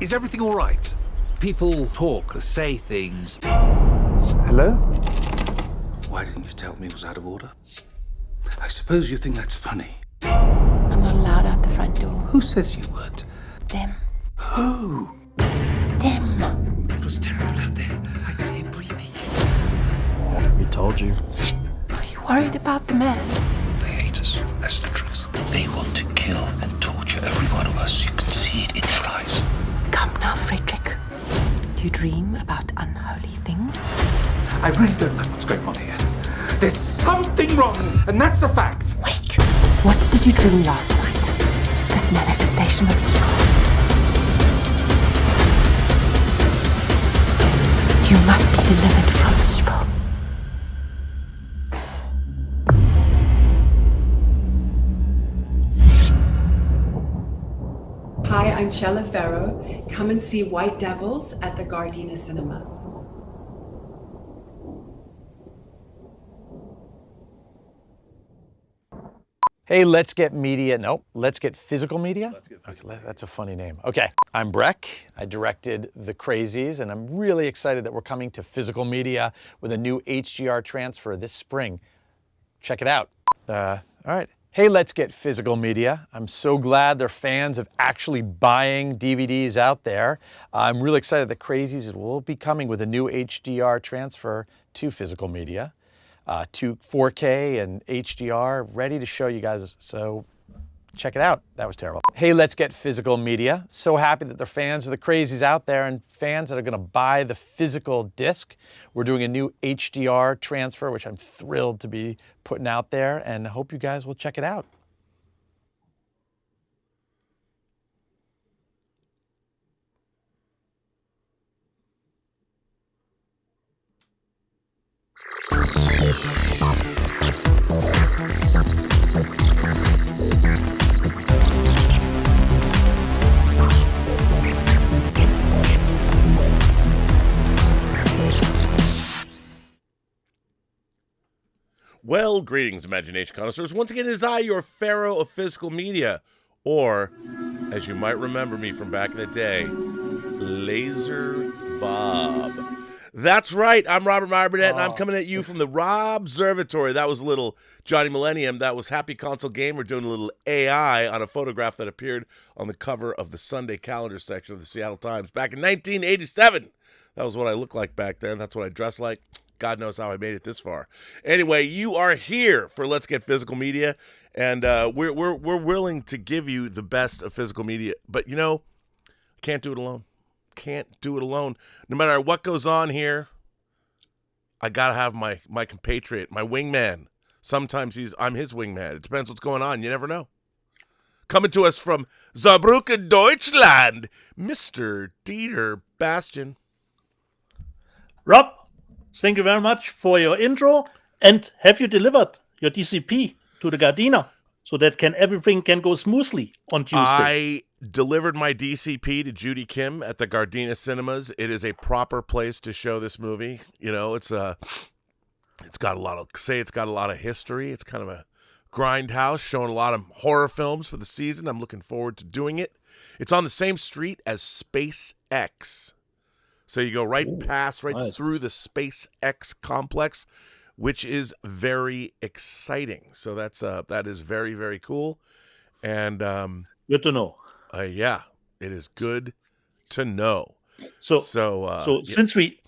Is everything all right? People talk, say things. Hello? Why didn't you tell me it was out of order? I suppose you think that's funny. I'm not allowed out the front door. Who says you weren't? Them. Who? Them. It was terrible out there. I could hear breathing. We told you. Are you worried about the man? They hate us. That's the truth. They want to kill and torture every one of us. You can see it in their eyes. Come now, Frederick. Do you dream about unholy things? I really don't like what's going on here. There's something wrong, and that's a fact. Wait. What did you dream last night? This manifestation of evil. You must be delivered from evil. Hi, I'm Shella Farrow. Come and see White Devils at the Gardena Cinema. Hey, let's get media. Nope, let's get physical media. Okay, that's a funny name. Okay, I'm Breck. I directed The Crazies, and I'm really excited that we're coming to physical media with a new HDR transfer this spring. Check it out. All right. Hey, let's get physical media. I'm so glad there are fans of actually buying DVDs out there. I'm really excited that Crazies will be coming with a new HDR transfer to physical media. To 4K and HDR, ready to show you guys, so check it out. That was terrible. Hey, let's get physical media. So happy that there are fans of The Crazies out there and fans that are gonna buy the physical disc. We're doing a new HDR transfer, which I'm thrilled to be putting out there, and I hope you guys will check it out. Well, greetings, imagination connoisseurs. Once again, it is I, your pharaoh of physical media, or, as you might remember me from back in the day, Laser Bob. That's right, I'm Robert Meyer, Burnett, and I'm coming at you from the Robservatory. That was a little Johnny Millennium. That was Happy Console Gamer doing a little AI on a photograph that appeared on the cover of the Sunday calendar section of the Seattle Times back in 1987. That was what I looked like back then. That's what I dressed like. God knows how I made it this far. Anyway, you are here for Let's Get Physical Media, and we're willing to give you the best of physical media. But you know, can't do it alone. Can't do it alone. No matter what goes on here, I gotta have my compatriot, my wingman. Sometimes I'm his wingman. It depends what's going on. You never know. Coming to us from Saarbrücken, Deutschland, Mr. Dieter Bastian. Rob, thank you very much for your intro. And have you delivered your DCP to the Gardena so that everything can go smoothly on Tuesday? I delivered my DCP to Judy Kim at the Gardena Cinemas. It is a proper place to show this movie. You know, it's got a lot of history. It's kind of a grindhouse showing a lot of horror films for the season. I'm looking forward to doing it. It's on the same street as SpaceX. So you go right nice. through the SpaceX complex, which is very exciting. So that is very, very cool. And good to know. Yeah, it is good to know. So since we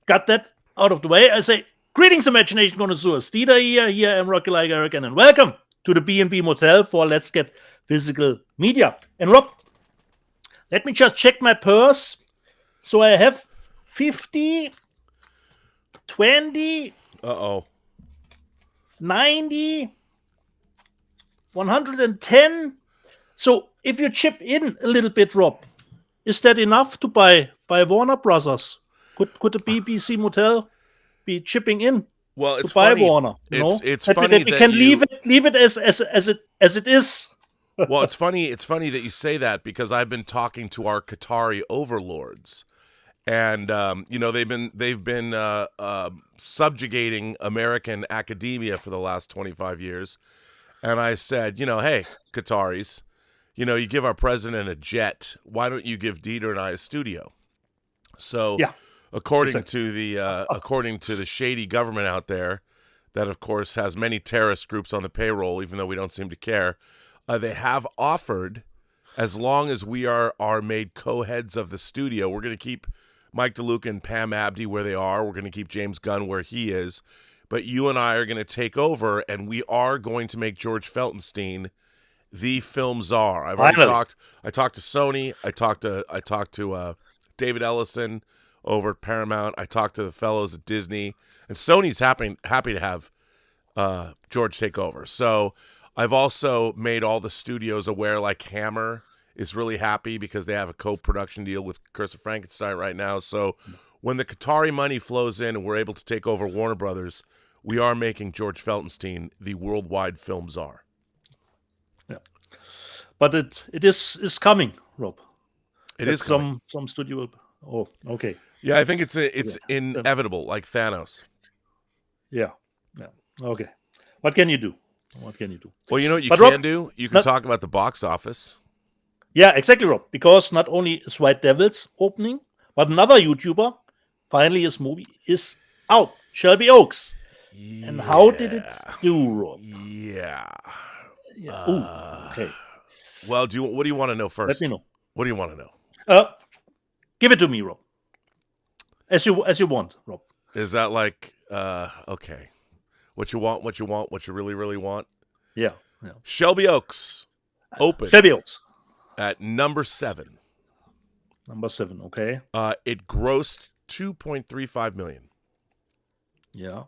got that out of the way, I say greetings, imagination connoisseurs. Dieter here I'm Rocky Like Eric, and welcome to the B&B Motel for Let's Get Physical Media. And Rob, let me just check my purse. So I have 50, 20, 90, 110. So if you chip in a little bit, Rob, is that enough to buy Warner Brothers? Could the BBC Motel be chipping in to buy Warner? It's funny that we can leave it as it is. Well, it's funny. It's funny that you say that because I've been talking to our Qatari overlords, and they've been subjugating American academia for the last 25 years, and I said, hey, Qataris, you give our president a jet. Why don't you give Dieter and I a studio? So, according to the shady government out there, that of course has many terrorist groups on the payroll, even though we don't seem to care, they have offered, as long as we are made co-heads of the studio, we're going to keep Mike DeLuca and Pam Abdi where they are. We're going to keep James Gunn where he is. But you and I are going to take over, and we are going to make George Feltenstein the film czar. I've already talked. I talked to Sony. I talked to David Ellison over at Paramount. I talked to the fellows at Disney, and Sony's happy to have George take over. So I've also made all the studios aware, like Hammer is really happy because they have a co-production deal with Curse of Frankenstein right now. So when the Qatari money flows in and we're able to take over Warner Brothers, we are making George Feltenstein the worldwide film czar. Yeah, but it is coming, Rob. It is coming. Some studio. Oh, okay. Yeah, I think it's inevitable, like Thanos. Yeah. Okay. What can you do? Well, you know what you can do? You can talk about the box office. Yeah, exactly, Rob. Because not only is White Devils opening, but another YouTuber, finally his movie is out. Shelby Oaks. Yeah. And how did it do, Rob? Yeah. Okay. Well, what do you want to know first? Let me know. What do you want to know? Give it to me, Rob. As you want, Rob. Is that like okay? What you want, what you really, really want? Yeah. Shelby Oaks open. Shelby Oaks at number 7. Number 7, okay. It grossed $2.35 million. Yeah.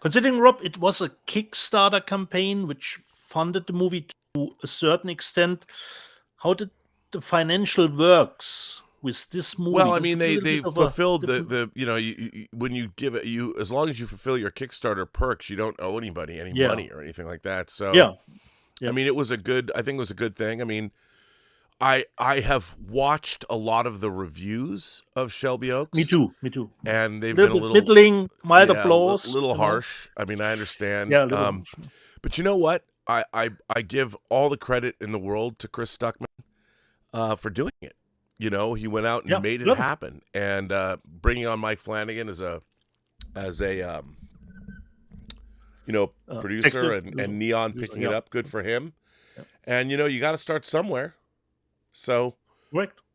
Considering, Rob, it was a Kickstarter campaign which funded the movie to a certain extent. How did the financial works with this movie? Well, I mean, they fulfilled the when you give it, as long as you fulfill your Kickstarter perks, you don't owe anybody any money or anything like that. So yeah. I mean, I think it was a good thing. I mean, I have watched a lot of the reviews of Shelby Oaks. Me too. And they've been a little middling, mild applause, a little harsh. I mean, I understand. Yeah, but you know what? I give all the credit in the world to Chris Stuckman for doing it. You know, he went out and made it happen, and bringing on Mike Flanagan as a producer and Neon picking it up. Good for him. Yeah. And you got to start somewhere. So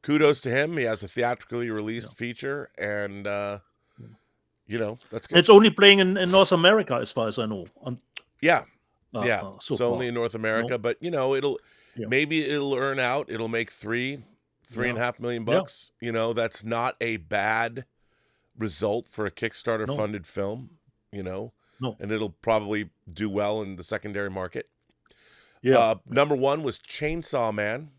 kudos to him. He has a theatrically released feature, and that's good. It's only playing in North America, as far as I know. So only in North America, but maybe it'll earn out. It'll make $3.5 million bucks. Yeah. That's not a bad result for a Kickstarter funded film. No. And it'll probably do well in the secondary market. Yeah. Number 1 was Chainsaw Man.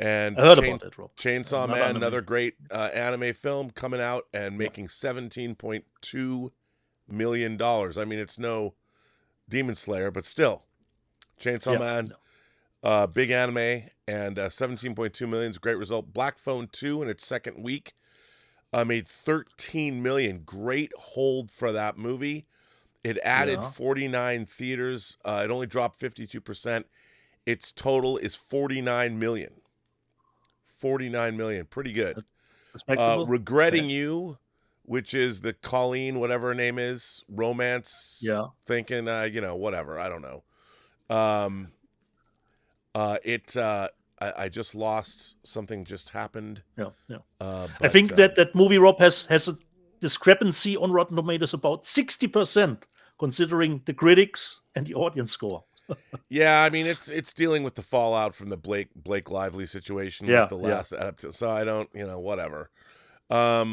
And I heard about it, Rob. Chainsaw Man, another great anime film coming out and making $17.2 million. I mean, it's no Demon Slayer, but still. Chainsaw Man, big anime, and 17.2 million is a great result. Black Phone 2 in its second week made 13 million. Great hold for that movie. It added 49 theaters. It only dropped 52%. Its total is 49 million. 49 million. Pretty good. Regretting You, which is the Colleen, whatever her name is, romance. Yeah. Thinking, whatever. I don't know. I just lost. Something just happened. Yeah. I think that movie, Rob, has a discrepancy on Rotten Tomatoes about 60%, considering the critics and the audience score. Yeah, I mean it's dealing with the fallout from the Blake Lively situation with the last adaptation. So I don't, whatever. But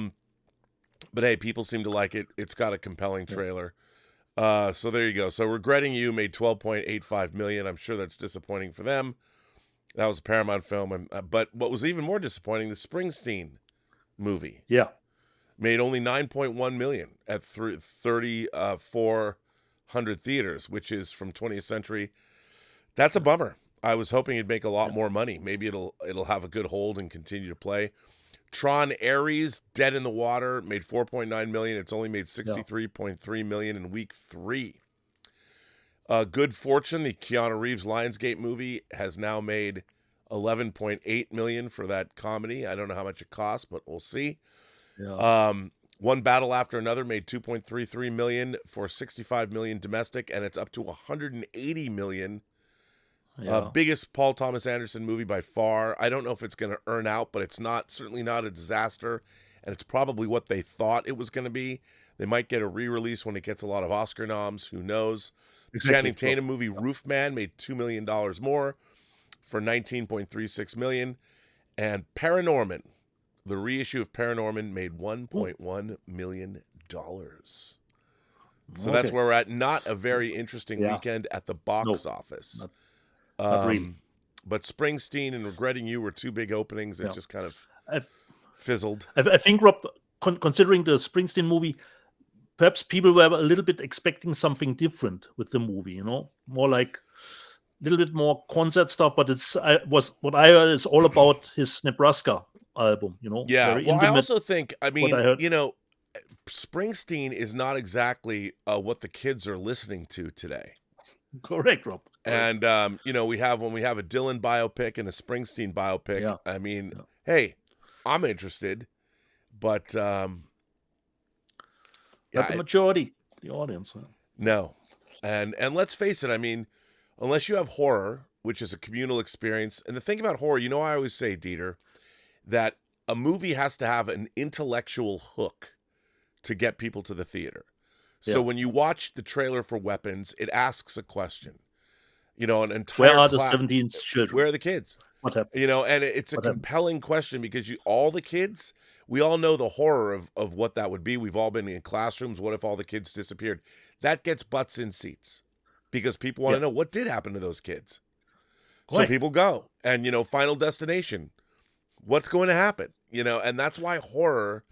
hey, people seem to like it. It's got a compelling trailer. So there you go. So Regretting You made $12.85 million. I'm sure that's disappointing for them. That was a Paramount film. But what was even more disappointing, the Springsteen movie. Yeah. Made only $9.1 million at 3,400 theaters, which is from 20th Century. That's a bummer. I was hoping it'd make a lot more money. Maybe it'll have a good hold and continue to play. Tron Ares, Dead in the Water, made $4.9 million. It's only made $63.3 million in week 3. Good Fortune, the Keanu Reeves Lionsgate movie, has now made $11.8 million for that comedy. I don't know how much it costs, but we'll see. Yeah. One Battle After Another made $2.33 million for $65 million domestic, and it's up to $180 million. Biggest Paul Thomas Anderson movie by far. I don't know if it's going to earn out, but it's certainly not a disaster, and it's probably what they thought it was going to be. They might get a re-release when it gets a lot of Oscar noms. Who knows? The Channing Tatum movie Roof Man made $2 million more for $19.36 million. And Paranorman, the reissue of Paranorman, made $1.1 million. So that's where we're at. Not a very interesting weekend at the box office. Not really. But Springsteen and Regretting You were two big openings that just kind of fizzled. I think, Rob, considering the Springsteen movie, perhaps people were a little bit expecting something different with the movie, you know, more like a little bit more concert stuff. But what I heard is all about his Nebraska album, you know. Yeah, very well, intimate, I also think, I mean, heard. you know, Springsteen is not exactly what the kids are listening to today. Correct, Rob. And you know, when we have a Dylan biopic and a Springsteen biopic, I mean, hey, I'm interested, but not the majority, the audience. No, and let's face it. I mean, unless you have horror, which is a communal experience, and the thing about horror, you know, I always say, Dieter, that a movie has to have an intellectual hook to get people to the theater. So when you watch the trailer for Weapons, it asks a question. You know, an entire where are the 17 children? Where are the kids? What happened? You know, and it's a compelling question because all the kids, we all know the horror of what that would be. We've all been in classrooms. What if all the kids disappeared? That gets butts in seats because people want to know what did happen to those kids. So people go. And, you know, Final Destination, what's going to happen? You know, and that's why horror...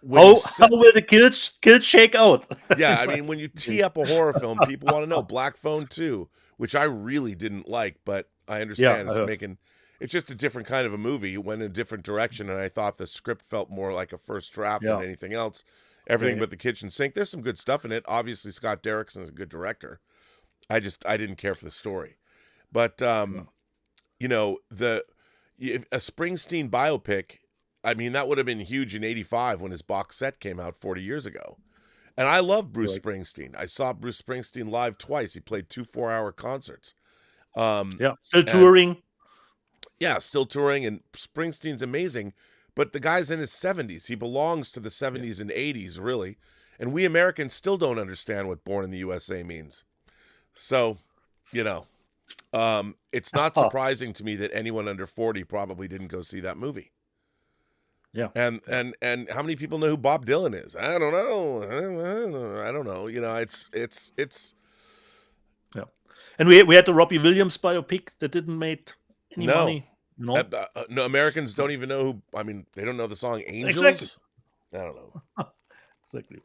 How will the kills shake out? Yeah, I mean, when you tee up a horror film, people want to know. Black Phone 2, which I really didn't like, but I understand it's just a different kind of a movie. It went in a different direction, and I thought the script felt more like a first draft than anything else. Everything but the kitchen sink. There's some good stuff in it. Obviously, Scott Derrickson is a good director. I didn't care for the story. But, you know, a Springsteen biopic, I mean, that would have been huge in 85 when his box set came out 40 years ago. And I love Bruce Springsteen. I saw Bruce Springsteen live twice. He played 2 4-hour concerts. Still touring. Yeah, still touring. And Springsteen's amazing. But the guy's in his 70s. He belongs to the 70s and 80s, really. And we Americans still don't understand what Born in the USA means. So, you know, it's not surprising to me that anyone under 40 probably didn't go see that movie. Yeah, and how many people know who Bob Dylan is? I don't know. I don't know. You know, it's. Yeah, and we had the Robbie Williams biopic that didn't make any money. No, no. Americans don't even know who. I mean, they don't know the song "Angels." Exactly. I don't know. Exactly.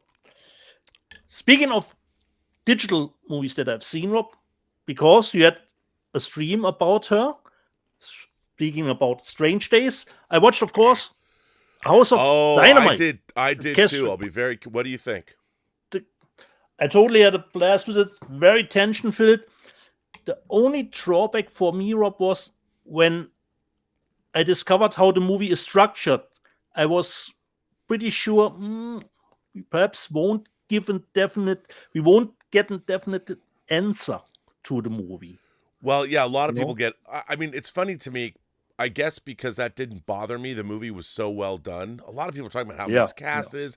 Speaking of digital movies that I've seen, Rob, because you had a stream about her. Speaking about Strange Days, I watched, of course, House of Dynamite. I did too. I'll be very. What do you think? I totally had a blast with it. Very tension filled. The only drawback for me, Rob, was when I discovered how the movie is structured. I was pretty sure we perhaps won't get a definite answer to the movie. Well, yeah, a lot of people get. I mean, it's funny to me. I guess because that didn't bother me. The movie was so well done. A lot of people are talking about how miscast it is.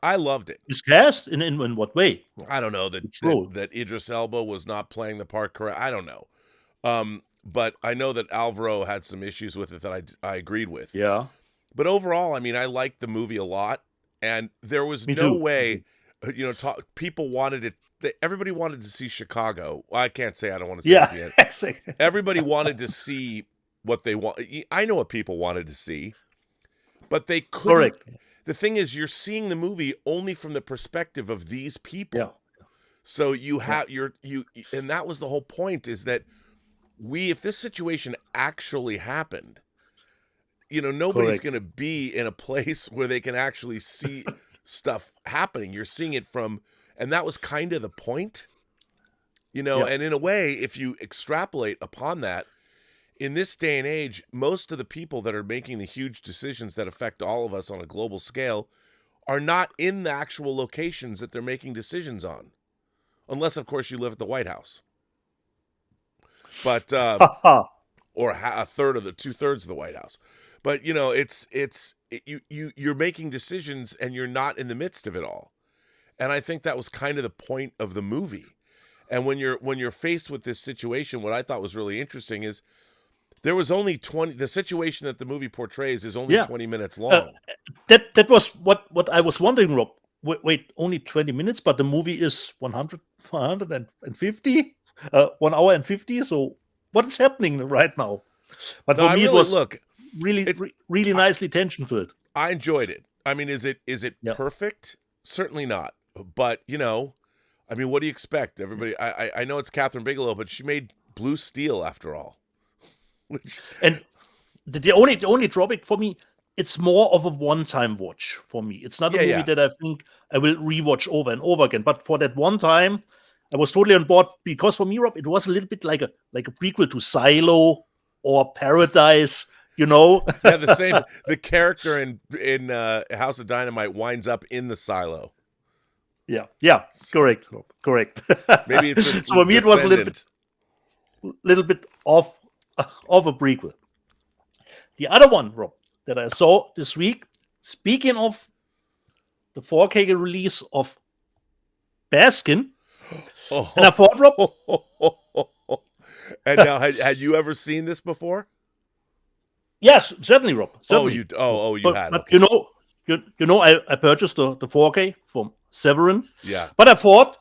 I loved it. Miscast? In what way? I don't know that Idris Elba was not playing the part correct. I don't know. But I know that Alvaro had some issues with it that I agreed with. Yeah. But overall, I mean, I liked the movie a lot. And there was no way, you know, people wanted it. Everybody wanted to see Chicago. Well, I can't say I don't want to see it yet. Everybody wanted to see what they want. I know what people wanted to see, but they couldn't. Correct. The thing is, you're seeing the movie only from the perspective of these people. Yeah. So you have and that was the whole point, is that if this situation actually happened, you know, nobody's going to be in a place where they can actually see stuff happening. You're seeing it from, and that was kind of the point. You know, and in a way, if you extrapolate upon that, in this day and age, most of the people that are making the huge decisions that affect all of us on a global scale are not in the actual locations that they're making decisions on. Unless, of course, you live at the White House. But, or a third of the 2/3 of the White House. But, you know, you're making decisions and you're not in the midst of it all. And I think that was kind of the point of the movie. And when you're faced with this situation, what I thought was really interesting is there was only 20. The situation that the movie portrays is only 20 minutes long. That was what I was wondering, Rob. Wait, only 20 minutes, but the movie is 150, 1 hour and 50. So what is happening right now? But for me, it was really nicely tension filled. I enjoyed it. I mean, is it perfect? Certainly not. But you know, I mean, what do you expect? Everybody, I know it's Catherine Bigelow, but she made Blue Steel after all. And the only drawback for me, it's more of a one-time watch for me. It's not a movie that I think I will rewatch over and over again. But for that one time, I was totally on board because for me, Rob, it was a little bit like a prequel to Silo or Paradise. You know, the same. The character in House of Dynamite winds up in the silo. Yeah, correct. Maybe it's so for me it was a little bit of a prequel. The other one, Rob, that I saw this week, speaking of the 4K release of Baskin, and I thought, Rob, and now had you ever seen this before? Yes, certainly, Rob. Certainly. You had. But okay. you know, I purchased the 4K from Severin. Yeah. But I thought,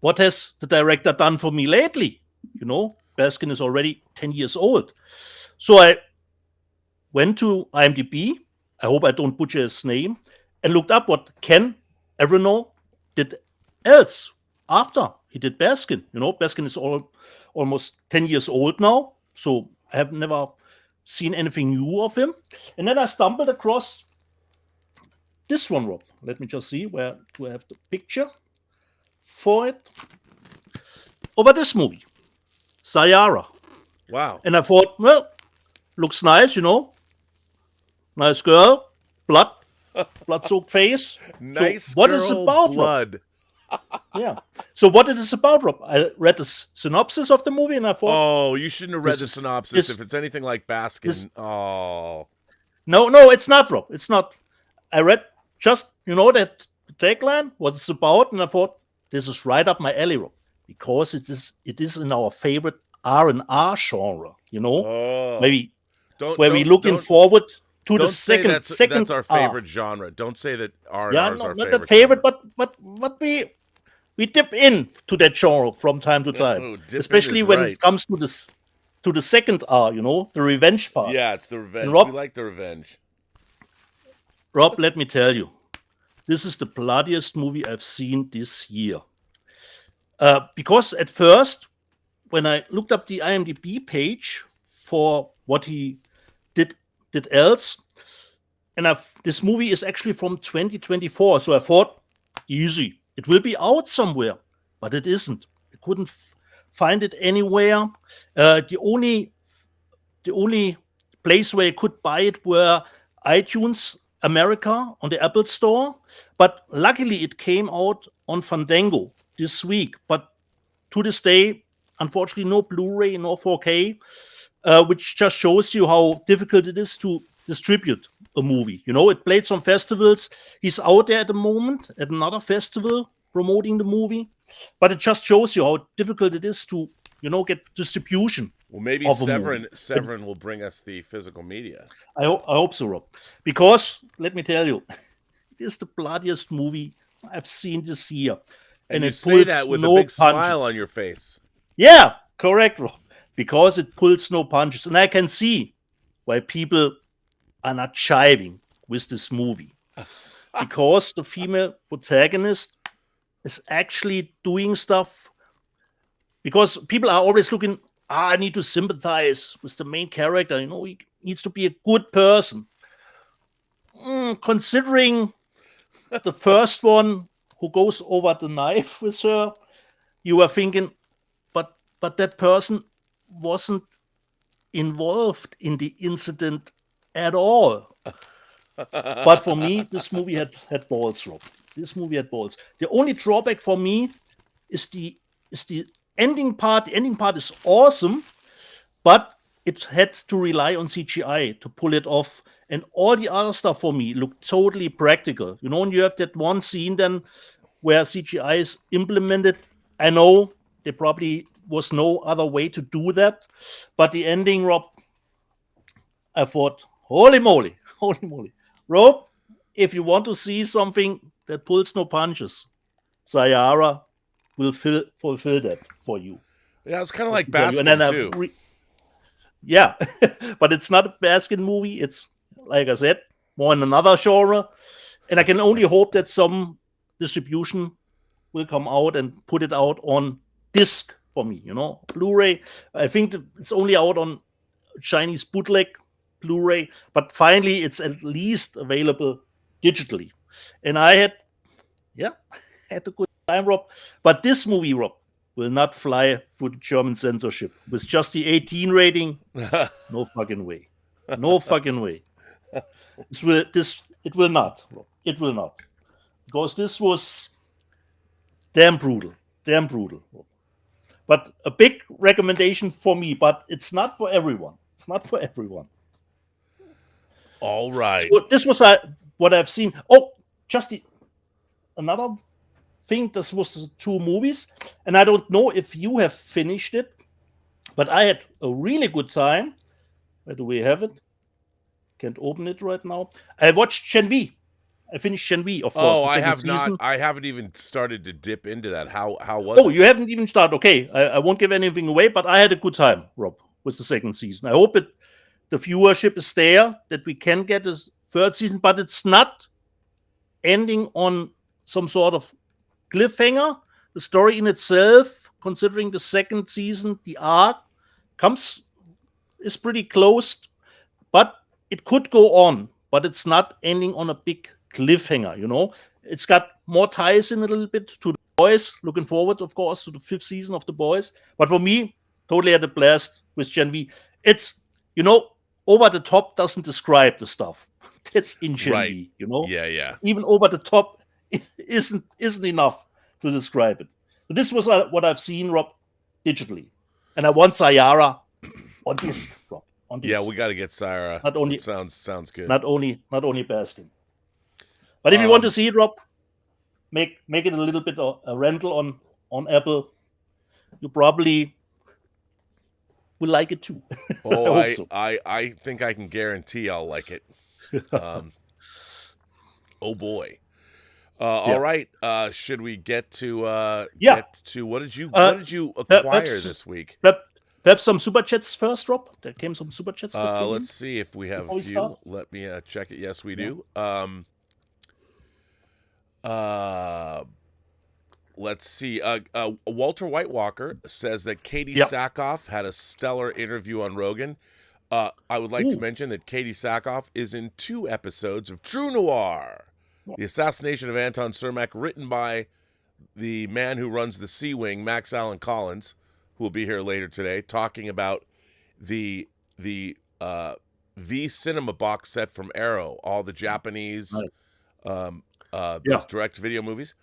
what has the director done for me lately? You know, Baskin is already 10 years old. So I went to IMDb. I hope I don't butcher his name. And looked up what Ken Aronoff did else after he did Baskin. You know, Baskin is almost 10 years old now. So I have never seen anything new of him. And then I stumbled across this one, Rob. Let me just see, where do I have the picture for it? Over this movie, Sayara. Wow. And I thought, well, looks nice, you know. Nice girl, blood-soaked face. Nice so what girl, is about, blood. Rob? Yeah. So what it is about, Rob? I read the synopsis of the movie and I thought... Oh, you shouldn't have read the synopsis if it's anything like Baskin. No, it's not, Rob. It's not. I read just, you know, that tagline, what it's about, and I thought, this is right up my alley, Rob. Because it is in our favorite R&R genre, you know? Where we're looking forward to the second. That's our favorite genre. Don't say that R&R is our favorite. Not the favorite, but we dip in to that genre from time to time, especially when it comes to the second R, you know, the revenge part. Yeah, it's the revenge. Rob, we like the revenge. Rob, let me tell you, this is the bloodiest movie I've seen this year. Because at first, when I looked up the IMDb page for what he did else, and this movie is actually from 2024, so I thought, easy. It will be out somewhere, but it isn't. I couldn't find it anywhere. The only place where you could buy it were iTunes America on the Apple Store. But luckily, it came out on Fandango this week. But to this day, unfortunately, no Blu-ray, no 4K, which just shows you how difficult it is to distribute a movie. You know, it played some festivals. He's out there at the moment at another festival promoting the movie, but it just shows you how difficult it is to, you know, get distribution. Well, maybe Severin will bring us the physical media. I hope so, Rob. Because let me tell you, it is the bloodiest movie I've seen this year, and you say that with a big smile on your face. Yeah, correct, Rob. Because it pulls no punches, and I can see why people are not jiving with this movie. Because the female protagonist is actually doing stuff. Because people are always looking, I need to sympathize with the main character. You know, he needs to be a good person. Considering the first one who goes over the knife with her, you were thinking, but that person wasn't involved in the incident at all. But for me, this movie had balls, Rob. This movie had balls. The only drawback for me is the ending part. The ending part is awesome, but it had to rely on CGI to pull it off. And all the other stuff for me looked totally practical. You know, and you have that one scene then where CGI is implemented. I know there probably was no other way to do that, but the ending, Rob, I thought, holy moly. Rob, if you want to see something that pulls no punches, Sayara will fulfill that for you. Yeah, it's kind of like Bastian, too. Yeah, but it's not a Baskin movie. It's, like I said, more in another genre. And I can only hope that some distribution will come out and put it out on disc for me, you know, Blu-ray. I think it's only out on Chinese bootleg Blu-ray, but finally it's at least available digitally. And I had a good time, Rob. But this movie, Rob, will not fly through the German censorship with just the 18 rating. No fucking way. No fucking way. It will not, Rob. It will not. Because this was damn brutal. But a big recommendation for me, but it's not for everyone. All right. So this was what I've seen. Oh, just another thing. This was the 2 movies, and I don't know if you have finished it, but I had a really good time. Where do we have it? Can't open it right now. I watched Shenmue. I finished Shenmue, of course. Oh, I have season. not. I haven't even started to dip into that. How was it? Oh, you haven't even started. Okay, I won't give anything away, but I had a good time, Rob, with the 2nd season. I hope the viewership is there, that we can get a 3rd season, but it's not ending on some sort of cliffhanger. The story in itself, considering the 2nd season, the arc is pretty closed, but it could go on, but it's not ending on a big cliffhanger, you know. It's got more ties in a little bit to The Boys. Looking forward, of course, to the 5th season of The Boys. But for me, totally had a blast with Gen V. It's, you know, over the top doesn't describe the stuff. That's in Gen V, you know. Yeah. Even over the top isn't enough to describe it. So this was what I've seen, Rob, digitally, and I want Sayara on this, Rob. On this. Yeah, we got to get Sayara. Not only sounds good. Not only Baskin. But if you want to see it, Rob, make it a little bit of a rental on Apple. You probably will like it too. Oh, I I think I can guarantee I'll like it. Oh boy. All right. Should we get to what did you acquire this week? Perhaps some super chats first, Rob. There came some super chats. Let's see if we have a few. Let me check it. Yes, we do. Let's see. Walter Whitewalker says that Katie Sackhoff had a stellar interview on Rogan. I would like to mention that Katie Sackhoff is in 2 episodes of True Noir, the assassination of Anton Cermak, written by the man who runs the C Wing, Max Allen Collins, who will be here later today, talking about the Cinema box set from Arrow, all the Japanese those direct-to-video movies.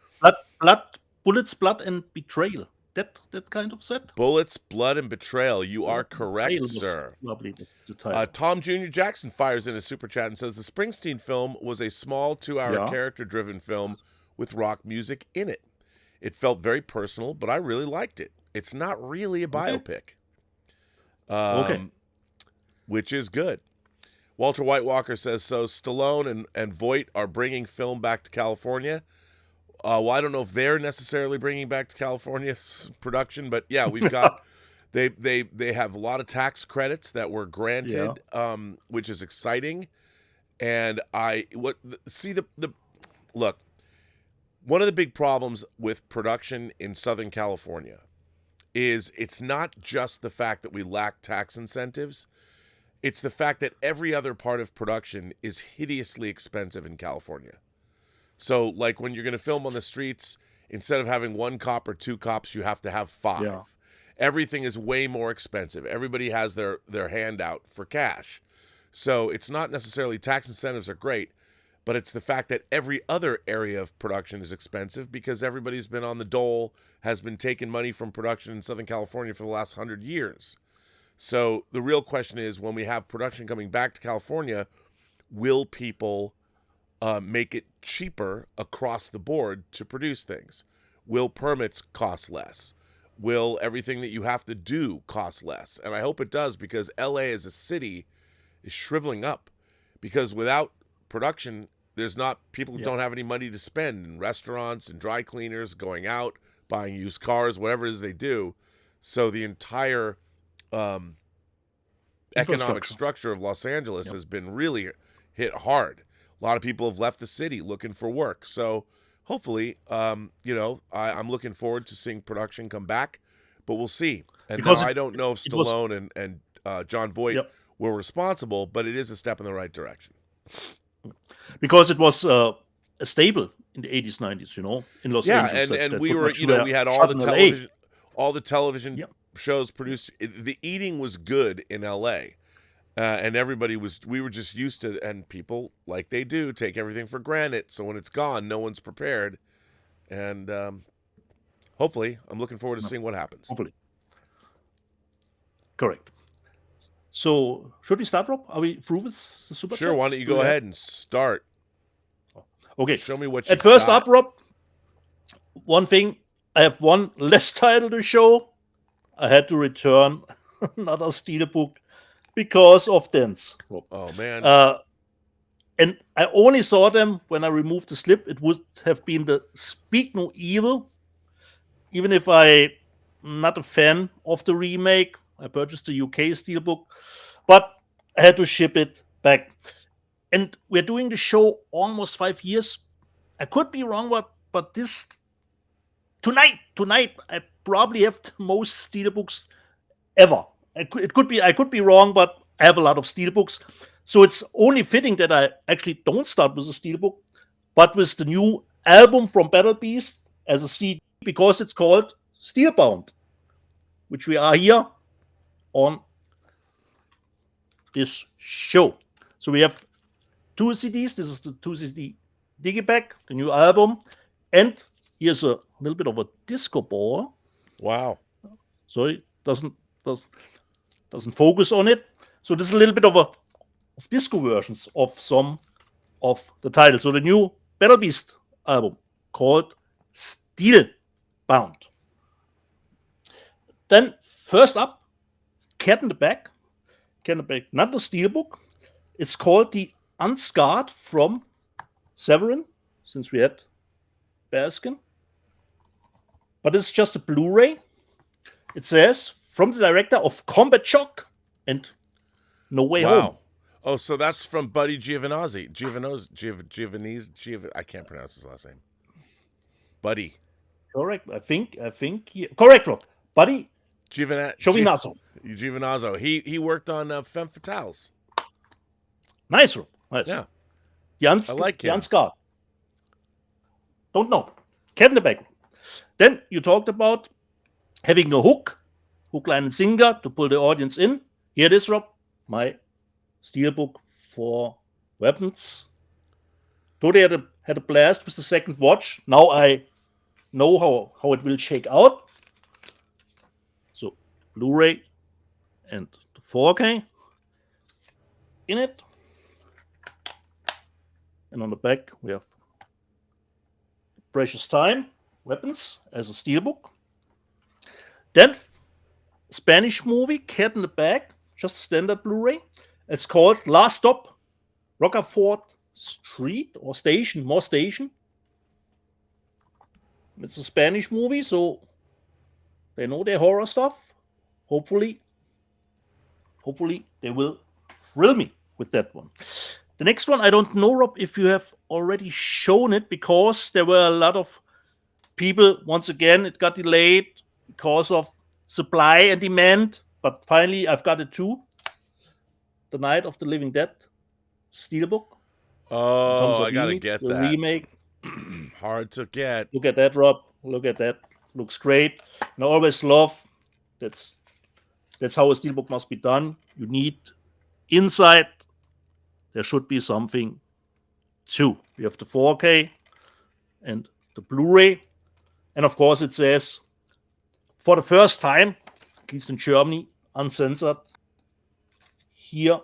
Bullets, Blood, and Betrayal. That kind of set. Bullets, Blood, and Betrayal. You are correct, sir. Lovely. The Tom Jr. Jackson fires in a super chat and says the Springsteen film was a small 2-hour character-driven film with rock music in it. It felt very personal, but I really liked it. It's not really a biopic. Which is good. Walter Whitewalker says, so Stallone and Voight are bringing film back to California. Well, I don't know if they're necessarily bringing back to California's production, but yeah, we've got they have a lot of tax credits that were granted, which is exciting. And look, one of the big problems with production in Southern California is it's not just the fact that we lack tax incentives. It's the fact that every other part of production is hideously expensive in California. So, like, when you're going to film on the streets, instead of having 1 cop or 2 cops, you have to have 5. Yeah. Everything is way more expensive. Everybody has their hand out for cash. So it's not necessarily tax incentives are great, but it's the fact that every other area of production is expensive because everybody's been on the dole, has been taking money from production in Southern California for the last 100 years. So the real question is, when we have production coming back to California, will people make it cheaper across the board to produce things? Will permits cost less? Will everything that you have to do cost less? And I hope it does, because LA as a city is shriveling up, because without production, there's not, people don't have any money to spend in restaurants and dry cleaners, going out, buying used cars, whatever it is they do. So the entire economic structure of Los Angeles has been really hit hard. A lot of people have left the city looking for work. So hopefully, I'm looking forward to seeing production come back, but we'll see. And now I don't know if Stallone and John Voight were responsible, but it is a step in the right direction. Because it was stable in the 80s, 90s, in Los Angeles. Yeah, and we were, we had all the television shows produced. The eating was good in LA. And we were just used to, and people, like they do, take everything for granted. So when it's gone, no one's prepared. And hopefully, I'm looking forward to seeing what happens. Hopefully. Correct. So, should we start, Rob? Are we through with the super Sure, chats? why don't you go ahead and start? Okay. Show me what you At first got. up, Rob, one thing, I have one less title to show. I had to return another Steelbook because of dents. Oh, man. And I only saw them when I removed the slip. It would have been the Speak No Evil. Even if I'm not a fan of the remake, I purchased the UK Steelbook, but I had to ship it back. And we're doing the show almost 5 years. I could be wrong, but this tonight, I probably have the most Steelbooks ever. I could be wrong, but I have a lot of Steelbooks. So it's only fitting that I actually don't start with a Steelbook, but with the new album from Battle Beast as a CD, because it's called Steelbound, which we are here on this show. So we have 2 CDs. This is the 2 CD Digipack, the new album, and here's a little bit of a disco ball. Wow. So it doesn't focus on it. So there's a little bit of disco versions of some of the titles. So the new Battle Beast album called Steelbound. Then first up, Cat in the Bag, not the Steelbook. It's called the Unscarred from Severin, since we had Bastian. But it's just a Blu-ray. It says, from the director of Combat Shock and No Way Home. Oh, so that's from Buddy Giovanazzi. I can't pronounce his last name. Buddy. Correct. I think. Correct, Rob. Buddy Giovinazzo. He worked on Femme Fatales. Nice, Rob. Nice. Yeah. I like him. The Unscarred. Don't know. Cat in the Bag. Then you talked about having a hook, line, and sinker to pull the audience in. Here it is, Rob. My Steelbook for weapons. Totally had a blast with the second watch. Now I know how it will shake out. So Blu-ray and the 4K in it. And on the back we have Precious Time weapons as a Steelbook. Then Spanish movie, Cat in the Bag, just standard Blu-ray. It's called Last Stop, Rocafort Street or Station, more Station. It's a Spanish movie, so they know their horror stuff. Hopefully they will thrill me with that one. The next one, I don't know, Rob, if you have already shown it, because there were a lot of people. Once again, it got delayed because of supply and demand, but finally I've got it too. The Night of the Living Dead Steelbook. Oh, I gotta get the that remake. Hard to get. Look at that, Rob. Look at that. Looks great. And I always love that's how a steelbook must be done. You need inside, there should be something too. We have the 4K and the Blu-ray. And of course it says, for the first time, at least in Germany, uncensored here.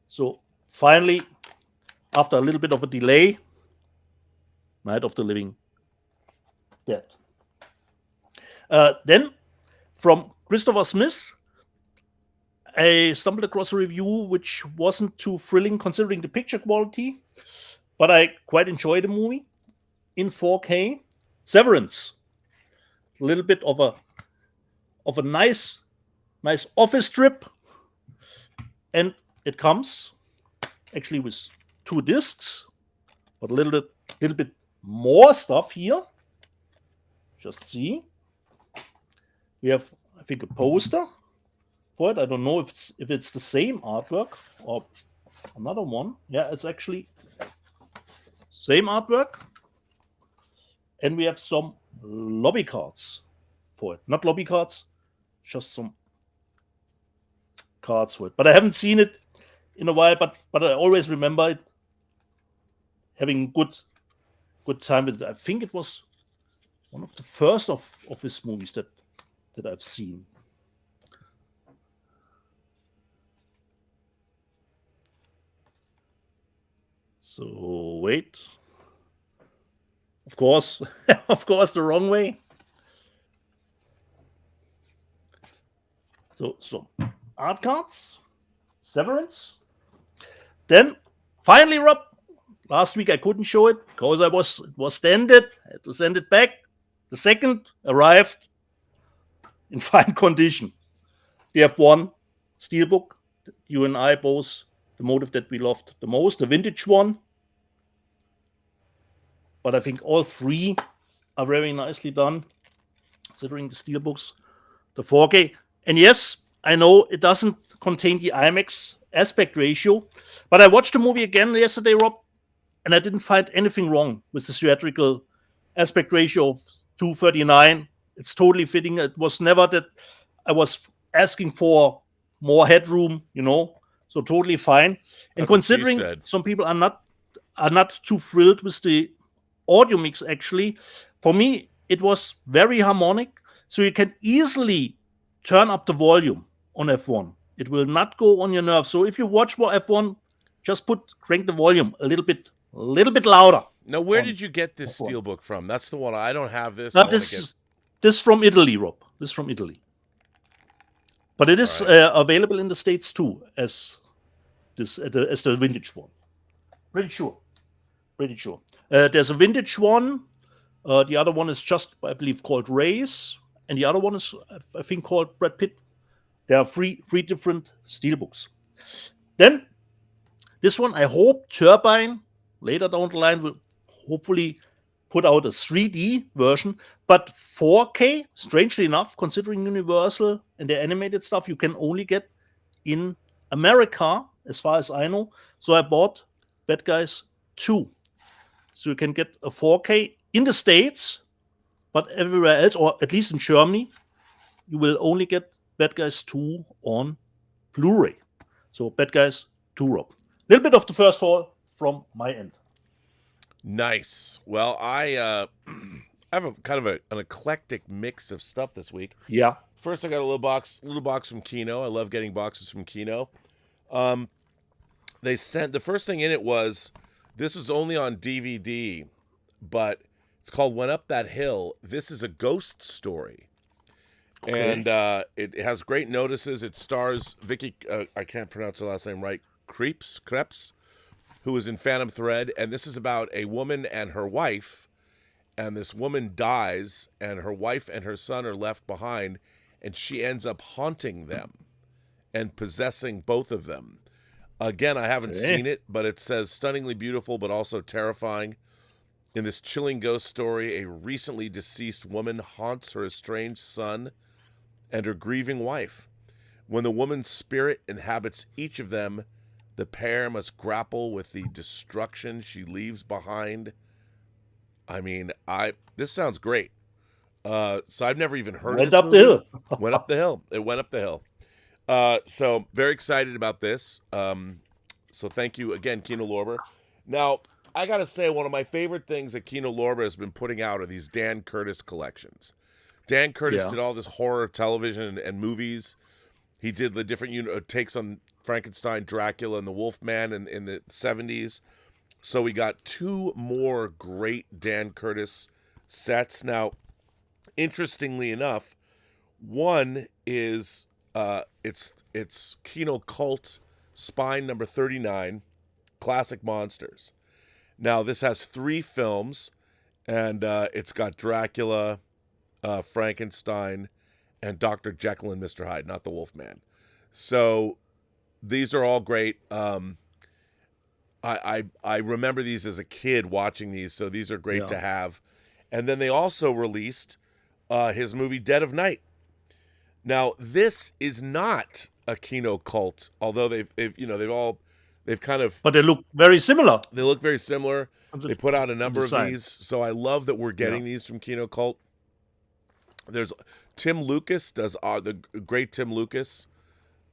So finally, after a little bit of a delay, Night of the Living Dead. Then, from Christopher Smith, I stumbled across a review which wasn't too thrilling considering the picture quality, but I quite enjoyed the movie in 4K. Severance, a little bit of a nice office trip, and it comes actually with 2 discs, but a little bit more stuff here. Just see. We have, I think, a poster for it. I don't know if it's the same artwork or another one. Yeah, it's actually same artwork. And we have some lobby cards for it. Not lobby cards, just some cards for it. But I haven't seen it in a while, but I always remember it having good time with it. I think it was one of the first of his movies that I've seen. So wait. Of course, the wrong way. So some art cards, Severance. Then finally, Rob. Last week I couldn't show it because it was standard. I had to send it back. The second arrived in fine condition. We have one steelbook. You and I both, the motive that we loved the most, the vintage one. But I think all 3 are very nicely done, considering the steelbooks, the 4K. And yes, I know it doesn't contain the IMAX aspect ratio, but I watched the movie again yesterday, Rob, and I didn't find anything wrong with the theatrical aspect ratio of 239. It's totally fitting. It was never that I was asking for more headroom, so totally fine. And considering some people are not too thrilled with the audio mix, actually, for me, it was very harmonic. So you can easily turn up the volume on F1. It will not go on your nerves. So if you watch more F1, just crank the volume a little bit louder. Now, where did you get this steelbook from? That's the one. I don't have this. This from Italy, Rob. This from Italy. But it is available in the States too, as the vintage one. Pretty sure. There's a vintage one. The other one is just, I believe, called Race. And the other one is, I think, called Brad Pitt. There are three different steelbooks. Then, this one, I hope Turbine, later down the line, will hopefully put out a 3D version. But 4K, strangely enough, considering Universal and their animated stuff, you can only get in America, as far as I know. So I bought Bad Guys 2. So you can get a 4K in the States, but everywhere else, or at least in Germany, you will only get Bad Guys 2 on Blu-ray. So Bad Guys 2, Rob. A little bit of the first haul from my end. Nice. Well, I have a kind of an eclectic mix of stuff this week. Yeah. First, I got a little box from KINO. I love getting boxes from KINO. They sent, the first thing in it was, this is only on DVD, but it's called Went Up That Hill. This is a ghost story. Okay. And it has great notices. It stars Vicky, I can't pronounce her last name right, Krebs, who is in Phantom Thread. And this is about a woman and her wife. And this woman dies, and her wife and her son are left behind. And she ends up haunting them and possessing both of them. Again, I haven't seen it, but it says stunningly beautiful, but also terrifying. In this chilling ghost story, a recently deceased woman haunts her estranged son and her grieving wife. When the woman's spirit inhabits each of them, the pair must grapple with the destruction she leaves behind. I mean, this sounds great. So I've never even heard Went of this up the movie. hill. Went up the hill. It went up the hill. So very excited about this. So thank you again, KINO LORBER. Now, I got to say, one of my favorite things that KINO LORBER has been putting out are these Dan Curtis collections. Dan Curtis did all this horror television and movies. He did the different takes on Frankenstein, Dracula, and the Wolfman in the 70s. So we got 2 more great Dan Curtis sets. Now, interestingly enough, one is it's KINO Cult Spine number 39, Classic Monsters. Now, this has 3 films, and it's got Dracula, Frankenstein, and Dr. Jekyll and Mr. Hyde, not the Wolfman. So these are all great. I remember these as a kid watching these, so these are great to have. And then they also released his movie Dead of Night. Now, this is not a KINO Cult, although they've kind of, but they look very similar. They look very similar. They put out a number of these, so I love that we're getting these from KINO Cult. There's Tim Lucas the great Tim Lucas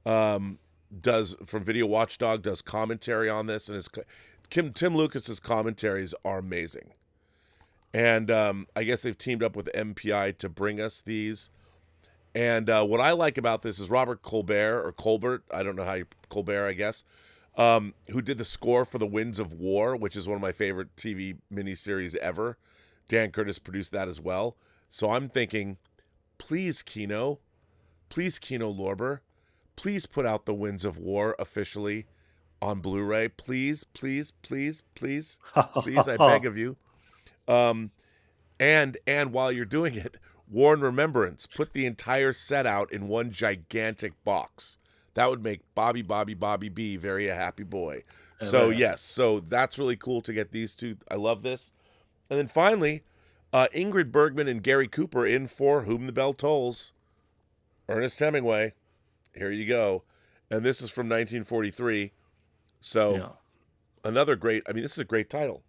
does from Video Watchdog does commentary on this, and Tim Lucas's commentaries are amazing. And I guess they've teamed up with MPI to bring us these. And what I like about this is Robert Colbert, I don't know how you, Colbert, I guess, who did the score for The Winds of War, which is one of my favorite TV miniseries ever. Dan Curtis produced that as well. So I'm thinking, please, KINO LORBER, please put out The Winds of War officially on Blu-ray. Please, please, please, please, please, I beg of you. And while you're doing it, War and Remembrance, put the entire set out in one gigantic box. That would make Bobby B very a happy boy. So yes, so that's really cool to get these 2. I love this. And then finally, Ingrid Bergman and Gary Cooper in For Whom the Bell Tolls. Ernest Hemingway. Here you go. And this is from 1943. So another great, this is a great title.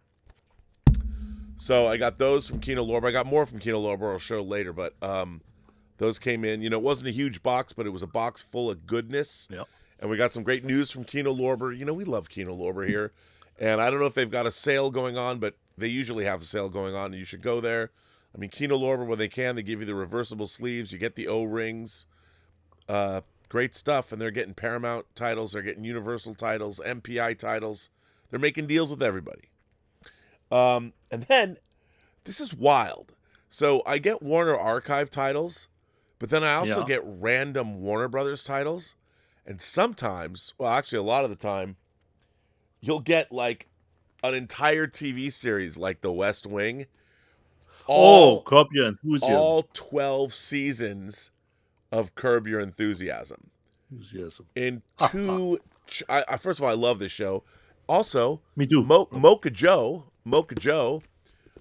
So I got those from KINO LORBER. I got more from KINO LORBER I'll show later, but those came in. It wasn't a huge box, but it was a box full of goodness. Yep. And we got some great news from KINO LORBER. We love KINO LORBER here. And I don't know if they've got a sale going on, but they usually have a sale going on, and you should go there. KINO LORBER, when they can, they give you the reversible sleeves. You get the O-rings. Great stuff. And they're getting Paramount titles. They're getting Universal titles, MPI titles. They're making deals with everybody. And then, this is wild. So I get Warner Archive titles, but then I also get random Warner Brothers titles. And sometimes, well, actually a lot of the time, you'll get like an entire TV series like The West Wing. Curb Your Enthusiasm. All 12 seasons of Curb Your Enthusiasm. In 2, first of all, I love this show. Also, me too. Mocha Joe,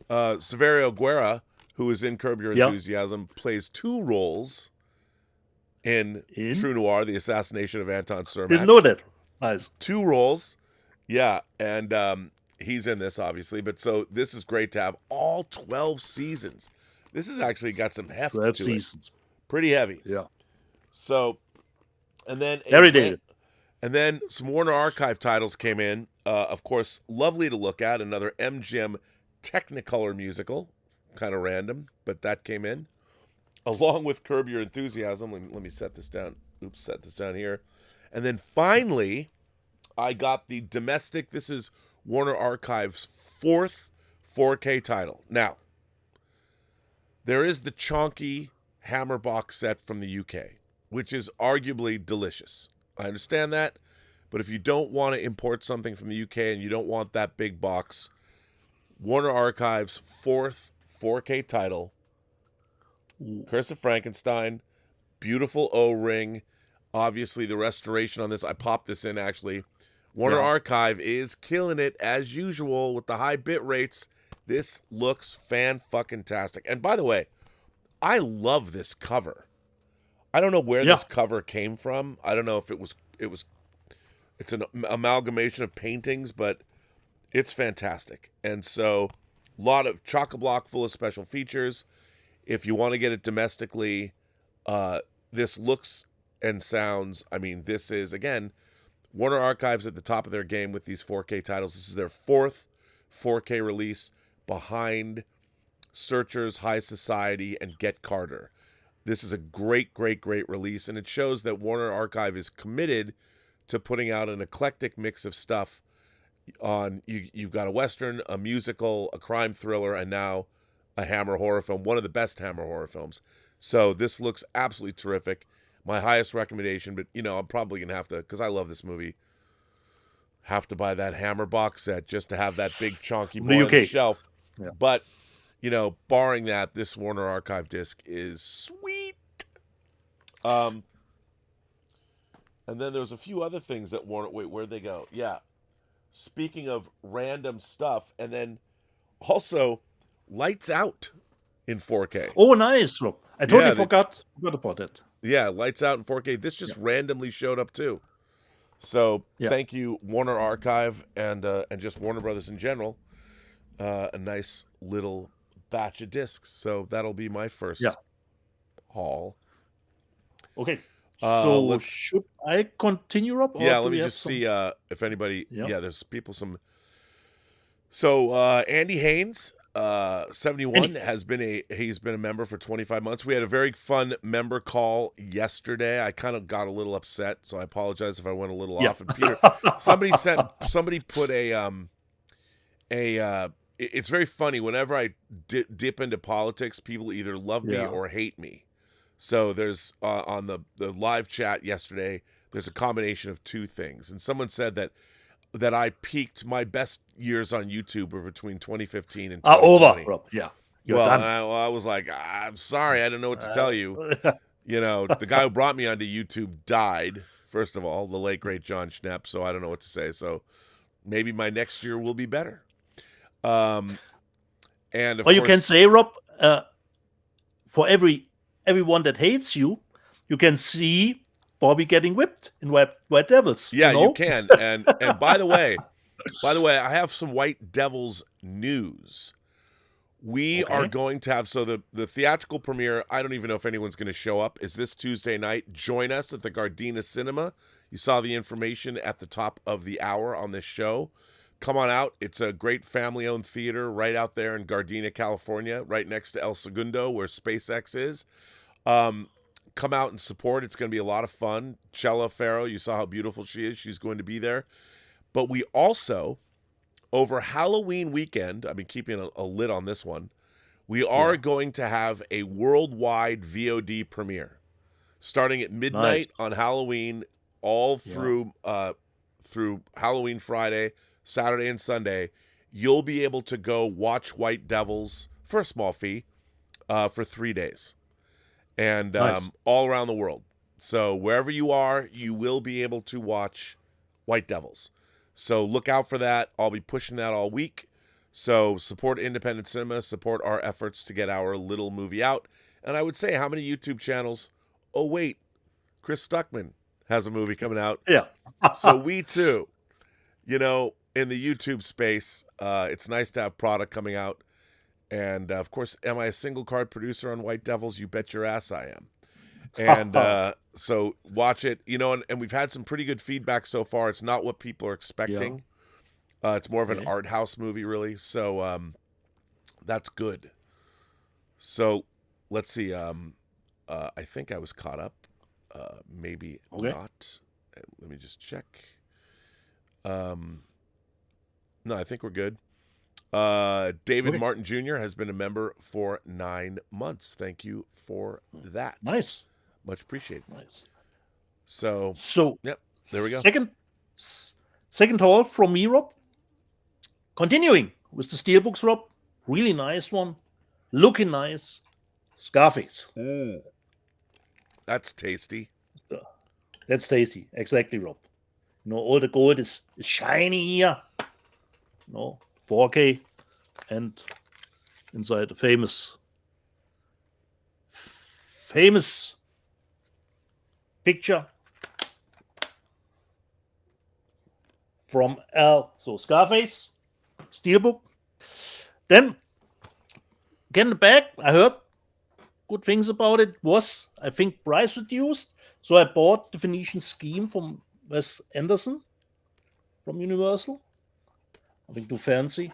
Severio Guerra, who is in Curb Your Enthusiasm, plays 2 roles in True Noir, the assassination of Anton Cermak. Didn't know that. Nice. 2 roles. Yeah, and he's in this, obviously. But so this is great to have all 12 seasons. This has actually got some heft to 12 seasons. Pretty heavy. Yeah. So, and then... Very dated. And then some Warner Archive titles came in. Of course, lovely to look at. Another MGM Technicolor musical. Kind of random, but that came in. Along with Curb Your Enthusiasm. Let me set this down. Oops, set this down here. And then finally, I got the domestic. This is Warner Archive's 4th 4K title. Now, there is the chonky Hammer box set from the UK, which is arguably delicious. I understand that, but if you don't want to import something from the UK and you don't want that big box, Warner Archive's 4th 4K title, Curse of Frankenstein, beautiful O-ring, obviously the restoration on this, I popped this in actually. Warner Archive is killing it as usual with the high bit rates. This looks fan-fucking-tastic. And by the way, I love this cover. I don't know where this cover came from. I don't know if it's an amalgamation of paintings, but it's fantastic. And so, a lot of chock-a-block full of special features. If you want to get it domestically, this looks and sounds, I mean, this is, again, Warner Archives at the top of their game with these 4K titles. This is their 4th 4K release behind Searchers, High Society, and Get Carter. This is a great, great, great release, and it shows that Warner Archive is committed to putting out an eclectic mix of stuff on, you've got a Western, a musical, a crime thriller, and now a Hammer horror film, one of the best Hammer horror films. So this looks absolutely terrific. My highest recommendation, but, I'm probably going to have to, because I love this movie, have to buy that Hammer box set just to have that big chonky boy on the shelf. Yeah. But, barring that, this Warner Archive disc is sweet. And then there's a few other things that Warner, wait, where'd they go? Yeah. Speaking of random stuff, and then also Lights Out in 4K. Oh, nice, Rob. I totally forgot about it. Yeah, Lights Out in 4K. This just randomly showed up too. So thank you, Warner Archive, and just Warner Brothers in general. A nice little batch of discs. So that'll be my first haul. Okay. So should I continue, Rob? Yeah, let me just see if anybody. Yeah, there's people. So Andy Haynes. 71 he's been a member for 25 months. We had a very fun member call yesterday. I kind of got a little upset, so I apologize if I went a little off. And Peter, somebody put it's very funny. Whenever I dip into politics, people either love me or hate me. So there's on the live chat yesterday, there's a combination of two things. And someone said that I peaked. My best years on YouTube were between 2015 and 2020. Over, Rob. Yeah. I was like, I'm sorry, I don't know what to tell you. The guy who brought me onto YouTube died, first of all, the late, great John Schnepp, so I don't know what to say. So maybe my next year will be better. And of course, you can say, Rob, for everyone that hates you, you can see Bobby getting whipped in White Devils. Yeah, you can. And by the way, I have some White Devils news. We are going to have, so the theatrical premiere, I don't even know if anyone's going to show up, is this Tuesday night. Join us at the Gardena Cinema. You saw the information at the top of the hour on this show. Come on out. It's a great family-owned theater right out there in Gardena, California, right next to El Segundo, where SpaceX is. Come out and support. It's going to be a lot of fun. Chella Farrow, you saw how beautiful she is. She's going to be there. But we also, over Halloween weekend, I've been keeping a lid on this one, we are going to have a worldwide VOD premiere starting at midnight on Halloween, all through Halloween Friday, Saturday, and Sunday. You'll be able to go watch White Devils for a small fee for 3 days. And all around the world. So wherever you are, you will be able to watch White Devils. So look out for that. I'll be pushing that all week. So support independent cinema, support our efforts to get our little movie out. And I would say, how many YouTube channels? Oh, wait, Chris Stuckman has a movie coming out. Yeah. So we too, in the YouTube space, it's nice to have product coming out. And, of course, am I a single card producer on White Devils? You bet your ass I am. And so watch it, and we've had some pretty good feedback so far. It's not what people are expecting. It's more of an art house movie, really. So that's good. So let's see. I think I was caught up. Maybe not. Let me just check. No, I think we're good. David Martin Jr. has been a member for 9 months. Thank you for that. Nice. Much appreciated. Nice. So yep, there we go. Second haul from me, Rob. Continuing with the steelbooks, Rob. Really nice one. Looking nice. Scarface. That's tasty. That's tasty. Exactly, Rob. All the gold is shiny here. 4K, and inside the famous picture from Scarface, steelbook. Then, get in the back, I heard good things about it was, I think, price reduced. So I bought the Phoenician Scheme from Wes Anderson from Universal. Nothing too fancy.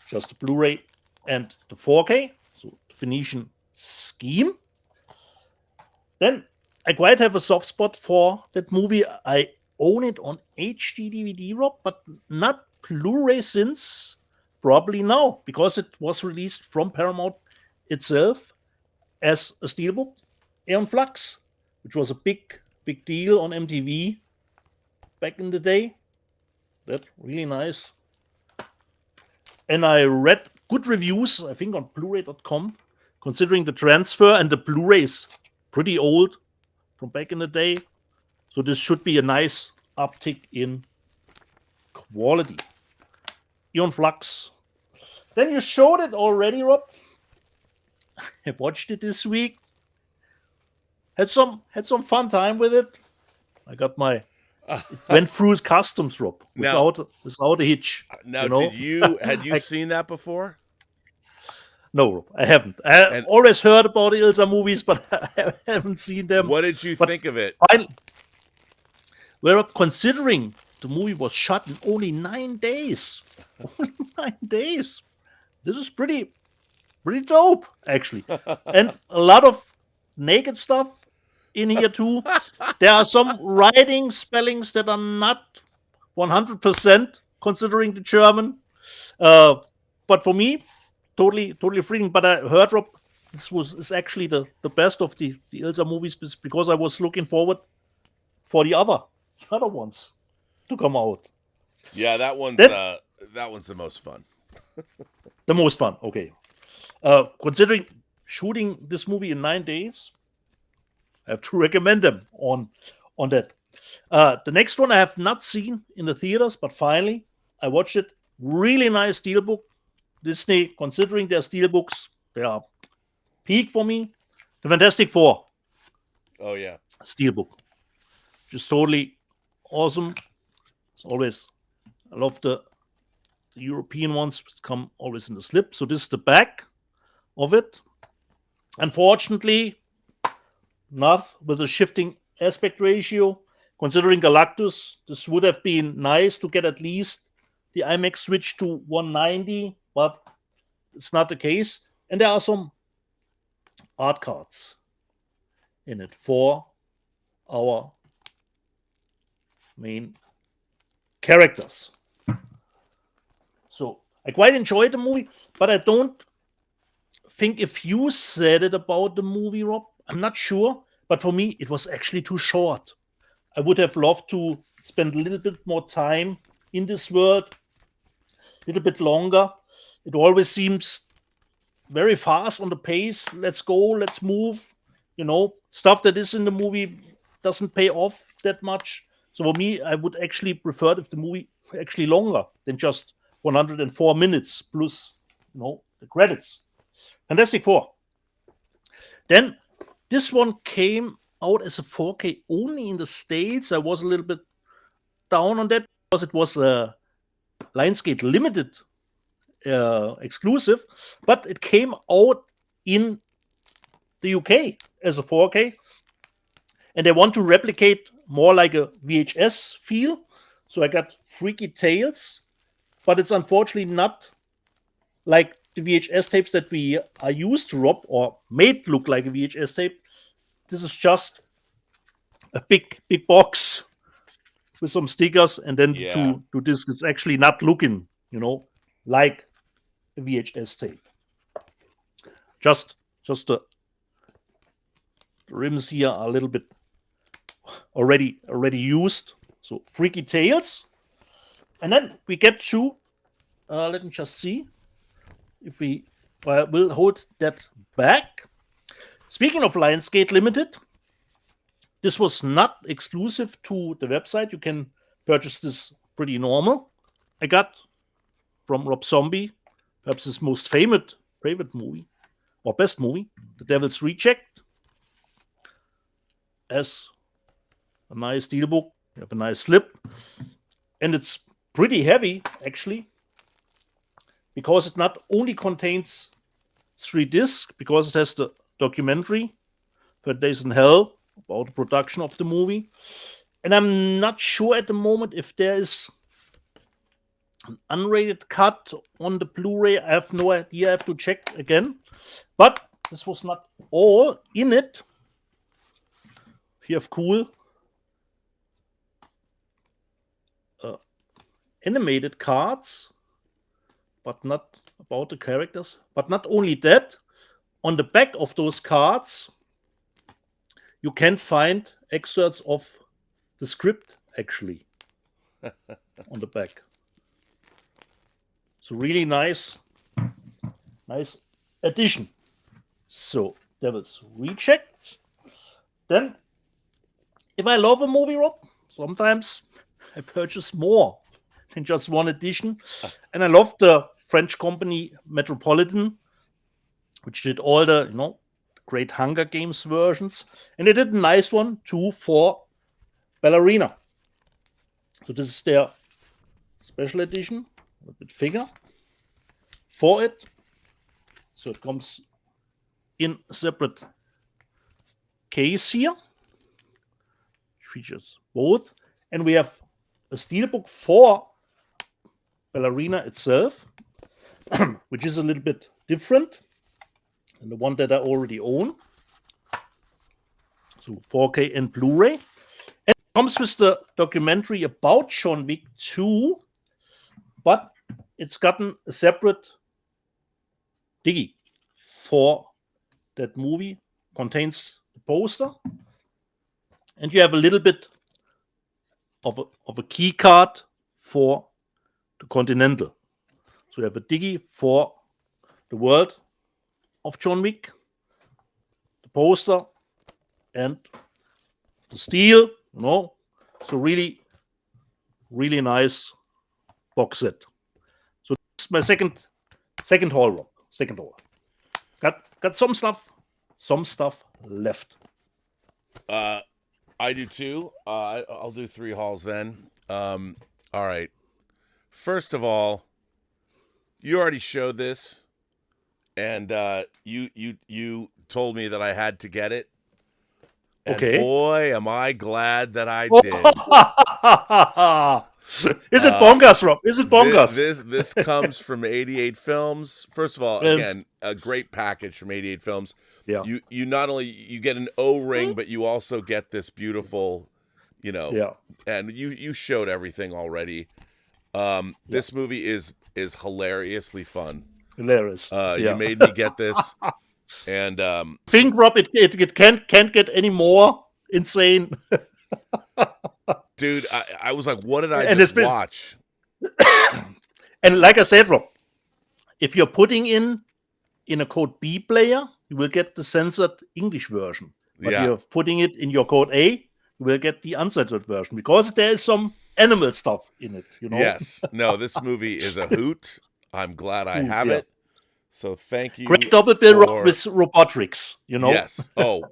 Just the Blu-ray and the 4K. So the Phoenician Scheme. Then I quite have a soft spot for that movie. I own it on HD DVD, Rob, but not Blu-ray since probably now, because it was released from Paramount itself as a steelbook, Aeon Flux, which was a big deal on MTV back in the day. That really nice. And I read good reviews, I think, on Blu-ray.com, considering the transfer, and the Blu-ray is pretty old from back in the day. So this should be a nice uptick in quality. Aeon Flux. Then you showed it already, Rob. I watched it this week. Had some fun time with it. I got my went through customs, Rob, without a hitch. Now, had you seen that before? No, Rob, I haven't. I always heard about the Ilsa movies, but I haven't seen them. What did you think of it? Well, considering the movie was shot in only 9 days. Only 9 days. This is pretty dope, actually. And a lot of naked stuff in here, too. There are some writing spellings that are not 100% considering the German. But for me, totally freeing. But I heard, Rob, this is actually the best of the Ilsa movies, because I was looking forward for the other ones to come out. Yeah, that one's the most fun. The most fun, okay. Considering shooting this movie in 9 days, I have to recommend them on that. The next one I have not seen in the theaters, but finally I watched it. Really nice steelbook. Disney, considering their steelbooks, they are peak for me. The Fantastic Four. Oh yeah, steelbook, just totally awesome. It's always, I love the European ones, come always in the slip. So this is the back of it. Unfortunately, not with a shifting aspect ratio. Considering Galactus, this would have been nice to get at least the IMAX switch to 190, but it's not the case. And there are some art cards in it for our main characters. So I quite enjoyed the movie, but I don't think if you said it about the movie, Rob, I'm not sure. But for me, it was actually too short. I would have loved to spend a little bit more time in this world, a little bit longer. It always seems very fast on the pace. Let's go, let's move. Stuff that is in the movie doesn't pay off that much. So for me, I would actually prefer if the movie were actually longer than just 104 minutes plus, the credits. Fantastic Four. Then this one came out as a 4K only in the States. I was a little bit down on that because it was a Lionsgate Limited exclusive, but it came out in the UK as a 4K, and they want to replicate more like a VHS feel. So I got Freaky Tales, but it's unfortunately not like the VHS tapes that we are used to, Rob, or made look like a VHS tape. This is just a big box with some stickers, and then the two discs. It's actually not looking, like a VHS tape. Just the rims here are a little bit already used. So Freaky Tales, and then we get to. Let me just see if we will hold that back. Speaking of Lionsgate Limited, this was not exclusive to the website. You can purchase this pretty normal. I got from Rob Zombie, perhaps his most favorite movie, or best movie, The Devil's Reject. As a nice steelbook, you have a nice slip, and it's pretty heavy, actually, because it not only contains 3 discs because it has the documentary, 30 Days in Hell, about the production of the movie. And I'm not sure at the moment if there is an unrated cut on the Blu-ray. I have no idea. I have to check again. But this was not all in it. You have cool animated cards, but not about the characters. But not only that, on the back of those cards, you can find excerpts of the script, actually, on the back. So really nice addition. So, Devil's Rejects. Then, if I love a movie, Rob, sometimes I purchase more than just one edition. And I love the French company Metropolitan, which did all the, great Hunger Games versions. And they did a nice one, too, for Ballerina. So this is their special edition, a bit bigger for it. So it comes in a separate case here, which features both. And we have a steelbook for Ballerina itself, which is a little bit different than the one that I already own. So 4K and Blu-ray. And it comes with the documentary about John Wick 2, but it's gotten a separate diggy for that movie. Contains the poster. And you have a little bit of a key card for the Continental. So you have a diggy for the world of John Wick, the poster, and the steel, So really, really nice box set. So this is my second haul, Rob. Second haul. Got some stuff left. I do too. I'll do 3 hauls then. All right. First of all, you already showed this, and you told me that I had to get it. And okay. Boy, am I glad that I did. Is it bonkers, Rob? Is it bonkers? This comes from 88 Films. First of all, again, a great package from 88 Films. Yeah. You not only you get an O-ring, but you also get this beautiful, and you showed everything already. This movie is hilariously fun. Hilarious. You made me get this, and think, Rob, it can't get any more insane. Dude, I was like, what did I just watch? And like I said, Rob, if you're putting in a code B player, you will get the censored English version. But if you're putting it in your code A, you will get the uncensored version because there is some animal stuff in it. Yes. No, this movie is a hoot. I'm glad I have it. So thank you. Great double bill with robotics. Yes. Oh,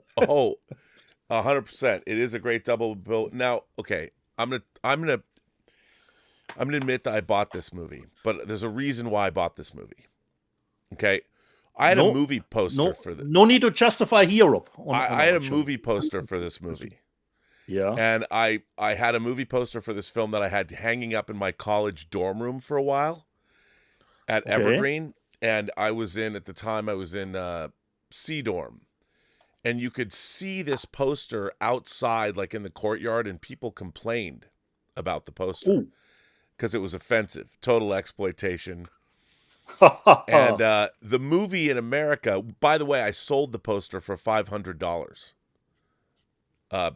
100%. It is a great double bill. Now, okay, I'm gonna admit that I bought this movie, but there's a reason why I bought this movie. Okay. I had a movie poster for this. No need to justify here, Rob. I had a movie poster for this movie. Yeah. And I had a movie poster for this film that I had hanging up in my college dorm room for a while at Evergreen. And at the time I was in C dorm. And you could see this poster outside, like in the courtyard, and people complained about the poster because it was offensive, total exploitation. And the movie in America, by the way, I sold the poster for $500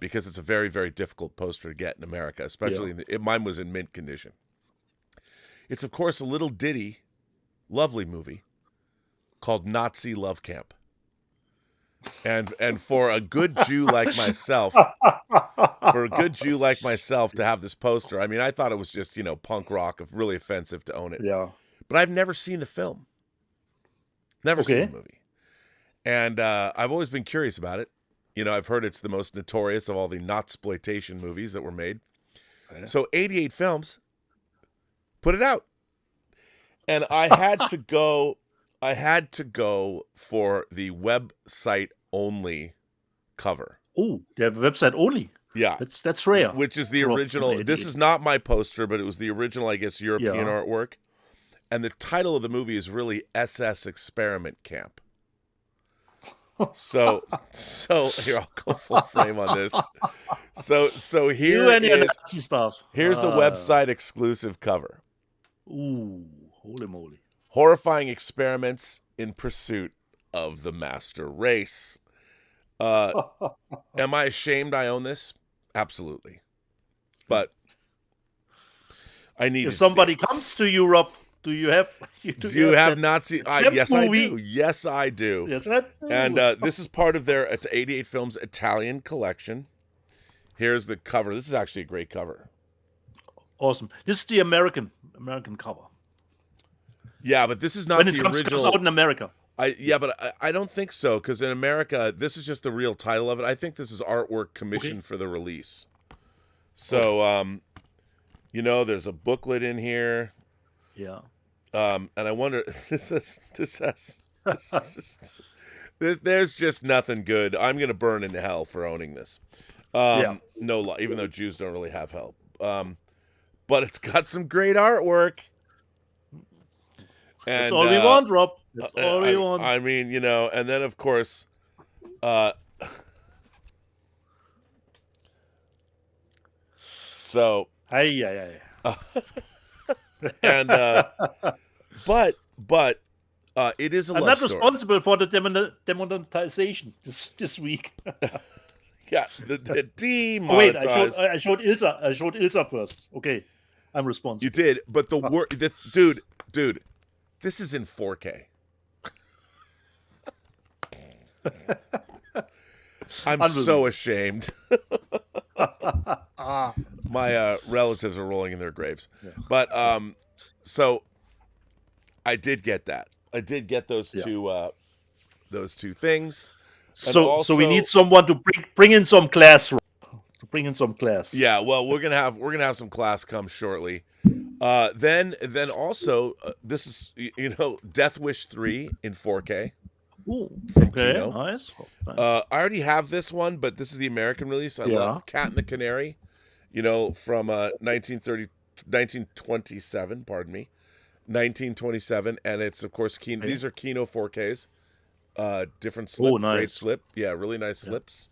because it's a very, very difficult poster to get in America, especially mine was in mint condition. It's, of course, a little ditty, lovely movie called Nazi Love Camp. And for a good Jew like myself, to have this poster, I mean, I thought it was just, punk rock, really offensive to own it. Yeah. But I've never seen the film. Never seen the movie. And I've always been curious about it. I've heard it's the most notorious of all the Notsploitation movies that were made. Yeah. So 88 Films put it out. And I had to go I had to go for the website only cover. Oh, they have a website only. Yeah. That's rare. Which is the From original. This 88. is not my poster, but it was the original, I guess, European Yeah. artwork. And the title of the movie is really SS Experiment Camp. So here, I'll go full frame on this. So here You and your is Nazi stuff. here's the website exclusive cover. Ooh, holy moly. Horrifying experiments in pursuit of the master race. Am I ashamed I own this? Absolutely. But I need If somebody comes to Europe, do you have Do you have that Nazi? Yes, movie? I do. Yes, I do. Yes, I do. And this is part of their 88 Films Italian collection. Here's the cover. This is actually a great cover. Awesome. This is the American cover. Yeah, but this is not When it the comes original. out in America. I don't think so, because in America, this is just the real title of it. I think this is artwork commissioned for the release. So, there's a booklet in here. Yeah. And I wonder, there's just nothing good. I'm gonna burn in hell for owning this. No lie, even though Jews don't really have hell. But it's got some great artwork. And, That's all we want, Rob. That's all we want. I mean, and then of course, so. Hey. And but it is a I'm love not story. responsible for the demonetization this week. Yeah, the Oh, wait, demonetized. I showed Ilsa. I showed Ilsa first. Okay, I'm responsible. You did, but the word, dude, this is in 4K. I'm so ashamed. My relatives are rolling in their graves. Yeah. But so I did get that. I did get those two things. So we need someone to bring in some class. To bring in some class. Yeah, well, we're gonna have some class come shortly. Then also this is Death Wish 3 in 4K. Ooh, from okay, KINO. nice. I already have this one, but this is the American release. I love Cat and the Canary, from 1927, pardon me, 1927, and it's of course KINO. Okay. These are KINO 4Ks, different slip, nice. Great slip, yeah, really nice slips.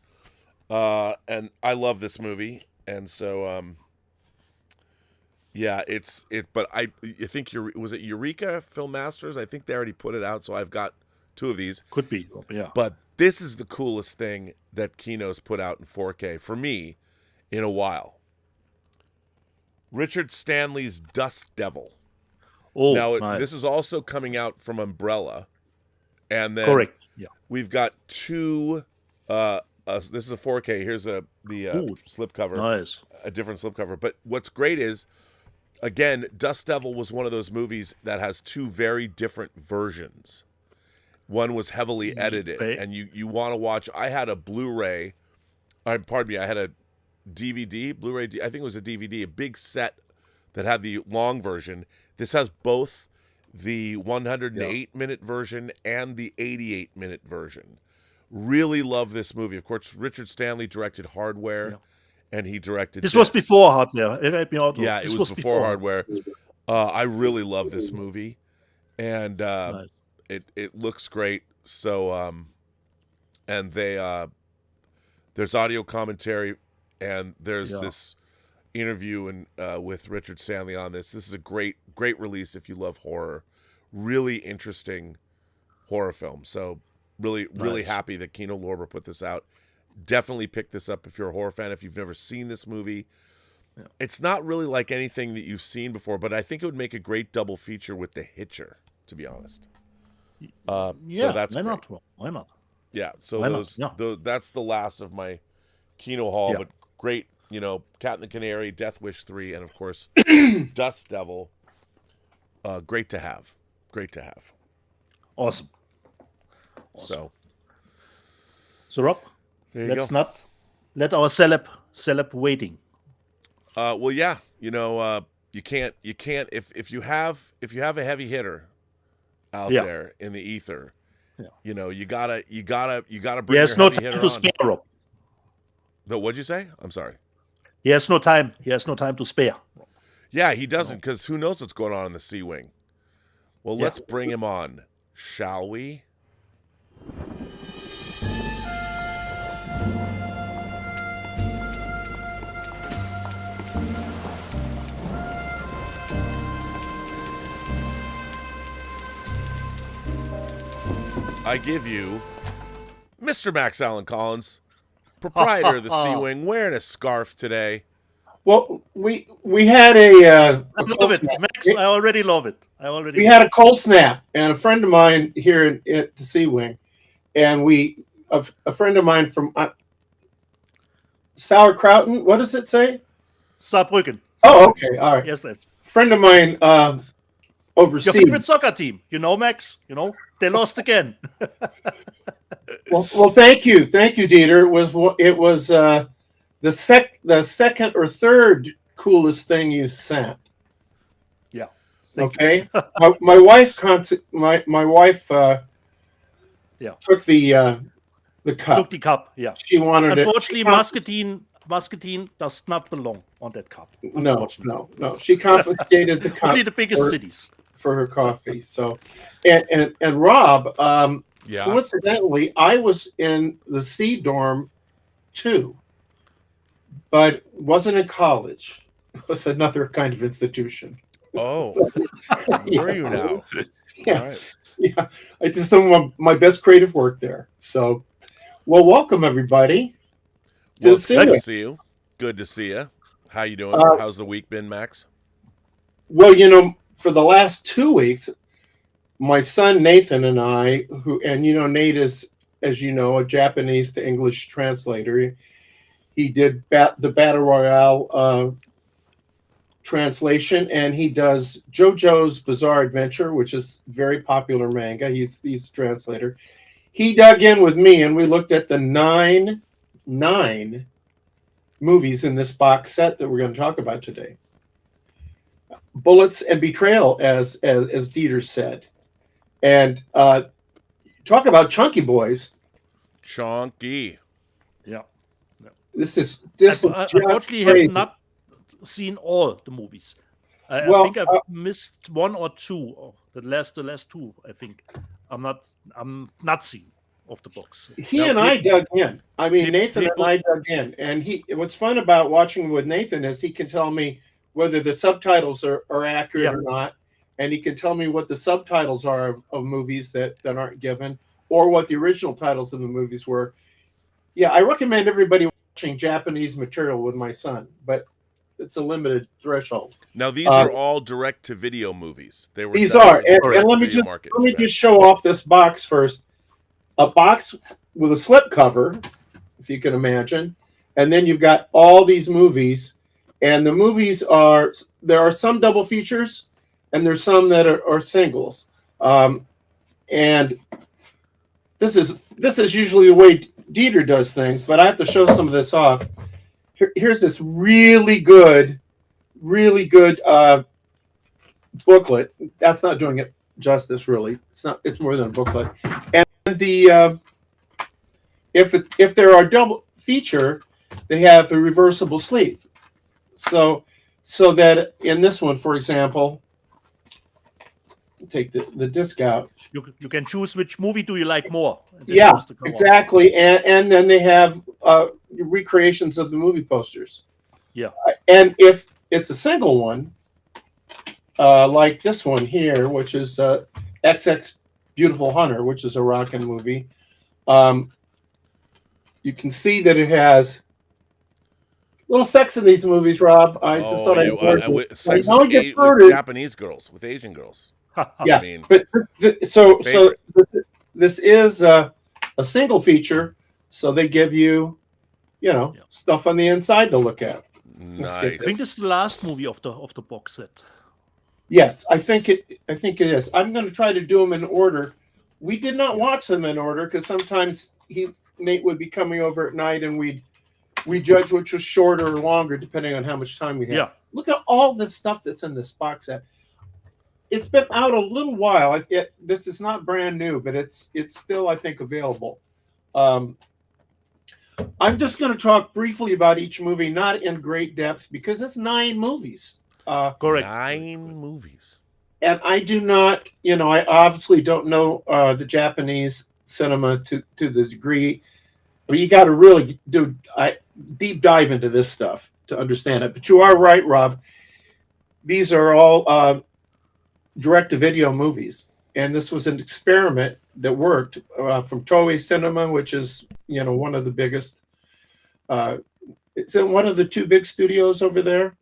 And I love this movie, and so but I think was it Eureka Film Masters? I think they already put it out, so I've got 2 of these. Could be, yeah. But this is the coolest thing that KINO's put out in 4K for me in a while. Richard Stanley's Dust Devil. Oh, now nice. This is also coming out from Umbrella, and then correct. Yeah, we've got 2. This is a 4K. Here's the slipcover. Nice. A different slipcover. But what's great is, again, Dust Devil was one of those movies that has 2 very different versions. One was heavily edited, and you want to watch. I had a Blu-ray. Pardon me. I had a DVD, Blu-ray. I think it was a DVD, a big set that had the long version. This has both the 108-minute version and the 88-minute version. Really love this movie. Of course, Richard Stanley directed Hardware, and he directed this. Was before Hardware. Yeah, it was before Hardware. I really love this movie, and nice. It looks great. So, and there's audio commentary, and there's this interview with Richard Stanley on this. This is a great release if you love horror. Really interesting horror film. So really happy that KINO Lorber put this out. Definitely pick this up if you're a horror fan. If you've never seen this movie, it's not really like anything that you've seen before, but I think it would make a great double feature with The Hitcher, to be honest. So that's why great. not? Why not? Yeah, so that's the last of my KINO haul, but great, Cat and the Canary, Death Wish 3, and of course Dust Devil. Great to have. Awesome. So Rob, let's not let our celeb waiting. Well, yeah, you can't if you have a heavy hitter out there in the ether. Yeah. You know, you gotta bring He your has no heavy time hitter to on. spare, Rob. What'd you say? I'm sorry. He has no time. He has no time to spare. Yeah, he doesn't, because who knows what's going on in the C Wing. Well, let's bring him on, shall we? I give you Mr. Max Allen Collins, proprietor of the C Wing, wearing a scarf today. Well, we had a I love it, Max. I already love it. We had a cold snap, and a friend of mine here at the Sea Wing, and a friend of mine from Sauerkrauten. What does it say? Saarbrücken. Oh, okay, all right. Yes, that's Friend of mine overseas. your favorite soccer team. You know, Max. You know they lost again. Well, thank you, Dieter. It was the second or third coolest thing you sent. Yeah. Okay. my wife took the cup. Took the cup. Yeah. She wanted Unfortunately, it. Muscatine does not belong on that cup. No. She confiscated the cup. Only the biggest cities for her coffee. So, and Rob, coincidentally, I was in the C dorm too, but wasn't in college. It was another kind of institution. Oh, So, where are you now? Yeah. All right. Yeah, I did some of my best creative work there. So, well, welcome everybody. Well, it's good to see you. Good to see you. How you doing? How's the week been, Max? Well, for the last 2 weeks, my son Nathan and I, Nate is, as you know, a Japanese to English translator. He did the Battle Royale translation, and he does JoJo's Bizarre Adventure, which is very popular manga. He's a translator. He dug in with me, and we looked at the nine movies in this box set that we're going to talk about today. Bullets and Betrayal, as Dieter said. And talk about chunky boys. Chunky. Yeah. This is unfortunately have not seen all the movies. I think I've missed one or two. The last two, I think. I'm not seeing of the books. I dug in. I mean, Nathan and I dug in, and what's fun about watching with Nathan is he can tell me whether the subtitles are accurate or not, and he can tell me what the subtitles are of movies that aren't given, or what the original titles of the movies were. Yeah, I recommend everybody watching Japanese material with my son, but it's a limited threshold. Now, these are all direct-to-video movies. These are, and let me just show off this box first. A box with a slip cover, if you can imagine, and then you've got all these movies, and the movies there are some double features, and there's some that are singles, and this is usually the way Dieter does things, but I have to show some of this off. Here's this really good booklet. That's not doing it justice, really. It's more than a booklet. And if there are double feature, they have a reversible sleeve. So that in this one, for example, take the disc out. You can choose which movie do you like more. Yeah, exactly. And then they have recreations of the movie posters. Yeah. And if it's a single one, like this one here, which is XX Beautiful Hunter, which is a rockin' movie, you can see that it has a little sex in these movies, Rob. I just thought sex with Japanese girls, with Asian girls. Yeah, but this is a single feature, so they give you, stuff on the inside to look at. Nice. I think this is the last movie of the box set. Yes, I think it is. I'm going to try to do them in order. We did not watch them in order because sometimes Nate would be coming over at night, and we judge which was shorter or longer depending on how much time we have. Yeah. Look at all this stuff that's in this box set. it's been out a little while. This is not brand new, but it's still, I think, available. I'm just going to talk briefly about each movie, not in great depth, because it's 9 movies. Correct. 9 movies. And I do not, I obviously don't know the Japanese cinema to the degree. I mean, you got to really do deep dive into this stuff to understand it. But you are right, Rob. These are all direct-to-video movies, and this was an experiment that worked from Toei Cinema, which is one of the biggest. It's in one of the 2 big studios over there.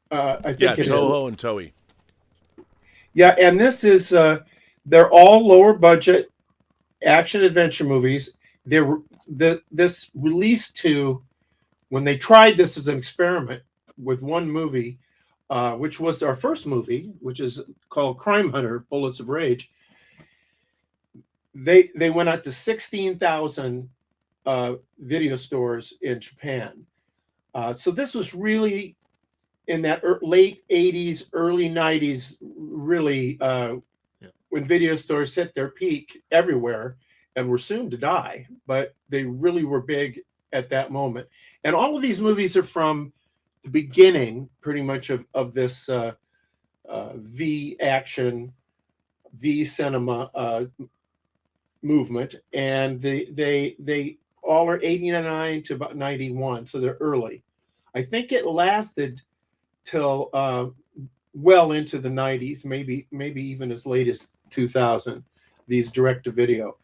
I think it Toho is. and Toei. Yeah, and this is they're all lower budget action adventure movies. This released to when they tried this as an experiment with one movie, which was our first movie, which is called Crime Hunter: Bullets of Rage. They went out to 16,000 video stores in Japan. So this was really in that late 80s, early 90s, really when video stores hit their peak everywhere and were soon to die, but they really were big at that moment. And all of these movies are from the beginning, pretty much, of this V action, V cinema movement, and they all are 89 to about 91, so they're early. I think it lasted till well into the 90s, maybe even as late as 2000, these direct-to-video.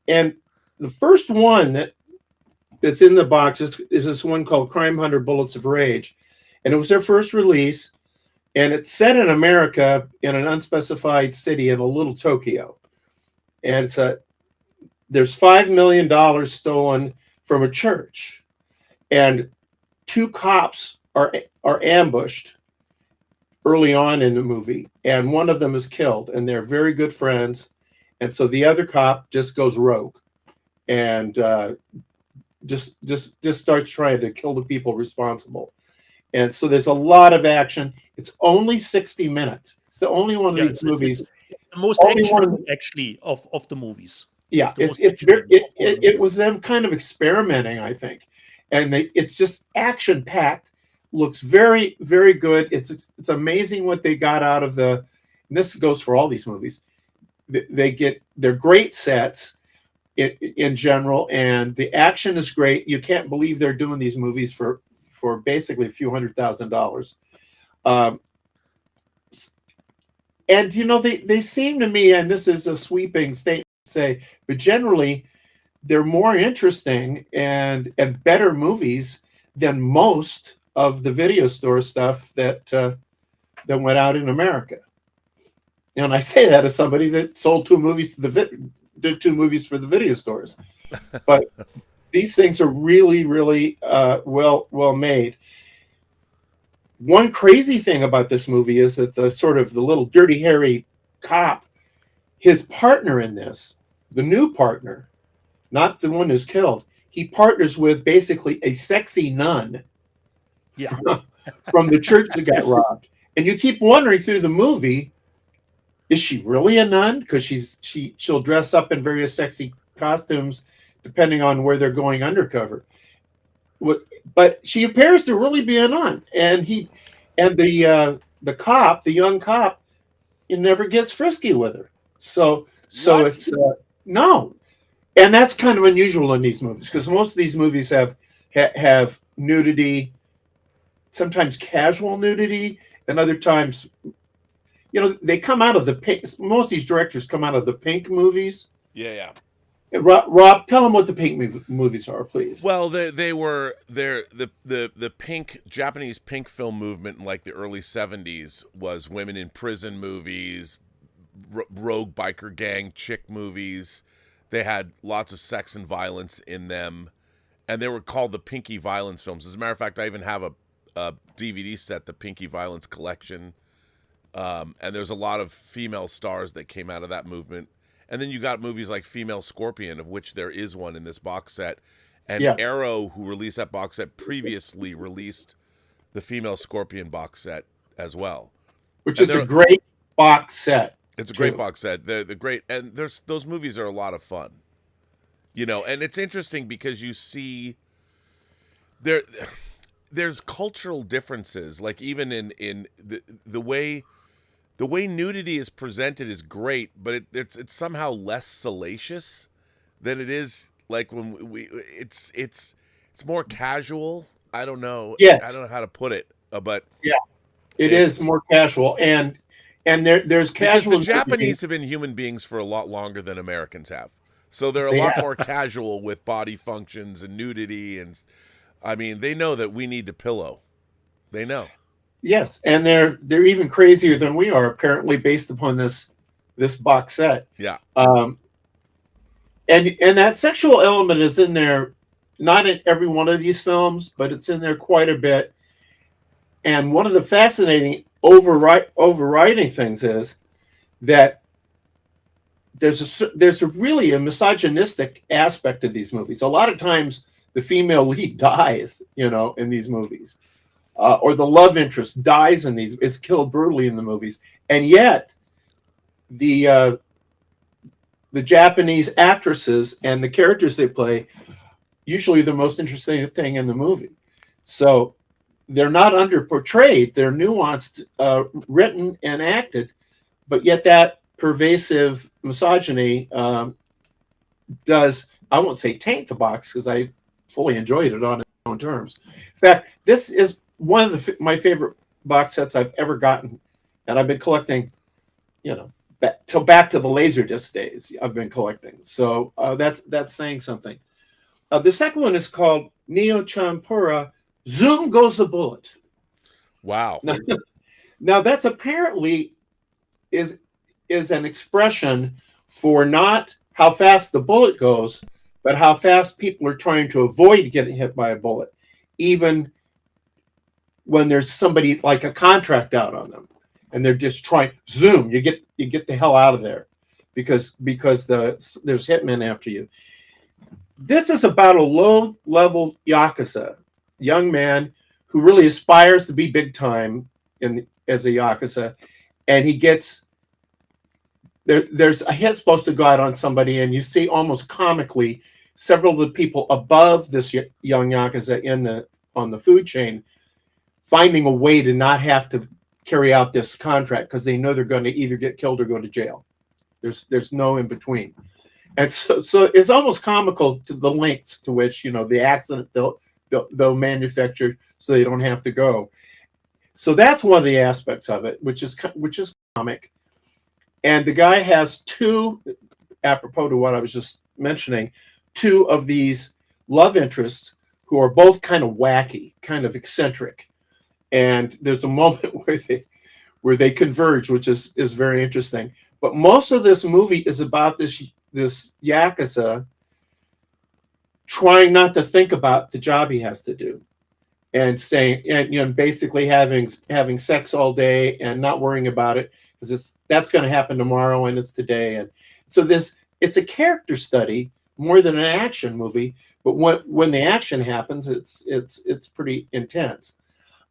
And the first one that's in the box is this one called Crime Hunter: Bullets of Rage. And it was their first release, and it's set in America in an unspecified city in a little Tokyo. And there's $5 million stolen from a church, and 2 cops are ambushed early on in the movie, and one of them is killed, and they're very good friends. And so the other cop just goes rogue and just starts trying to kill the people responsible. And so there's a lot of action. It's only 60 minutes. It's the only one of these movies. It's the most action actually of the movies. Yeah, it was them kind of experimenting, I think, and it's just action packed. Looks very, very good. It's amazing what they got out of the. And this goes for all these movies. They're great sets in general, and the action is great. You can't believe they're doing these movies for basically a few $100,000. And they seem to me, and this is a sweeping statement to say, but generally they're more interesting and better movies than most of the video store stuff that went out in America. And I say that as somebody that sold 2 movies did 2 movies for the video stores. But these things are really, really well made. One crazy thing about this movie is that the little dirty, hairy cop, his partner in this, the new partner, not the one who's killed, he partners with basically a sexy nun from the church that got robbed. And you keep wondering through the movie, is she really a nun? Because she'll dress up in various sexy costumes depending on where they're going undercover. But she appears to really be a nun, and the cop, the young cop, he never gets frisky with her. So it's no, and that's kind of unusual in these movies, because most of these movies have nudity, sometimes casual nudity, and other times, they come out of the pink. Most of these directors come out of the pink movies. Yeah. Rob, tell them what the pink movies are, please. Well, the pink Japanese pink film movement in like the early 70s was women in prison movies, rogue biker gang chick movies. They had lots of sex and violence in them, and they were called the Pinky Violence films. As a matter of fact, I even have a DVD set, the Pinky Violence Collection, and there's a lot of female stars that came out of that movement. And then you got movies like Female Scorpion, of which there is one in this box set. And yes. Arrow, who released that box set, previously released the Female Scorpion box set as well. which is a great box set. It's a great box set. The great, and those movies are a lot of fun, you know. And it's interesting because you see there's cultural differences. Like even in the way nudity is presented is great, but it's somehow less salacious than it is like when it's more casual. I don't know. Yes. I don't know how to put it, but yeah, it is more casual, and there's casual. Because the Japanese have been human beings for a lot longer than Americans have, so they're a lot more casual with body functions and nudity, and I mean they know that we need to pillow. They know. Yes, and they're even crazier than we are, apparently, based upon this box set. Yeah. And that sexual element is in there, not in every one of these films, but it's in there quite a bit. And one of the fascinating overriding things is that there's really a misogynistic aspect of these movies. A lot of times, the female lead dies, you know, in these movies. Or the love interest dies in these, is killed brutally in the movies, and yet the Japanese actresses and the characters they play usually the most interesting thing in the movie. So they're not underportrayed; they're nuanced, written and acted, but yet that pervasive misogyny does, I won't say taint the box, because I fully enjoyed it on its own terms. In fact, this is one of my favorite box sets I've ever gotten, and I've been collecting, you know, back to the Laserdisc days. I've been collecting, so that's saying something. The second one is called Neo Champura. Zoom Goes the Bullet. Wow. Now that's apparently is an expression for not how fast the bullet goes, but how fast people are trying to avoid getting hit by a bullet, even when there's somebody like a contract out on them, and they're just trying zoom. You get the hell out of there, because there's hitmen after you. This is about a low-level yakuza young man who really aspires to be big time as a yakuza, and he gets there's a hit supposed to go out on somebody, and you see almost comically several of the people above this young yakuza on the food chain finding a way to not have to carry out this contract, because they know they're going to either get killed or go to jail. There's no in between. And so it's almost comical to the lengths to which, you know, the accident they'll manufacture so they don't have to go. So that's one of the aspects of it, which is comic. And the guy has two, apropos to what I was just mentioning, two of these love interests who are both kind of wacky, kind of eccentric. And there's a moment where they converge, which is very interesting. But most of this movie is about this yakuza trying not to think about the job he has to do, and saying, and you know, basically having sex all day and not worrying about it, because that's going to happen tomorrow and it's today. And so it's a character study more than an action movie. But when the action happens, it's pretty intense.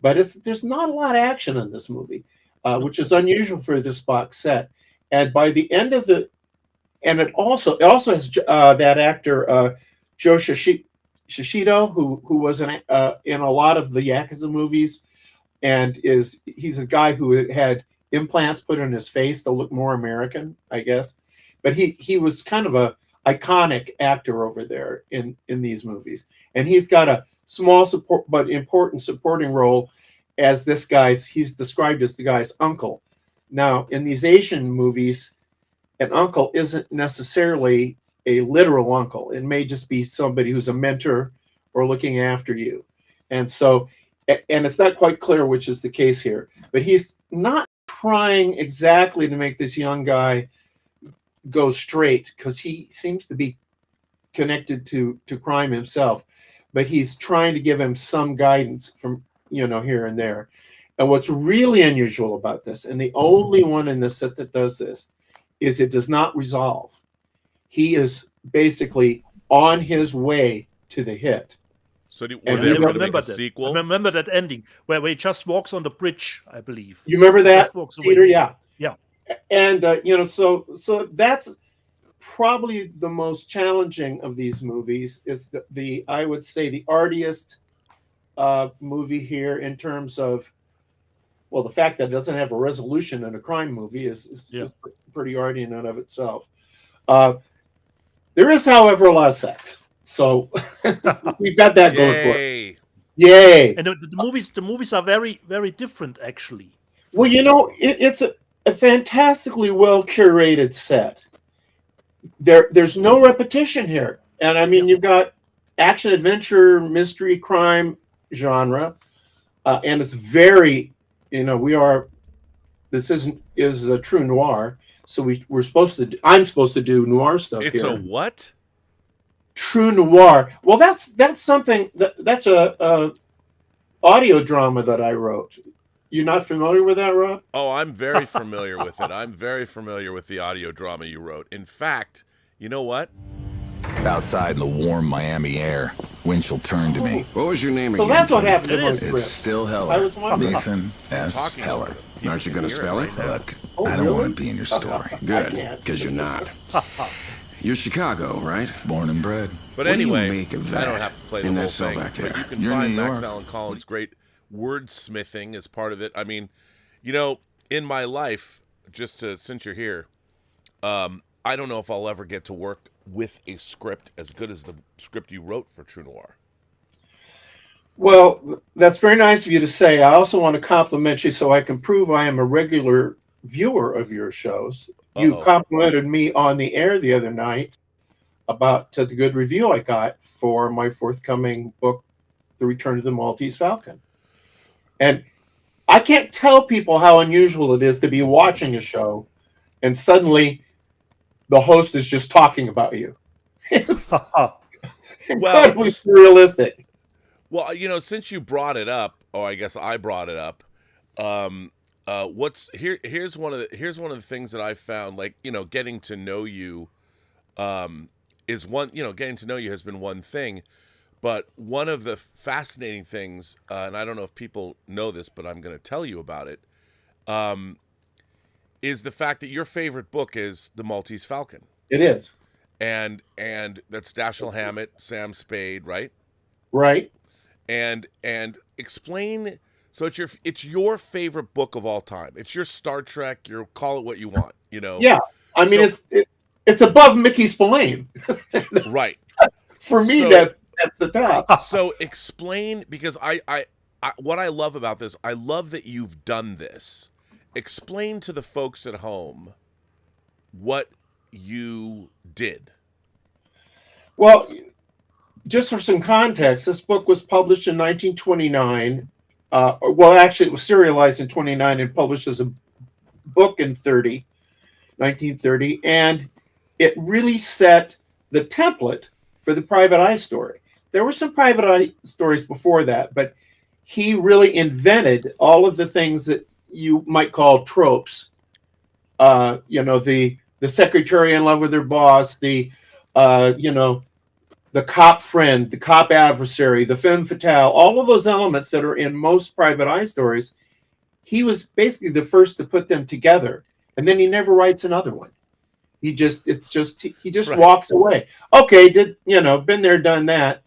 But there's not a lot of action in this movie, which is unusual for this box set. And by the end of it also has that actor Joe Shishido, who was in a lot of the Yakuza movies, and he's a guy who had implants put in his face to look more American, I guess. But he was kind of a iconic actor over there in these movies, and he's got a small support but important supporting role as he's described as the guy's uncle. Now, in these Asian movies, an uncle isn't necessarily a literal uncle. It may just be somebody who's a mentor or looking after you. And so, and it's not quite clear which is the case here, but he's not trying exactly to make this young guy go straight, because he seems to be connected to crime himself, but he's trying to give him some guidance from, you know, here and there. And what's really unusual about this, and the only one in the set that does this, is it does not resolve. He is basically on his way to the hit. So were And they we ever going to make remember a that. sequel? I remember that ending where he just walks on the bridge, I believe. You remember that, Just walks away. Peter? Yeah. Yeah. And so that's probably the most challenging of these movies. Is the I would say the artiest movie here in terms of, well, the fact that it doesn't have a resolution in a crime movie is pretty arty in and of itself. There is, however, a lot of sex, so we've got that going for it. Yay! And the movies are very, very different, actually. Well, it's a fantastically well curated set. There's no repetition here, and I mean, you've got action, adventure, mystery, crime genre, and it's very, this is a true noir. So I'm supposed to do noir stuff here. It's a what? True noir. Well, that's something that's a audio drama that I wrote. You're not familiar with that, Rob? Oh, I'm very familiar with it. I'm very familiar with the audio drama you wrote. In fact, you know what? Outside in the warm Miami air, Winchell turned to me. What was your name So again? that's what happened to my It's script. still Heller. I was wondering. Nathan S. Heller. Aren't you going to spell it? Look, Oh, I don't really? want to be in your story. Good, can't. because you're not. You're Chicago, right? Born and bred. But What do you anyway, make of I don't that have to play the in whole that cell thing. back But there? you can You're in find New Max York. Allen Collins' great wordsmithing as part of it. I mean, in my life, since you're here, I don't know if I'll ever get to work with a script as good as the script you wrote for True Noir. Well, that's very nice of you to say. I also want to compliment you so I can prove I am a regular viewer of your shows. You complimented me on the air the other night about the good review I got for my forthcoming book, The Return of the Maltese Falcon. And I can't tell people how unusual it is to be watching a show and suddenly the host is just talking about you. It's incredibly realistic. Well, since you brought it up, I guess I brought it up. Here's one of the things that I've found, like, getting to know you, is one. Getting to know you has been one thing, but one of the fascinating things, and I don't know if people know this, but I'm going to tell you about it, is the fact that your favorite book is The Maltese Falcon. It is. And that's Dashiell Hammett, Sam Spade, right? Right. And explain. So it's your favorite book of all time. It's your Star Trek. Call it what you want. Yeah, I mean, it's above Mickey Spillane. Right. For me, that's the top. So explain, because I what I love about this, I love that you've done this. Explain to the folks at home what you did. Well, just for some context, this book was published in 1929. Well, actually, it was serialized in 29 and published as a book in 1930. And it really set the template for the private eye story. There were some private eye stories before that, but he really invented all of the things that you might call tropes. The secretary in love with her boss, the cop friend, the cop adversary, the femme fatale, all of those elements that are in most private eye stories, he was basically the first to put them together. And then he never writes another one. He just right. Walks away. Okay, been there, done that.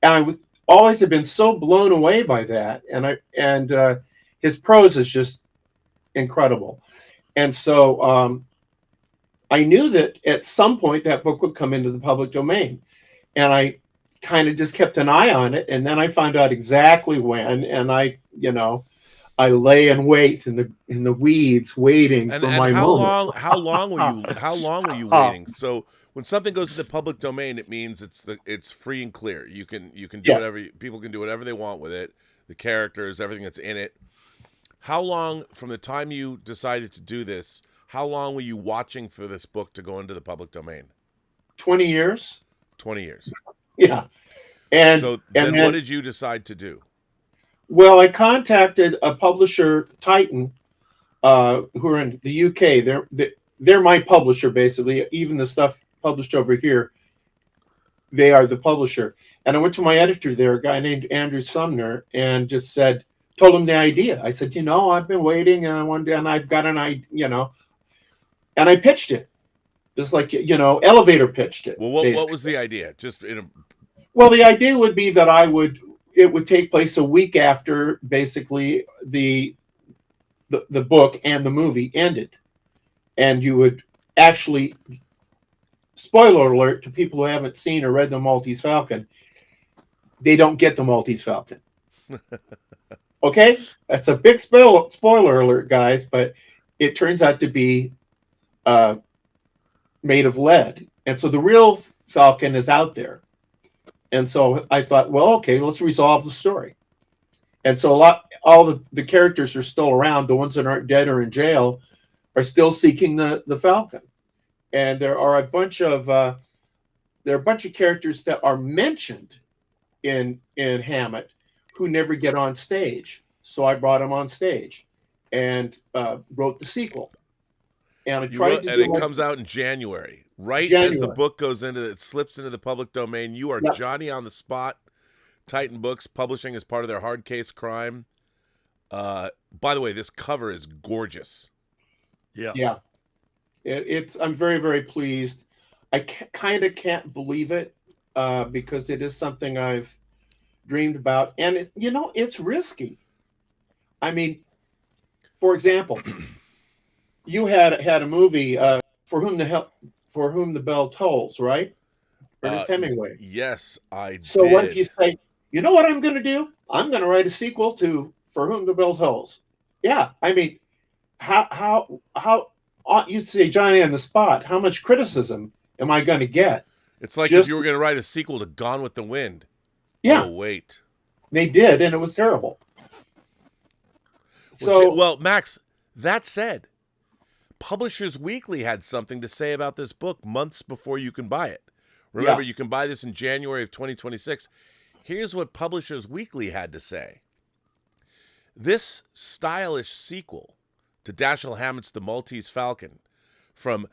And I would always have been so blown away by that. And his prose is just incredible. And so I knew that at some point that book would come into the public domain. And I kind of just kept an eye on it. And then I found out exactly when. And I lay in wait in the weeds waiting for my moment. How long were you waiting? So when something goes to the public domain, it means it's free and clear. You can do whatever, people can do whatever they want with it. The characters, everything that's in it. How long from the time you decided to do this, how long were you watching for this book to go into the public domain? 20 years. 20 years. Yeah. And then what did you decide to do? Well, I contacted a publisher, Titan, who are in the UK. They're my publisher, basically. Even the stuff published over here They are the publisher. And I went to my editor there, a guy named Andrew Sumner, and just told him the idea. I said, I've been waiting, and I've got an idea, and I pitched it. Just like, elevator pitched it. Well, what was the idea? Well, the idea would be that it would take place a week after basically the book and the movie ended. And you would actually, spoiler alert to people who haven't seen or read The Maltese Falcon, they don't get The Maltese Falcon. Okay? That's a big spoiler alert, guys, but it turns out to be made of lead. And so the real Falcon is out there. And so I thought, well, okay, let's resolve the story. And so all the characters are still around. The ones that aren't dead or in jail are still seeking the Falcon. And there are a bunch of characters that are mentioned in Hammett who never get on stage. So I brought them on stage and wrote the sequel. And it comes out in January, right? As the book slips into the public domain. You are Johnny on the spot. Titan Books publishing as part of their Hard Case Crime. By the way, this cover is gorgeous. Yeah. I'm very, very pleased. I kind of can't believe it because it is something I've dreamed about, and it's risky. I mean, for example, you had a movie For Whom the Bell Tolls, right? Ernest Hemingway. Yes, I did. So what if you say, you know what I'm going to do? I'm going to write a sequel to For Whom the Bell Tolls. Yeah, I mean, how you'd say, Johnny on the spot, how much criticism am I going to get? It's like if you were going to write a sequel to Gone with the Wind. Yeah. Oh, wait. They did, and it was terrible. Well, Max, that said, Publishers Weekly had something to say about this book months before you can buy it. Remember, you can buy this in January of 2026. Here's what Publishers Weekly had to say. This stylish sequel to Dashiell Hammett's The Maltese Falcon from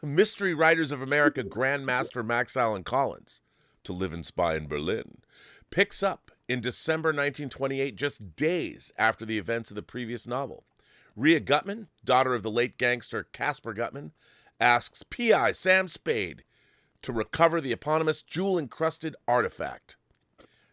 Mystery Writers of America Grandmaster Max Allan Collins, To Live and Spy in Berlin, picks up in December 1928, just days after the events of the previous novel. Rhea Gutman, daughter of the late gangster Casper Gutman, asks P.I. Sam Spade to recover the eponymous jewel-encrusted artifact.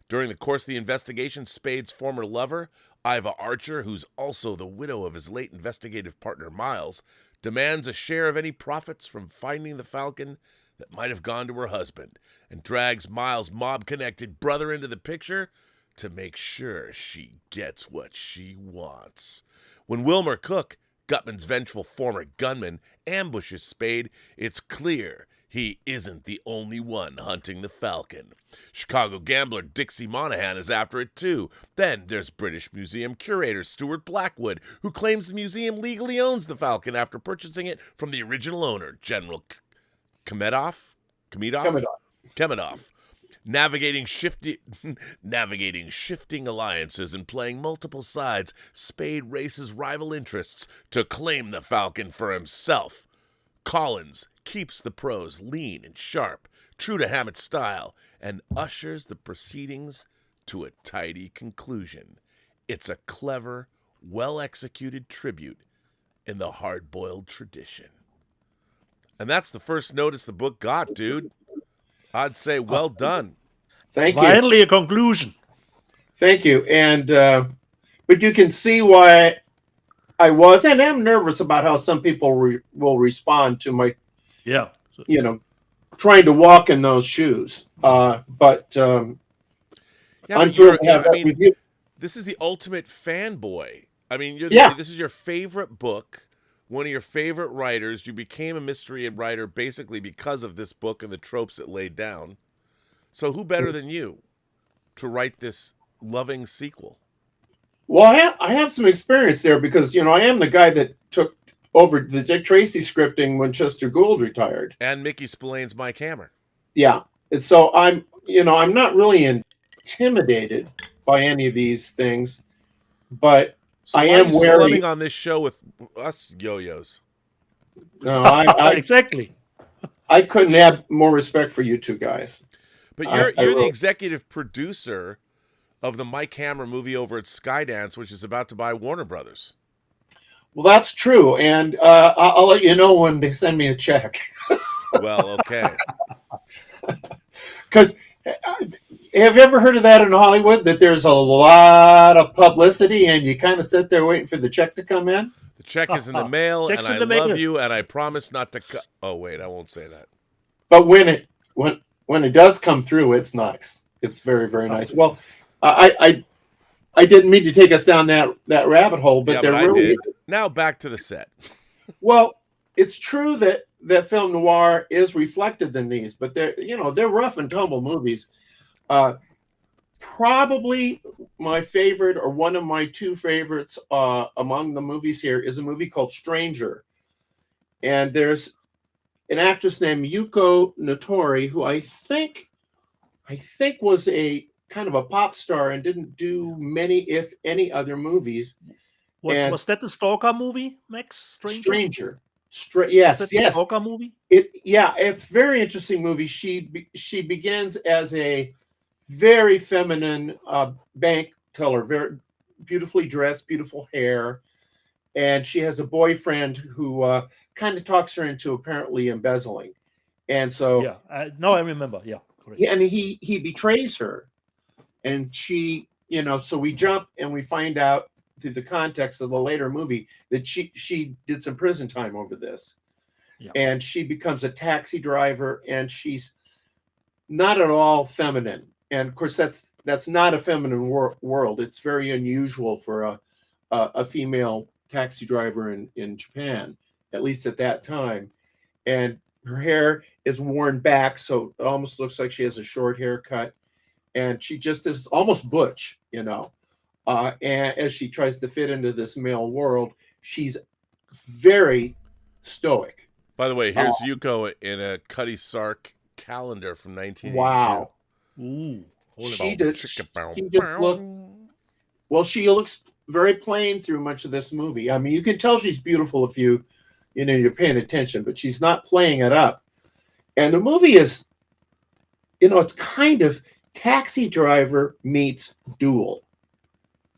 During the course of the investigation, Spade's former lover, Iva Archer, who's also the widow of his late investigative partner Miles, demands a share of any profits from finding the Falcon that might have gone to her husband, and drags Miles' mob-connected brother into the picture to make sure she gets what she wants. When Wilmer Cook, Gutman's vengeful former gunman, ambushes Spade, it's clear he isn't the only one hunting the Falcon. Chicago gambler Dixie Monahan is after it too. Then there's British Museum curator Stuart Blackwood, who claims the museum legally owns the Falcon after purchasing it from the original owner, General Kemedov, navigating shifting alliances and playing multiple sides, Spade races rival interests to claim the Falcon for himself. Collins keeps the prose lean and sharp, true to Hammett's style, and ushers the proceedings to a tidy conclusion. It's a clever, well-executed tribute in the hard-boiled tradition. And that's the first notice the book got, dude. I'd say well done. Thank you. Finally, a conclusion. Thank you. And but you can see why I was and am nervous about how some people will respond to my, trying to walk in those shoes. I'm thrilled to have that review. This is the ultimate fanboy. I mean, this is your favorite book. One of your favorite writers. You became a mystery writer basically because of this book and the tropes it laid down. So who better than you to write this loving sequel? Well, I have some experience there because, I am the guy that took over the Dick Tracy scripting when Chester Gould retired. And Mickey Spillane's Mike Hammer. Yeah. And so I'm not really intimidated by any of these things, but so I am wary. Slumming on this show with us yo-yos. No, I exactly. I couldn't have more respect for you two guys. But you're the executive producer of the Mike Hammer movie over at Skydance, which is about to buy Warner Brothers. Well, that's true, and I'll let you know when they send me a check. Well, okay. Because have you ever heard of that in Hollywood? That there's a lot of publicity, and you kind of sit there waiting for the check to come in. The check is in the mail, Check's and in I the love mail. you, and I promise not to cut. Oh wait, I won't say that. But when it does come through, it's nice. It's very, very nice. Well, I didn't mean to take us down that rabbit hole, but but really I did. Now back to the set. Well, it's true that film noir is reflected in these, but they're rough and tumble movies. Probably my favorite, or one of my two favorites among the movies here, is a movie called Stranger, and there's an actress named Yuko Notori, who I think was a kind of a pop star and didn't do many, if any, other movies. Was that the Stalker movie, Max? Stranger. Yes. The Stalker movie? It's a very interesting movie. She begins as a very feminine bank teller, very beautifully dressed, beautiful hair, and she has a boyfriend who kind of talks her into apparently embezzling, and so I remember. Yeah, correct. And he betrays her, and she, so we jump and we find out through the context of the later movie that she did some prison time over this. And she becomes a taxi driver, and she's not at all feminine. And of course, that's not a feminine world. It's very unusual for a female taxi driver in Japan, at least at that time. And her hair is worn back, so it almost looks like she has a short haircut. And she just is almost butch, and as she tries to fit into this male world, she's very stoic. By the way, here's Yuko in a Cutty Sark calendar from 1982. Wow. Ooh. She looks very plain through much of this movie. I mean, you can tell she's beautiful if you're paying attention, but she's not playing it up. And the movie is, it's kind of Taxi Driver meets Duel.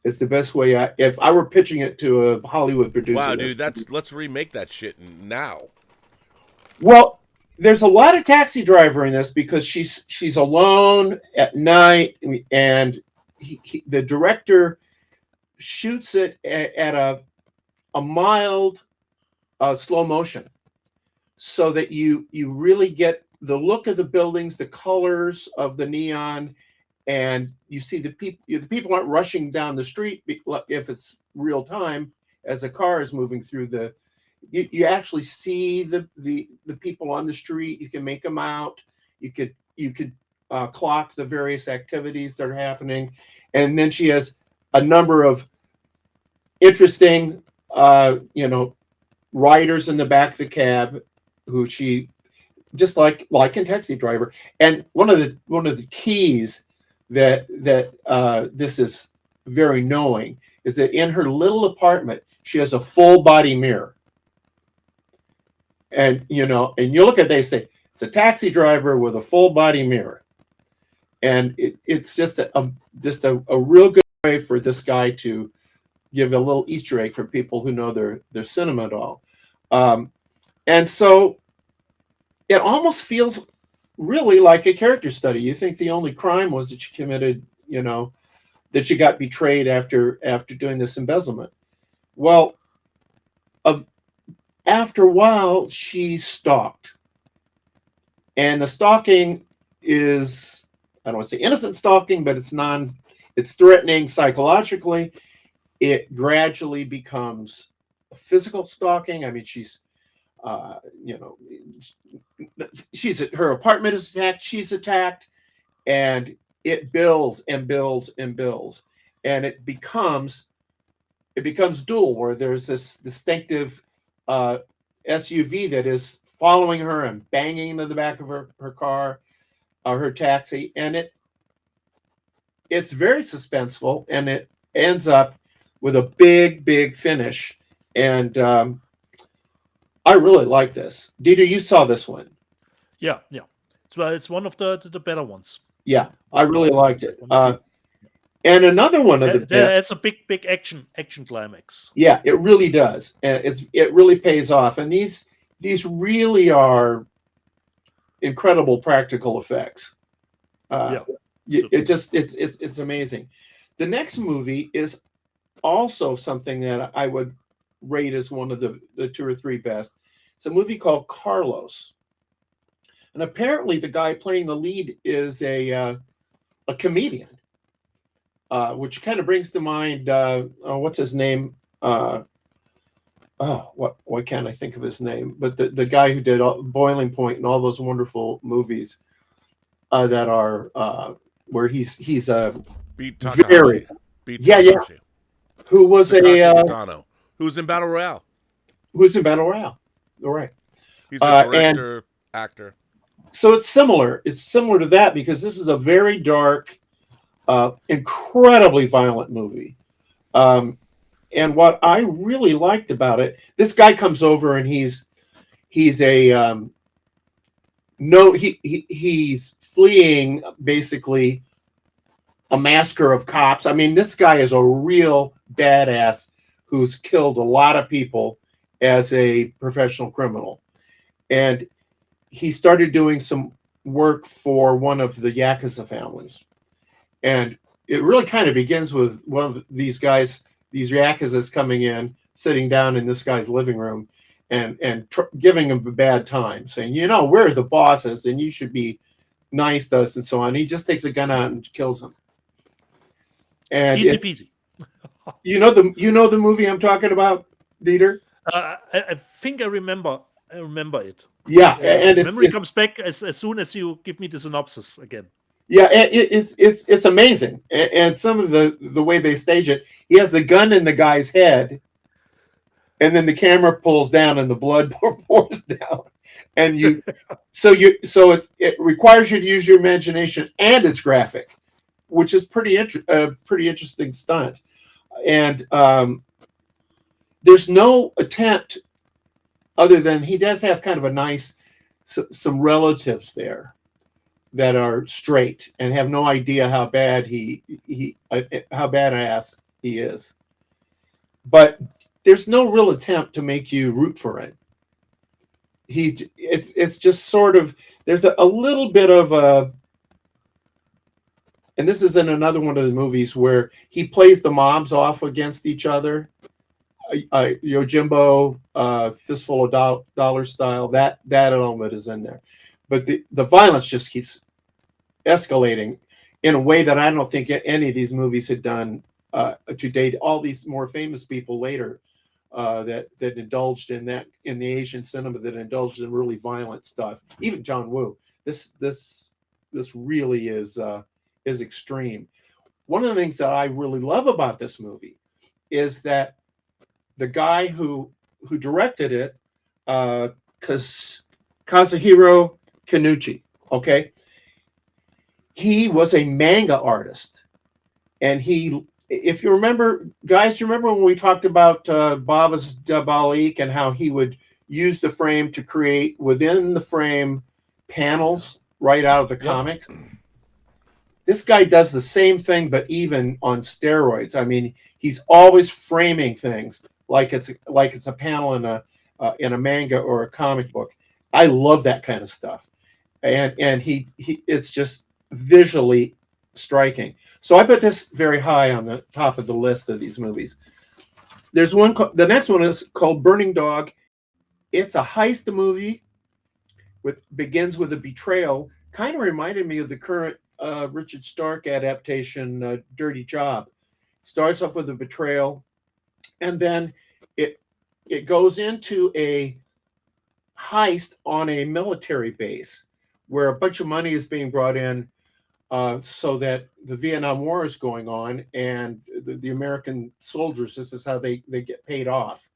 It's the best way. If I were pitching it to a Hollywood producer. Wow, dude, let's remake that shit now. Well, there's a lot of Taxi Driver in this because she's alone at night, and the director shoots it at a mild slow motion, so that you really get the look of the buildings, the colors of the neon, and you see the people aren't rushing down the street if it's real time as a car is moving through you actually see the people on the street. You can make them out. You could clock the various activities that are happening. And then she has a number of interesting riders in the back of the cab who she just like in Taxi Driver. And one of the keys that this is very knowing is that in her little apartment she has a full body mirror. And you look at, they say it's a taxi driver with a full body mirror, and it's just a real good way for this guy to give a little Easter egg for people who know their cinema at all. And so it almost feels really like a character study. You think the only crime was that she committed, that she got betrayed after doing this embezzlement. Well, after a while, she's stalked. And the stalking is, I don't want to say innocent stalking, but it's threatening psychologically. It gradually becomes physical stalking. I mean, she's, her apartment is attacked, she's attacked, and it builds and builds and builds. And it becomes Duel, where there's this distinctive SUV that is following her and banging into the back of her car, her taxi, and it's very suspenseful, and it ends up with a big finish. And I really like this. Dieter, you saw this one. Yeah. It's one of the better ones. Yeah, I really liked it. And another one of the that's a big action climax. Yeah, it really does, and it really pays off. And these really are incredible practical effects. It's amazing. The next movie is also something that I would rate as one of the 2 or 3 best. It's a movie called Carlos, and apparently the guy playing the lead is a comedian. Which kind of brings to mind what's his name? Why can't I think of his name? But the guy who did Boiling Point and all those wonderful movies that are where he's a very who was who's in Battle Royale. Who's in Battle Royale? All right. He's a director, actor. So it's similar. It's similar to that because this is a very dark, incredibly violent movie. And what I really liked about it, this guy comes over and he's fleeing basically a massacre of cops. I mean, this guy is a real badass who's killed a lot of people as a professional criminal. And he started doing some work for one of the Yakuza families. And it really kind of begins with one of these guys, these Yakuzas coming in, sitting down in this guy's living room and giving him a bad time, saying, we're the bosses and you should be nice to us and so on. He just takes a gun out and kills him. And easy peasy. You know the movie I'm talking about, Dieter? I think I remember it. Yeah, and memory comes back as soon as you give me the synopsis again. Yeah, it's amazing, and some of the way they stage it. He has the gun in the guy's head, and then the camera pulls down, and the blood pours down, and it requires you to use your imagination, and it's graphic, which is pretty interesting stunt, and there's no attempt other than he does have kind of a nice some relatives there that are straight and have no idea how bad how badass he is, but there's no real attempt to make you root for it. It's just sort of, there's a little bit of a, and this is in another one of the movies where he plays the mobs off against each other. Yojimbo, Fistful of Dollars style, that element is in there, but the violence just keeps escalating in a way that I don't think any of these movies had done to date. All these more famous people later that indulged in that, in the Asian cinema, that indulged in really violent stuff. Even John Woo. This really is extreme. One of the things that I really love about this movie is that the guy who directed it, Kazuhiro Kinuchi, okay, he was a manga artist, and if you remember, guys, you remember when we talked about Bava's Dabalik and how he would use the frame to create within the frame panels right out of the comics? This guy does the same thing, but even on steroids. I mean, he's always framing things like it's a panel in a manga or a comic book. I love that kind of stuff, and he it's just visually striking. So I put this very high on the top of the list of these movies. There's one. The next one is called Burning Dog. It's a heist movie. Begins with a betrayal. Kind of reminded me of the current Richard Stark adaptation, Dirty Job. It starts off with a betrayal, and then it goes into a heist on a military base where a bunch of money is being brought in so that the Vietnam War is going on, and the American soldiers, this is how they get paid off.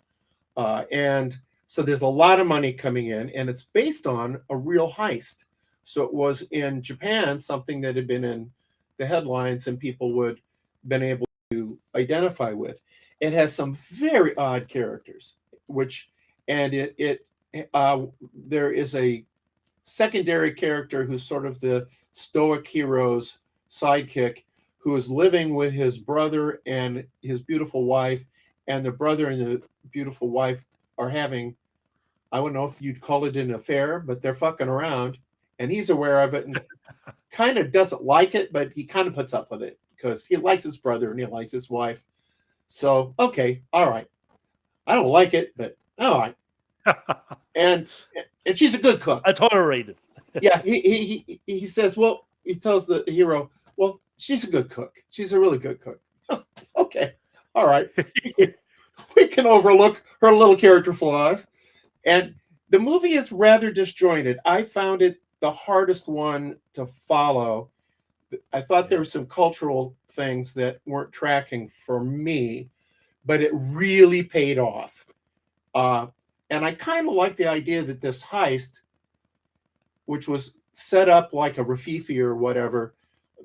And so there's a lot of money coming in, and it's based on a real heist. So it was in Japan, something that had been in the headlines and people would been able to identify with. It has some very odd characters, there is a secondary character who's sort of the stoic hero's sidekick, who is living with his brother and his beautiful wife, and the brother and the beautiful wife are having, I don't know if you'd call it an affair, but they're fucking around, and he's aware of it and kind of doesn't like it, but he kind of puts up with it because he likes his brother and he likes his wife. So, okay, all right. I don't like it, but all right. and she's a good cook. I tolerate it. Yeah, he says, well, he tells the hero, well, she's a good cook. She's a really good cook. Okay, all right. We can overlook her little character flaws. And the movie is rather disjointed. I found it the hardest one to follow. I thought there were some cultural things that weren't tracking for me, but it really paid off. And I kind of like the idea that this heist, which was set up like a Rafifi or whatever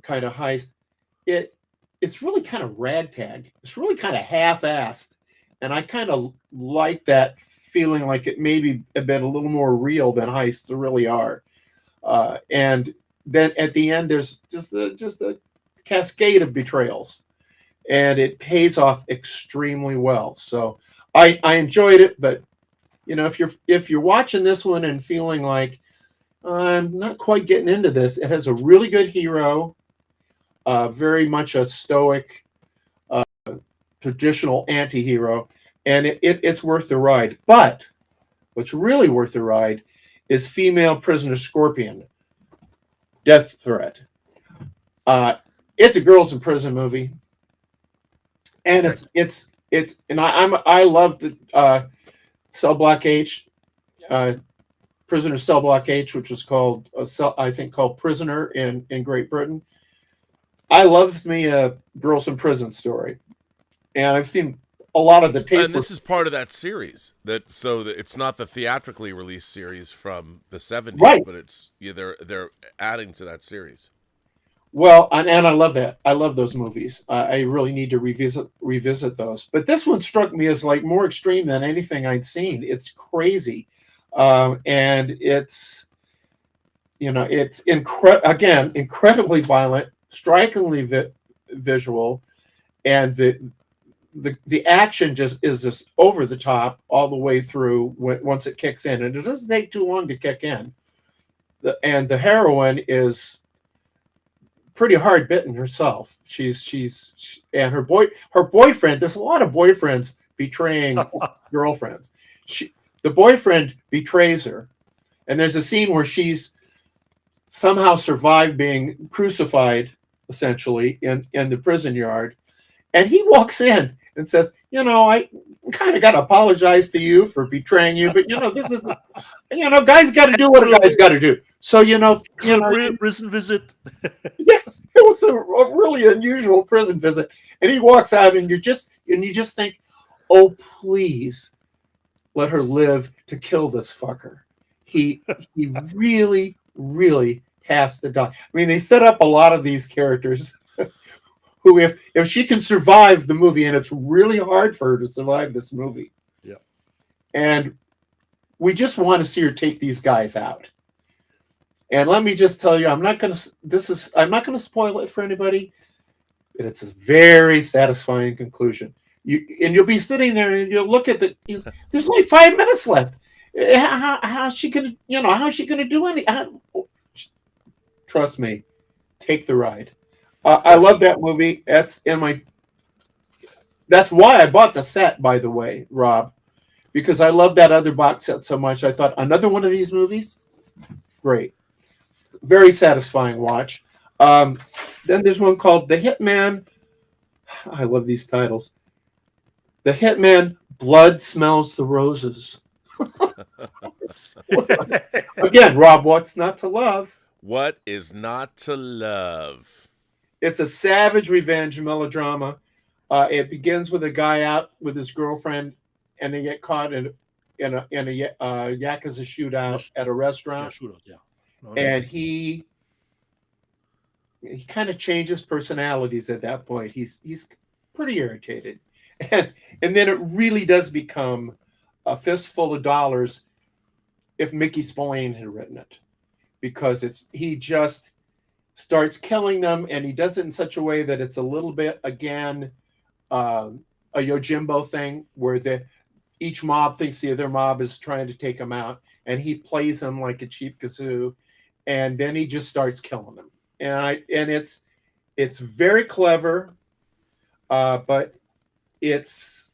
kind of heist, it's really kind of ragtag. It's really kind of half-assed. And I kind of like that feeling like it maybe a bit a little more real than heists really are. And then at the end, there's just a cascade of betrayals, and it pays off extremely well. So I enjoyed it, but you know, if you're watching this one and feeling like I'm not quite getting into this, it has a really good hero, very much a stoic, traditional anti-hero, and it's worth the ride. But what's really worth the ride is Female Prisoner Scorpion, Death Threat. It's a girls in prison movie, and I love the Cell Block H, Prisoner Cell Block H, which was called called Prisoner in Great Britain. I love me a girls in prison story, and I've seen a lot of the tasteless. And this is part of that series. It's not the theatrically released series from the 70s, right? But it's they're adding to that series. Well, and I love that. I love those movies. I really need to revisit those. But this one struck me as like more extreme than anything I'd seen. It's crazy, and it's incredibly violent, strikingly visual, and the action just is just over the top all the way through once it kicks in, and it doesn't take too long to kick in. And the heroine is pretty hard bitten herself. She's and her boyfriend. There's a lot of boyfriends betraying girlfriends. The boyfriend betrays her, and there's a scene where she's somehow survived being crucified, essentially in the prison yard, and he walks in and says, I kind of got to apologize to you for betraying you, but this is, guys got to do what a guy's got to do. So prison visit. Yes, it was a really unusual prison visit, and he walks out, and you just think, oh, please let her live to kill this fucker. He really, really has to die. I mean, they set up a lot of these characters who, if she can survive the movie, and it's really hard for her to survive this movie. Yeah. And we just want to see her take these guys out. And let me just tell you, I'm not going to spoil it for anybody, but it's a very satisfying conclusion. You'll be sitting there and you'll look at there's only 5 minutes left. How's she going to do anything? Trust me, take the ride. I love that movie. That's why I bought the set, by the way, Rob, because I love that other box set so much. I thought another one of these movies, great, very satisfying watch. Then there's one called The Hitman. I love these titles. The Hitman, Blood Smells the Roses. Again, Rob, what's not to love? What is not to love? It's a savage revenge melodrama. It begins with a guy out with his girlfriend, and they get caught in a yakuza shootout at a restaurant. And he kind of changes personalities at that point. He's pretty irritated, and then it really does become A Fistful of Dollars if Mickey Spillane had written it. because he just starts killing them, and he does it in such a way that it's a little bit, again, a Yojimbo thing where each mob thinks the other mob is trying to take him out, and he plays him like a cheap kazoo, and then he just starts killing them. And it's very clever, but it's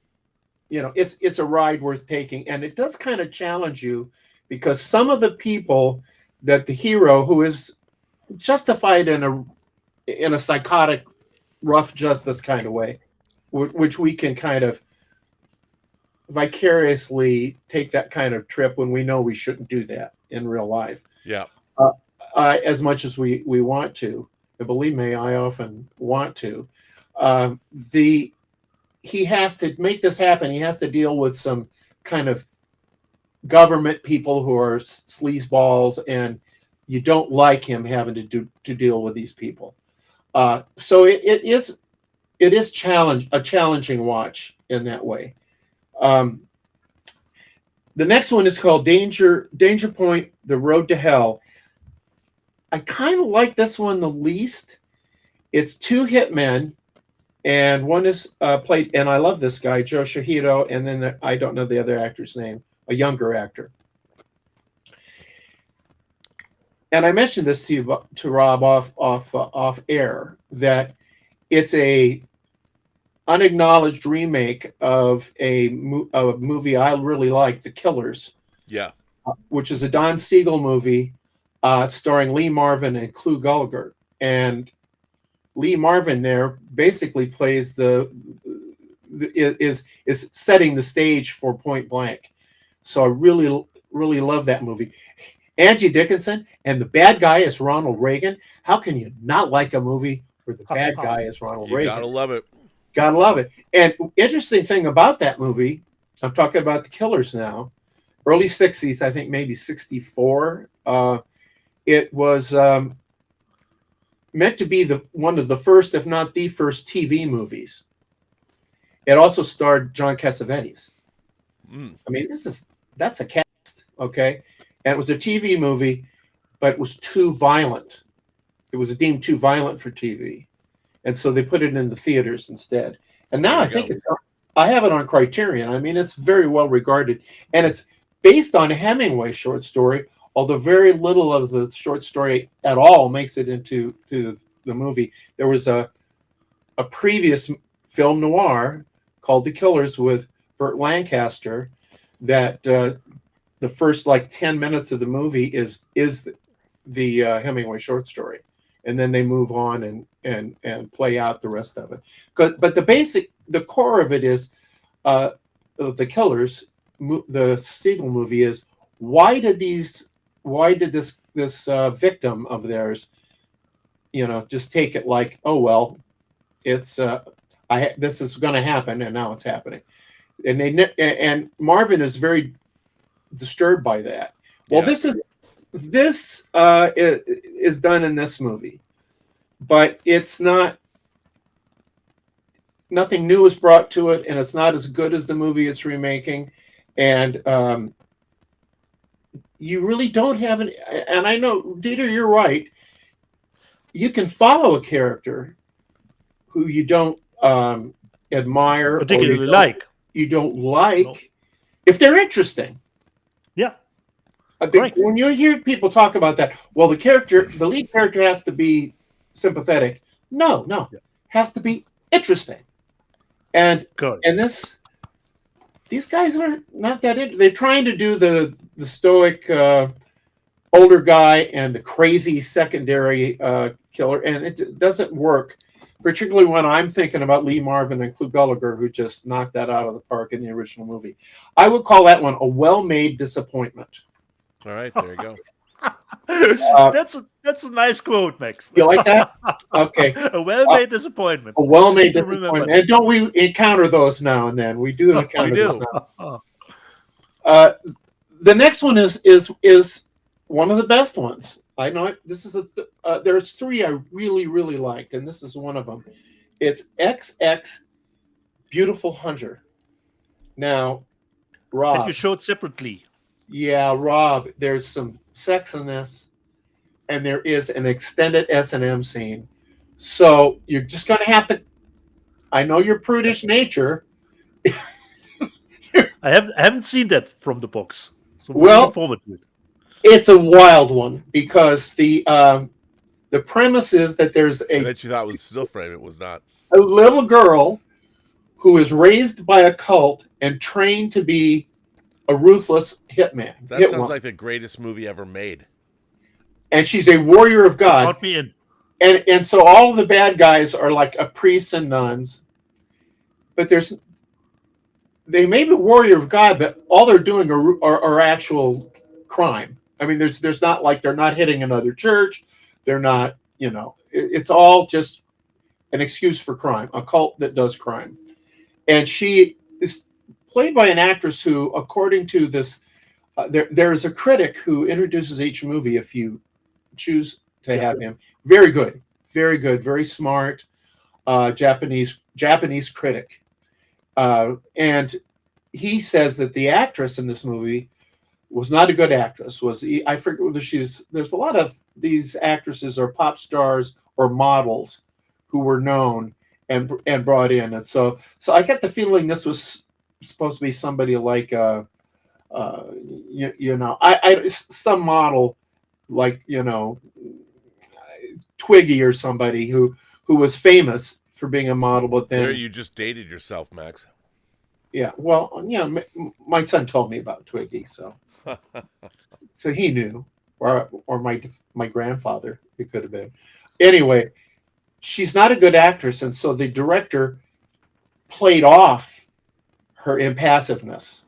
a ride worth taking, and it does kind of challenge you, because some of the people that the hero, who is justified in a psychotic, rough justice kind of way, which we can kind of vicariously take that kind of trip when we know we shouldn't do that in real life. Yeah. As much as we want to, and believe me, I often want to. He has to make this happen. He has to deal with some kind of government people who are sleazeballs, and you don't like him having to deal with these people. So it is a challenging watch in that way. The next one is called Danger Point: The Road to Hell. I kind of like this one the least. It's two hitmen, and one is played, and I love this guy, Joe Shahiro, and then I don't know the other actor's name, a younger actor. And I mentioned this to Rob off air, that it's a unacknowledged remake of a movie I really like, The Killers. Yeah. Which is a Don Siegel movie starring Lee Marvin and Clu Gulager. And Lee Marvin there basically plays is setting the stage for Point Blank. So I really, really love that movie. Angie Dickinson, and the bad guy is Ronald Reagan. How can you not like a movie where the bad guy is Ronald Reagan? Gotta love it. Gotta love it. And interesting thing about that movie, I'm talking about The Killers now, early 60s, I think maybe 64. It was meant to be one of the first, if not the first, TV movies. It also starred John Cassavetes. I mean, that's a cast, okay? And it was a TV movie, but it was too violent. It was deemed too violent for TV. And so they put it in the theaters instead. And now I think I have it on Criterion. I mean, it's very well regarded. And it's based on a Hemingway short story, although very little of the short story at all makes it into the movie. There was a previous film noir called The Killers with Burt Lancaster that the first 10 minutes of the movie is the Hemingway short story, and then they move on and play out the rest of it. But the core of it is The Killers. The Siegel movie is why did this victim of theirs, just take it like, oh well, it's this is going to happen, and now it's happening, and Marvin is very disturbed by that. Well, this is done in this movie, but it's nothing new is brought to it, and it's not as good as the movie it's remaking, and you really don't have any. And I know, Dieter, you're right. You can follow a character who you don't admire, particularly you don't like, if they're interesting. Yeah. When you hear people talk about that, well, the lead character has to be sympathetic. No, has to be interesting. And these guys are not that. They're trying to do the stoic older guy and the crazy secondary killer, and it doesn't work. Particularly when I'm thinking about Lee Marvin and Clu Gulager, who just knocked that out of the park in the original movie. I would call that one a well-made disappointment. All right, there you go. That's a nice quote, Max. You like that? Okay. A well-made disappointment. A well-made disappointment. And don't we encounter those now and then? We do encounter those now. The next one is one of the best ones. I know this is there's three I really, really liked, and this is one of them. It's XX Beautiful Hunter. Now, Rob. That you showed separately. Yeah, Rob, there's some sex in this. and there is an extended S&M scene. So you're just going to have to. I know your prudish nature. I haven't seen that from the box. So I'm Well, looking forward to it. It's a wild one because the premise is that there's I bet you thought it was still frame. It was not. a little girl who is raised by a cult and trained to be a ruthless hitman. That sounds like the greatest movie ever made. And she's a warrior of God. Count me in. And so all of the bad guys are like priests and nuns. But they may be warrior of God, but all they're doing are actual crime. I mean, there's not like they're not hitting another church. They're not, it's all just an excuse for crime, a cult that does crime. And she is played by an actress who, according to this, there is a critic who introduces each movie if you choose to have him. Very good, very smart Japanese critic. And he says that the actress in this movie was not a good actress. I forget whether there's a lot of these actresses are pop stars or models who were known and brought in. And so I get the feeling this was supposed to be somebody like some model like Twiggy or somebody who was famous for being a model, but then There you just dated yourself, Max. Yeah, well, my son told me about Twiggy, so he knew, or my grandfather, it could have been. Anyway, she's not a good actress, and so the director played off her impassiveness,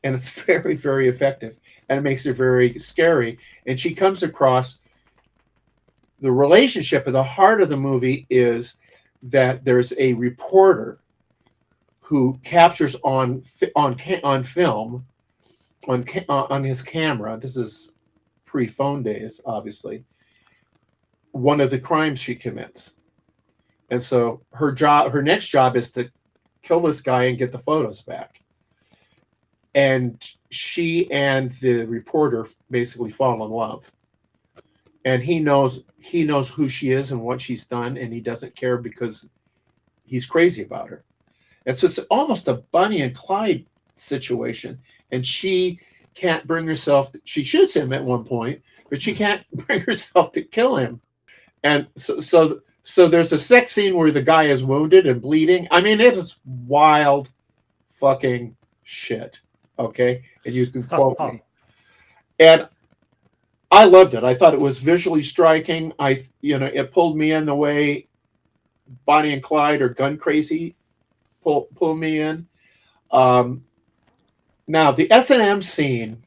and it's very, very effective, and it makes her very scary. And she comes across the relationship at the heart of the movie is that there's a reporter who captures on film on his camera. This is pre-phone days, obviously. One of the crimes she commits, and so her next job is to kill this guy and get the photos back. And she and the reporter basically fall in love, and he knows who she is and what she's done, and he doesn't care because he's crazy about her. And so it's almost a Bonnie and Clyde situation. And she can't bring herself. She shoots him at one point, but she can't bring herself to kill him. And so there's a sex scene where the guy is wounded and bleeding. I mean, it is wild fucking shit. Okay, and you can quote me. And I loved it. I thought it was visually striking. It pulled me in the way Bonnie and Clyde or Gun Crazy pull me in. Now the S&M scene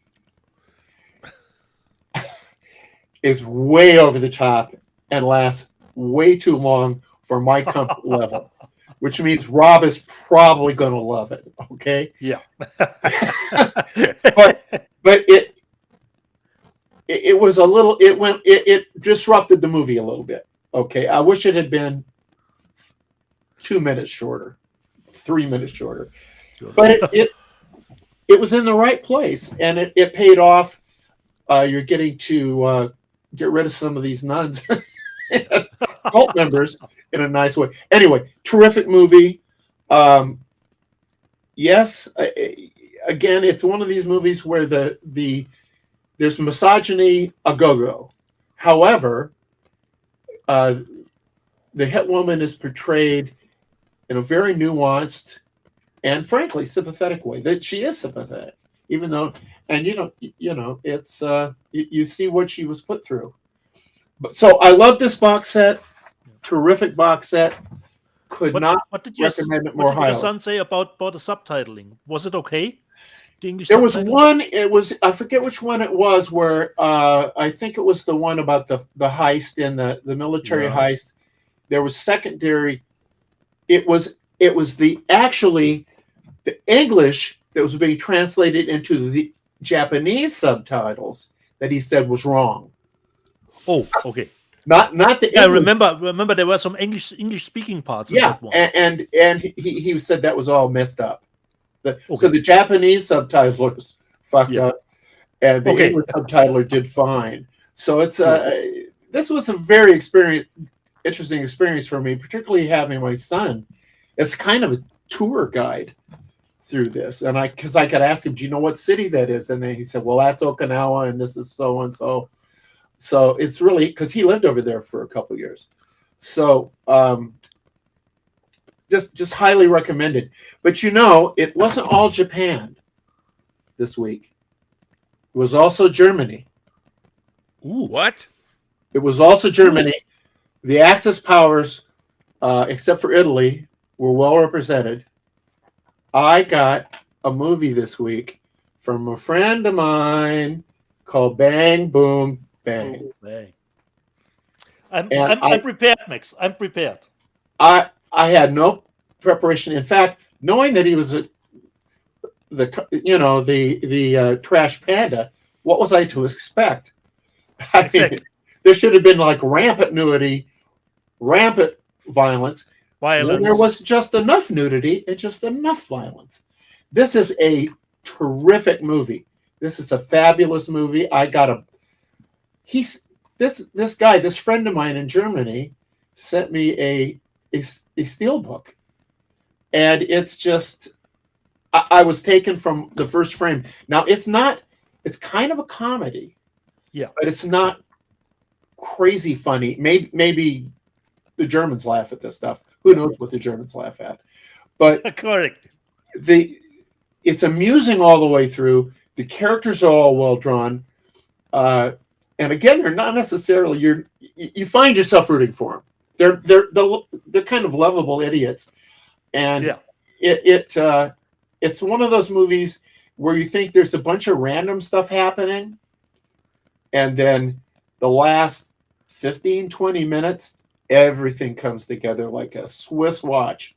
is way over the top and lasts way too long for my comfort level, which means Rob is probably going to love it. Okay. Yeah. but it was a little. It disrupted the movie a little bit. Okay. I wish it had been 2 minutes shorter. 3 minutes shorter, but it was in the right place, and it paid off. You're getting to get rid of some of these nuns, cult members, in a nice way. Anyway, terrific movie. Yes, again, it's one of these movies where there's misogyny a go-go. However, the hit woman is portrayed in a very nuanced and frankly sympathetic way. That she is sympathetic, even though, and it's you see what she was put through. But so I love this box set, terrific box set. Could not recommend it more highly. What did your son say about the subtitling? Was it okay? The English there was subtitling? one. It was, I forget which one it was, where I think it was the one about the heist in the military heist. There was secondary. It was the English that was being translated into the Japanese subtitles that he said was wrong. Oh, okay. Not the. Yeah, remember there were some English speaking parts. Yeah, in that one. and he said that was all messed up. So the Japanese subtitler was fucked up, and the English subtitler did fine. So it's this was a very interesting experience for me, particularly having my son as kind of a tour guide through this. And because I could ask him, do you know what city that is? And then he said, well, that's Okinawa, and this is so and so. So it's really, because he lived over there for a couple of years. So just highly recommended. But it wasn't all Japan this week. It was also Germany. Ooh, what? It was also Germany. The Axis powers, except for Italy, were well represented. I got a movie this week from a friend of mine called Bang Boom Bang. Oh, bang. I'm prepared, Max. I'm prepared. I had no preparation. In fact, knowing that he was the trash panda, what was I to expect? I mean, there should have been like rampant nudity, rampant violence. And there was just enough nudity and just enough violence. This is a terrific movie. This is a fabulous movie. This guy, this friend of mine in Germany, sent me a steelbook, and it's just, I was taken from the first frame. Now it's kind of a comedy, but it's not crazy funny. Maybe the Germans laugh at this stuff. Who knows what the Germans laugh at? But correct. It's amusing all the way through. The characters are all well drawn. And again, they're not necessarily you find yourself rooting for them. They're kind of lovable idiots, and it's one of those movies where you think there's a bunch of random stuff happening, and then the last 15-20 minutes, everything comes together like a Swiss watch.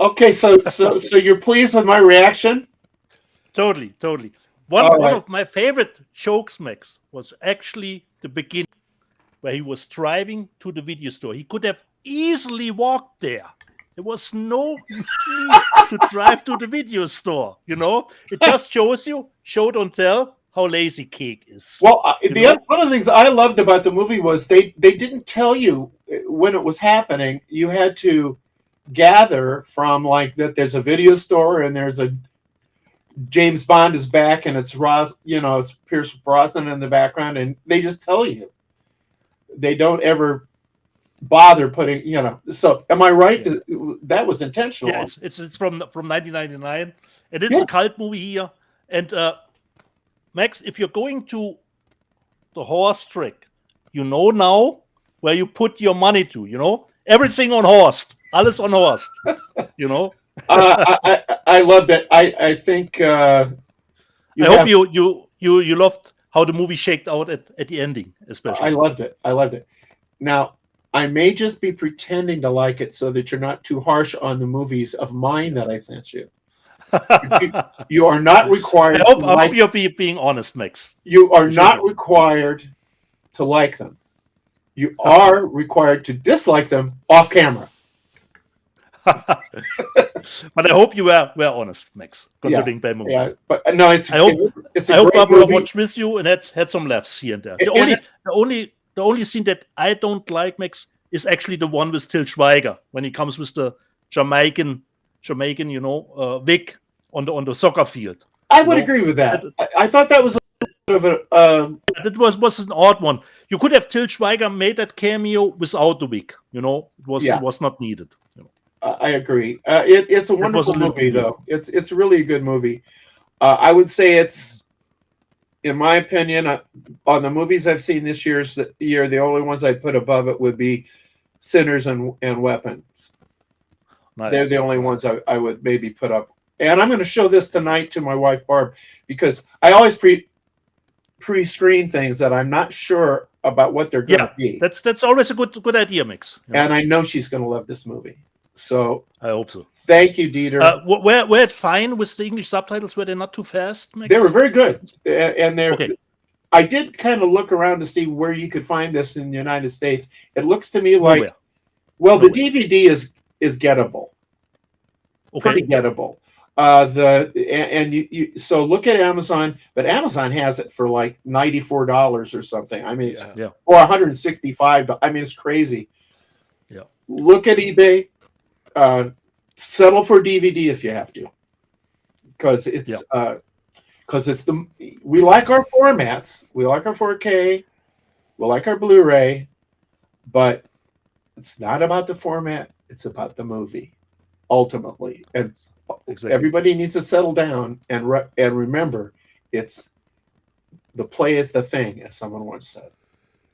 Okay, so you're pleased with my reaction? Totally. One of my favorite jokes, Max, was actually the beginning where he was driving to the video store. He could have easily walked there. There was no need to drive to the video store. It just shows you, show don't tell, how lazy Cake is. Well, one of the things I loved about the movie was they didn't tell you when it was happening. You had to gather from like that there's a video store and there's a James Bond is back and it's it's Pierce Brosnan in the background, and they just tell you. They don't ever bother putting, so am I right? That was intentional. Yeah, it's from 1999, and it's a cult movie here. And Max, if you're going to the horse trick, now where you put your money to, everything on horse, alles on horse, I love that. I think I hope you loved how the movie shaked out at the ending, especially. I loved it. Now, I may just be pretending to like it so that you're not too harsh on the movies of mine that I sent you. You are not required. I hope you're being honest, Max. You are not required to like them. You are required to dislike them off camera. But I hope you were honest, Max, considering bad movie. Yeah, but no, it's. I hope Barbara watched with you and had some laughs here and there. The only scene that I don't like, Max, is actually the one with Til Schweiger when he comes with the Jamaican, wig on the soccer field. I would agree with that. I thought that was a bit of a. That was an odd one. You could have Til Schweiger made that cameo without the wig. It was not needed. I agree. It's a wonderful movie, though. It's really a good movie. I would say it's, in my opinion, on the movies I've seen this year, the only ones I'd put above it would be Sinners and Weapons. Nice. They're the only ones I would maybe put up. And I'm going to show this tonight to my wife, Barb, because I always pre-screen things that I'm not sure about what they're going to be. That's always a good idea, Mix. And I know she's going to love this movie. So I hope so. Thank you, Dieter. Were it fine with the English subtitles? Were they not too fast, Mix? They were very good, and they're. Okay. I did kind of look around to see where you could find this in the United States. It looks to me like, the DVD is gettable. pretty gettable. So look at Amazon, but Amazon has it for like $94 or something. I mean, or $165. I mean, it's crazy. Yeah. Look at eBay. Settle for DVD if you have to, because it's we like our formats. We like our 4K. We like our Blu-ray, but it's not about the format. It's about the movie, ultimately. And everybody needs to settle down and remember, it's the play is the thing, as someone once said.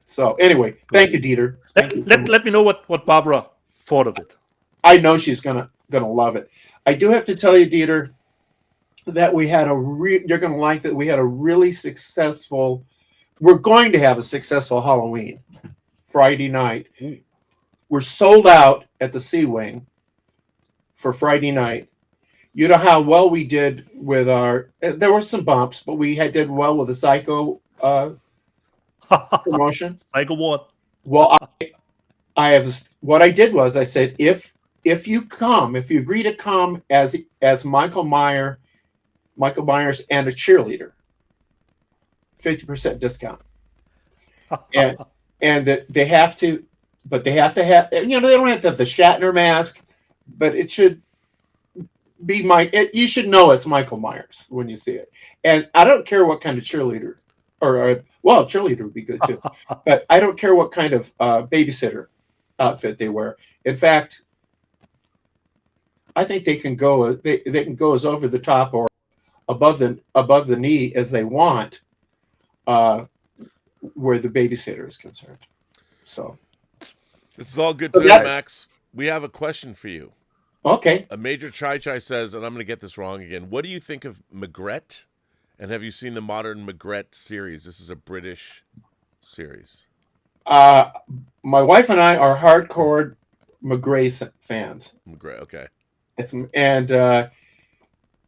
So anyway, thank you, Dieter. Let me know what Barbara thought of it. I know she's gonna love it. I do have to tell you, Dieter, that we had you're gonna like that. We had a really successful. We're going to have a successful Halloween Friday night. We're sold out at the Sea Wing for Friday night. You know how well we did with our. There were some bumps, but we did well with the Psycho promotion. Psycho what? Well, I have. What I did was I said, if you agree to come as Michael Myers and a cheerleader, 50% discount, and that they have to, but they have to have. They don't have to have the Shatner mask, but it should be you should know it's Michael Myers when you see it. And I don't care what kind of cheerleader, cheerleader would be good too, but I don't care what kind of babysitter outfit they wear. In fact, I think they can go as over the top or above the knee as they want, where the babysitter is concerned. So this is all good stuff, Max. We have a question for you. Okay. A Major Chai Chai says, and I'm going to get this wrong again, what do you think of Maigret? And have you seen the modern Maigret series? This is a British series. My wife and I are hardcore Maigret fans. Maigret, okay.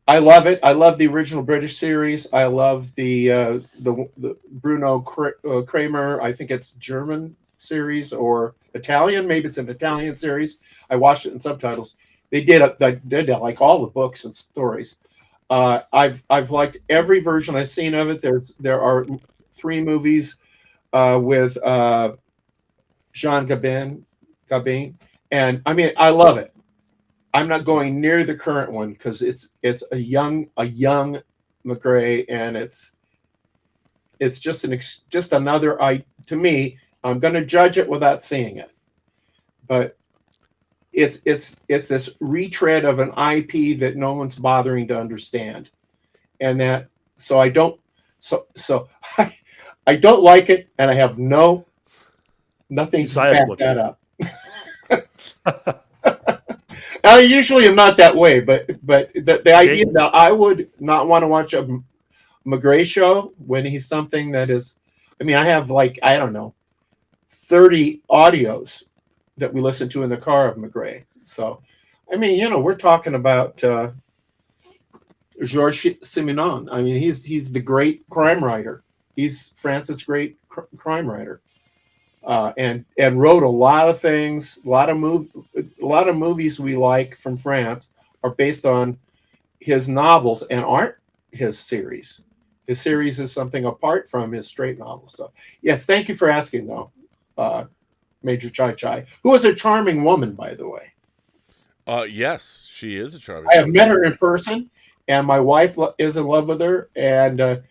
I love it. I love the original British series. I love the Bruno Kramer. I think it's German series or Italian. Maybe it's an Italian series. I watched it in subtitles. They did like all the books and stories. I've liked every version I've seen of it. There are 3 movies with Jean Gabin, and I mean I love it. I'm not going near the current one because it's a young Maigret, and it's just another. To me, I'm going to judge it without seeing it, but it's this retread of an IP that no one's bothering to understand, and that I don't like it, and I have nothing to back that up. I usually am not that way, but the idea that I would not want to watch a Maigret show when he's something that is, I mean, I have 30 audios that we listen to in the car of Maigret. So, I mean, we're talking about Georges Simenon. I mean, he's the great crime writer. He's France's great crime writer. And wrote a lot of things. A lot of movies we like from France are based on his novels and aren't his series. His series is something apart from his straight novels. So yes, thank you for asking, though, Major Chai Chai, who is a charming woman, by the way. Yes, she is a charming. I have met her in person, and my wife is in love with her, and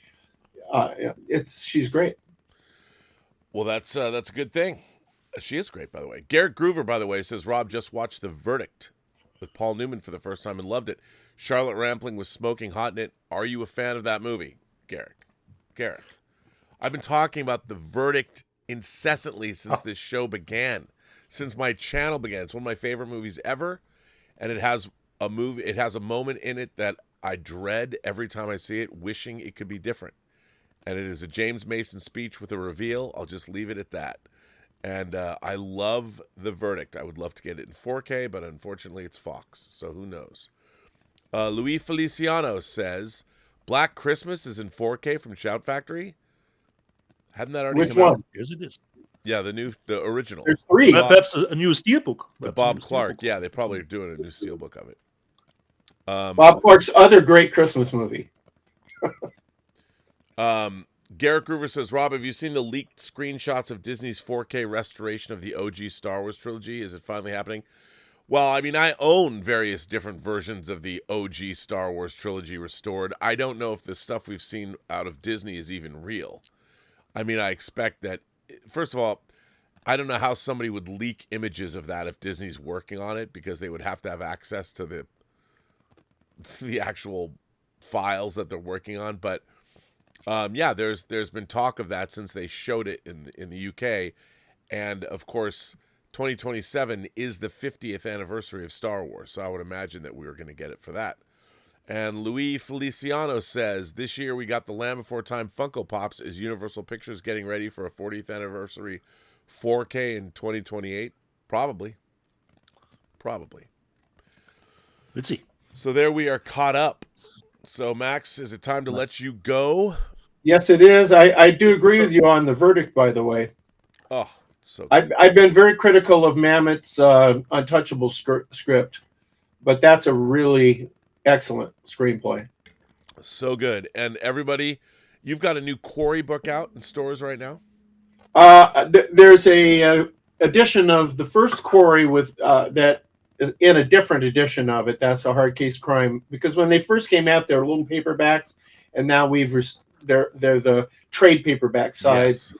she's great. Well, that's a good thing. She is great, by the way. Garrett Groover, by the way, says, Rob just watched The Verdict with Paul Newman for the first time and loved it. Charlotte Rampling was smoking hot in it. Are you a fan of that movie, Garrett? I've been talking about The Verdict incessantly since this show began, since my channel began. It's one of my favorite movies ever, and it has a moment in it that I dread every time I see it, wishing it could be different. And it is a James Mason speech with a reveal. I'll just leave it at that. And I love The Verdict. I would love to get it in 4K, but unfortunately it's Fox, so who knows. Louis Feliciano says, Black Christmas is in 4K from Shout Factory. Hadn't that already come out? Yes, it is. Yeah, the original. There's 3. Perhaps a new steelbook. The Bob Clark. Yeah, they probably are doing a new steelbook of it. Bob Clark's other great Christmas movie. Garrett Groover says, Rob, have you seen the leaked screenshots of Disney's 4K restoration of the OG Star Wars trilogy? Is it finally happening? Well, I mean, I own various different versions of the OG Star Wars trilogy restored. I don't know if the stuff we've seen out of Disney is even real. I mean, I expect that, first of all, I don't know how somebody would leak images of that if Disney's working on it, because they would have to have access to the actual files that they're working on. But yeah, there's been talk of that since they showed it in the UK, and of course 2027 is the 50th anniversary of Star Wars, so I would imagine that we were going to get it for that. And Louis Feliciano says, this year we got the Land Before Time Funko Pops. Is Universal Pictures getting ready for a 40th anniversary 4K in 2028? Probably. Let's see. So there we are caught up. So Max, is it time to let you go? Yes, it is. I do agree with you on the verdict, by the way. Oh, so I've been very critical of Mamet's Untouchable script, but that's a really excellent screenplay. So good. And everybody, you've got a new Quarry book out in stores right now? There's a edition of the first Quarry with that in a different edition of it. That's a hard case crime, because when they first came out, they were little paperbacks, and now they're the trade paperback size.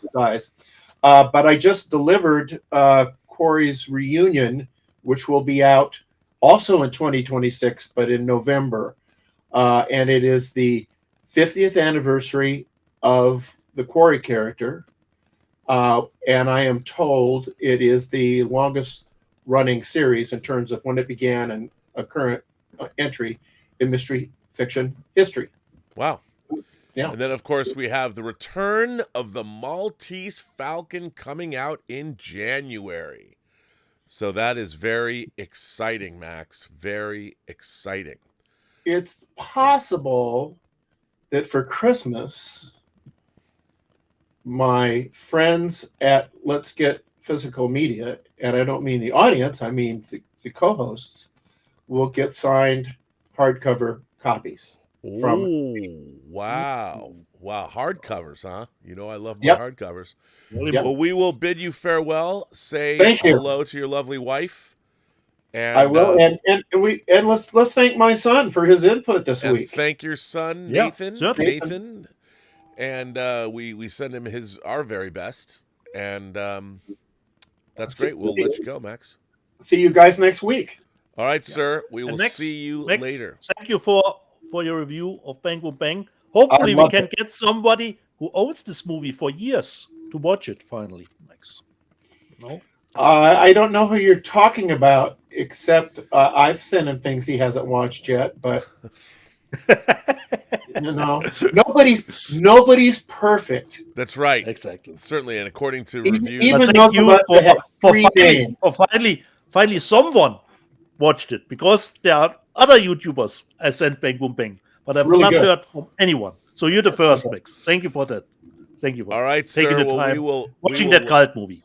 But I just delivered Quarry's Reunion, which will be out also in 2026, but in November. And it is the 50th anniversary of the Quarry character. And I am told it is the longest running series in terms of when it began and a current entry in mystery fiction history. Wow. Yeah. And then, of course, we have the return of the Maltese Falcon coming out in January. So that is very exciting, Max. Very exciting. It's possible that for Christmas, my friends at Let's Get Physical Media, and I don't mean the audience, I mean the co-hosts, will get signed hardcover copies. Wow. Hardcovers, huh? You know I love my hardcovers. Yep. Well, we will bid you farewell. Say hello to your lovely wife. And I will, and let's thank my son for his input this week. Thank your son, Nathan. Nathan. And we send him our very best. And that's great. We'll let you go, Max. See you guys next week. All right, sir. We will see you later. Thank you for your review of Bang Boom Bang. Hopefully we can get somebody who owns this movie for years to watch it finally, Max. No? I don't know who you're talking about, except I've sent him things he hasn't watched yet, but nobody's perfect. That's right. Exactly. Certainly, and according to reviews, even finally someone watched it, because there are other YouTubers I sent Bang Boom Bang, but I've not heard from anyone. So you're the first, Max. Thank you for that. Thank you for taking the time watching that cult movie.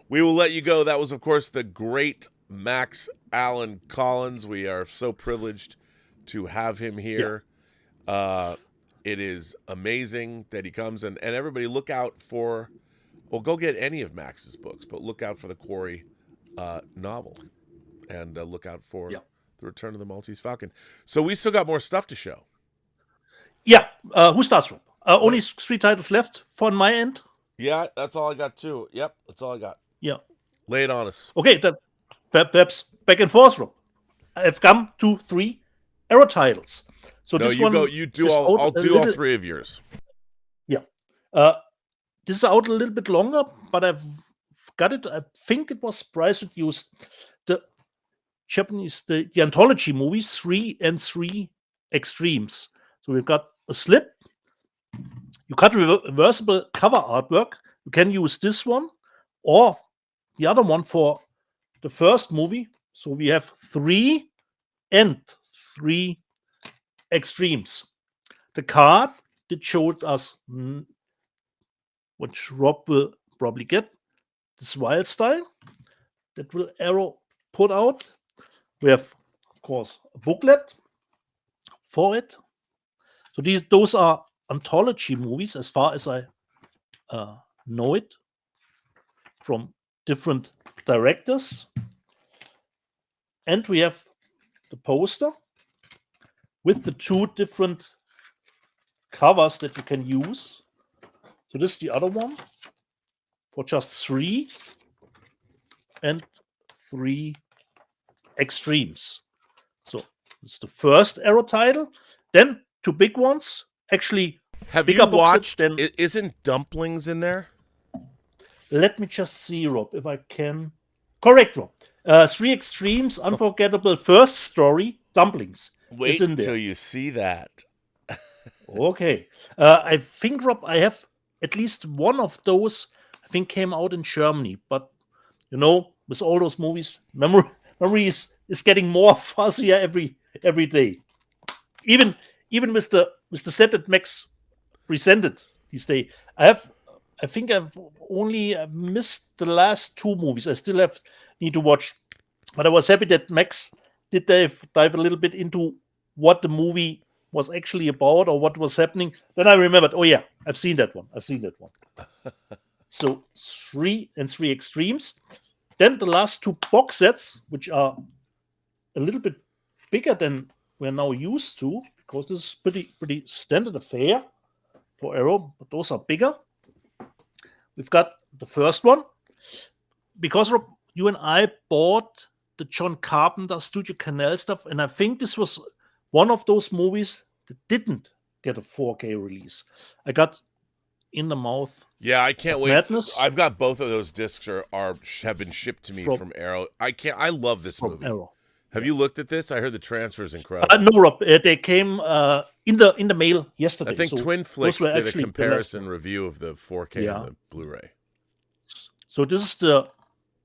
We will let you go. That was, of course, the great Max Allen Collins. We are so privileged to have him here. Yeah. It is amazing that he comes, and everybody look out for, well, go get any of Max's books, but look out for the Quarry novel, and look out for the Return of the Maltese Falcon. So we still got more stuff to show. Yeah. Who starts, Rob? Only 3 titles left from my end. Yeah, that's all I got too. Yep, that's all I got. Yeah. Lay it on us. Okay, then perhaps back and forth, Rob. I've come to 3 Arrow titles. So no, this you one go. You do all. I'll do all 3 of yours. Yeah. This is out a little bit longer, but I've got it. I think it was price reduced. The Japanese, the anthology movies 3 and 3 Extremes. So we've got a slip. You got reversible cover artwork. You can use this one or the other one for the first movie. So we have 3 and 3 Extremes. The card that showed us, which Rob will probably get, this wild style that will Arrow put out. We have of course, a booklet for it. So those are anthology movies, as far as I know it, from different directors. And we have the poster with the 2 different covers that you can use. So this is the other one for just 3 and 3 extremes. So it's the first Arrow title, then 2 big ones. Actually, have bigger you watched? Then Isn't Dumplings in there? Let me just see, Rob, if I can. Correct, Rob. 3 Extremes, Unforgettable First Story, Dumplings. Wait is in there. till you see that. Okay. I think, Rob, I have at least one of those, I think, came out in Germany. But, with all those movies, memory is getting more fuzzier every day. Even with the set that Max presented this day, I think I've only missed the last 2 movies. I still need to watch. But I was happy that Max did dive a little bit into what the movie was actually about or what was happening. Then I remembered, oh yeah, I've seen that one. So 3 and 3 Extremes. Then the last 2 box sets, which are a little bit bigger than we're now used to, because this is pretty standard affair for Arrow, but those are bigger. We've got the first one. Because, Rob, you and I bought the John Carpenter Studio Canal stuff, and I think this was one of those movies that didn't get a 4K release. I got In the Mouth. Yeah, I can't wait. Madness. I've got both of those discs have been shipped to me from Arrow. I love this movie. Arrow. Have you looked at this? I heard the transfer is incredible. No, Rob. They came in the mail yesterday. I think Twin Flicks did a comparison review of the 4K and the Blu-ray. So this is the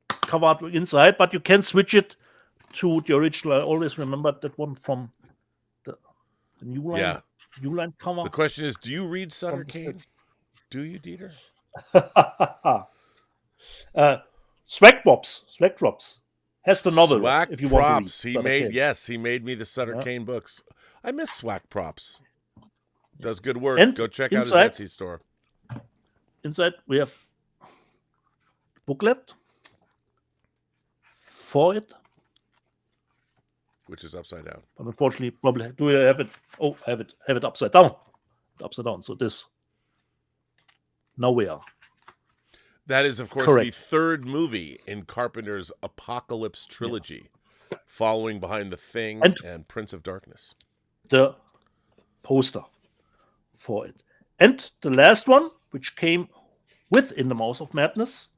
cover art inside, but you can switch it to the original. I always remembered that one from the New Line. Yeah. New Line cover. The question is, do you read Sutter Kane? Do you, Dieter? Swag Drops has the novel. Swag if you Props. Want to read He made me the Sutter Kane books. I miss Swag Props. Does good work. And go check inside, out his Etsy store. Inside we have booklet for it, which is upside down. But unfortunately, probably do I have it? Oh, I have it upside down. So this. Now we are. That is, of course, Correct. the 3rd movie in Carpenter's Apocalypse trilogy, following behind The Thing and Prince of Darkness. The poster for it. And the last one, which came with In the Mouth of Madness,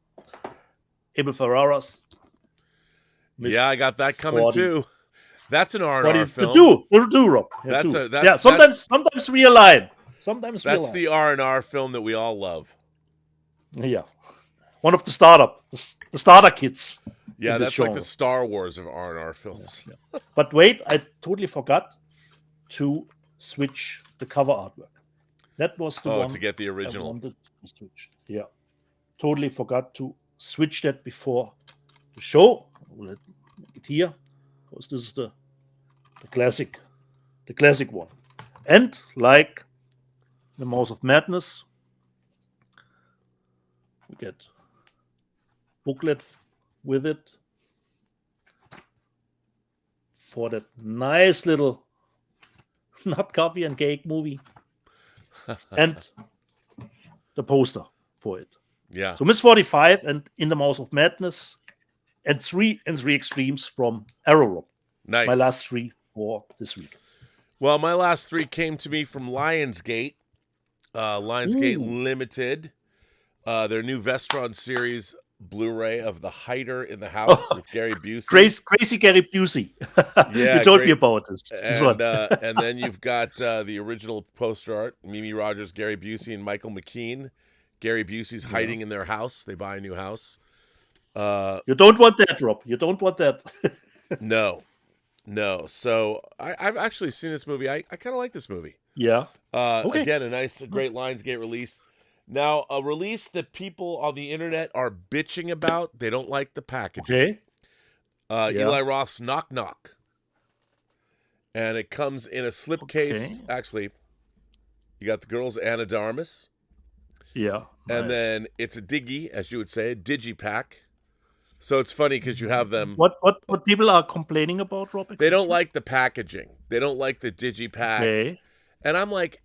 Abel Ferrara's. Yeah, I got that coming too. That's an R&R film. The two, Rob. Sometimes we align. That's the R&R film that we all love. Yeah. One of the starter kits. Yeah, that's like the Star Wars of R&R films. Yeah. But wait, I totally forgot to switch the cover artwork. That was the one to get the original. I wanted to switch. Yeah. Totally forgot to switch that before the show. We'll make it here, because this is the classic one. And like The Mouth of Madness, we get booklet with it for that nice little not coffee and cake movie, and the poster for it. Yeah. So Miss 45 and In the Mouth of Madness, and 3 Extremes from Arrow. Nice. My last 3 for this week. Well, my last 3 came to me from Lionsgate. Lionsgate Limited. Their new Vestron series Blu-ray of The Hider in the House with Gary Busey. Crazy Gary Busey. Yeah, you told me about this. And then you've got the original poster art, Mimi Rogers, Gary Busey, and Michael McKean. Gary Busey's hiding in their house. They buy a new house. You don't want that, Rob. You don't want that. No. So I've actually seen this movie. I kind of like this movie. Yeah. Okay. Again, a great Lionsgate release. Now, a release that people on the internet are bitching about. They don't like the packaging. Okay. Eli Roth's Knock Knock. and it comes in a slipcase. Actually, you got the girl's anadarmus. Yeah. And then it's a diggy, as you would say, a digipack. So it's funny because you have them. What people are complaining about, Rob? They don't like the packaging. They don't like the digipack. Okay. And I'm like,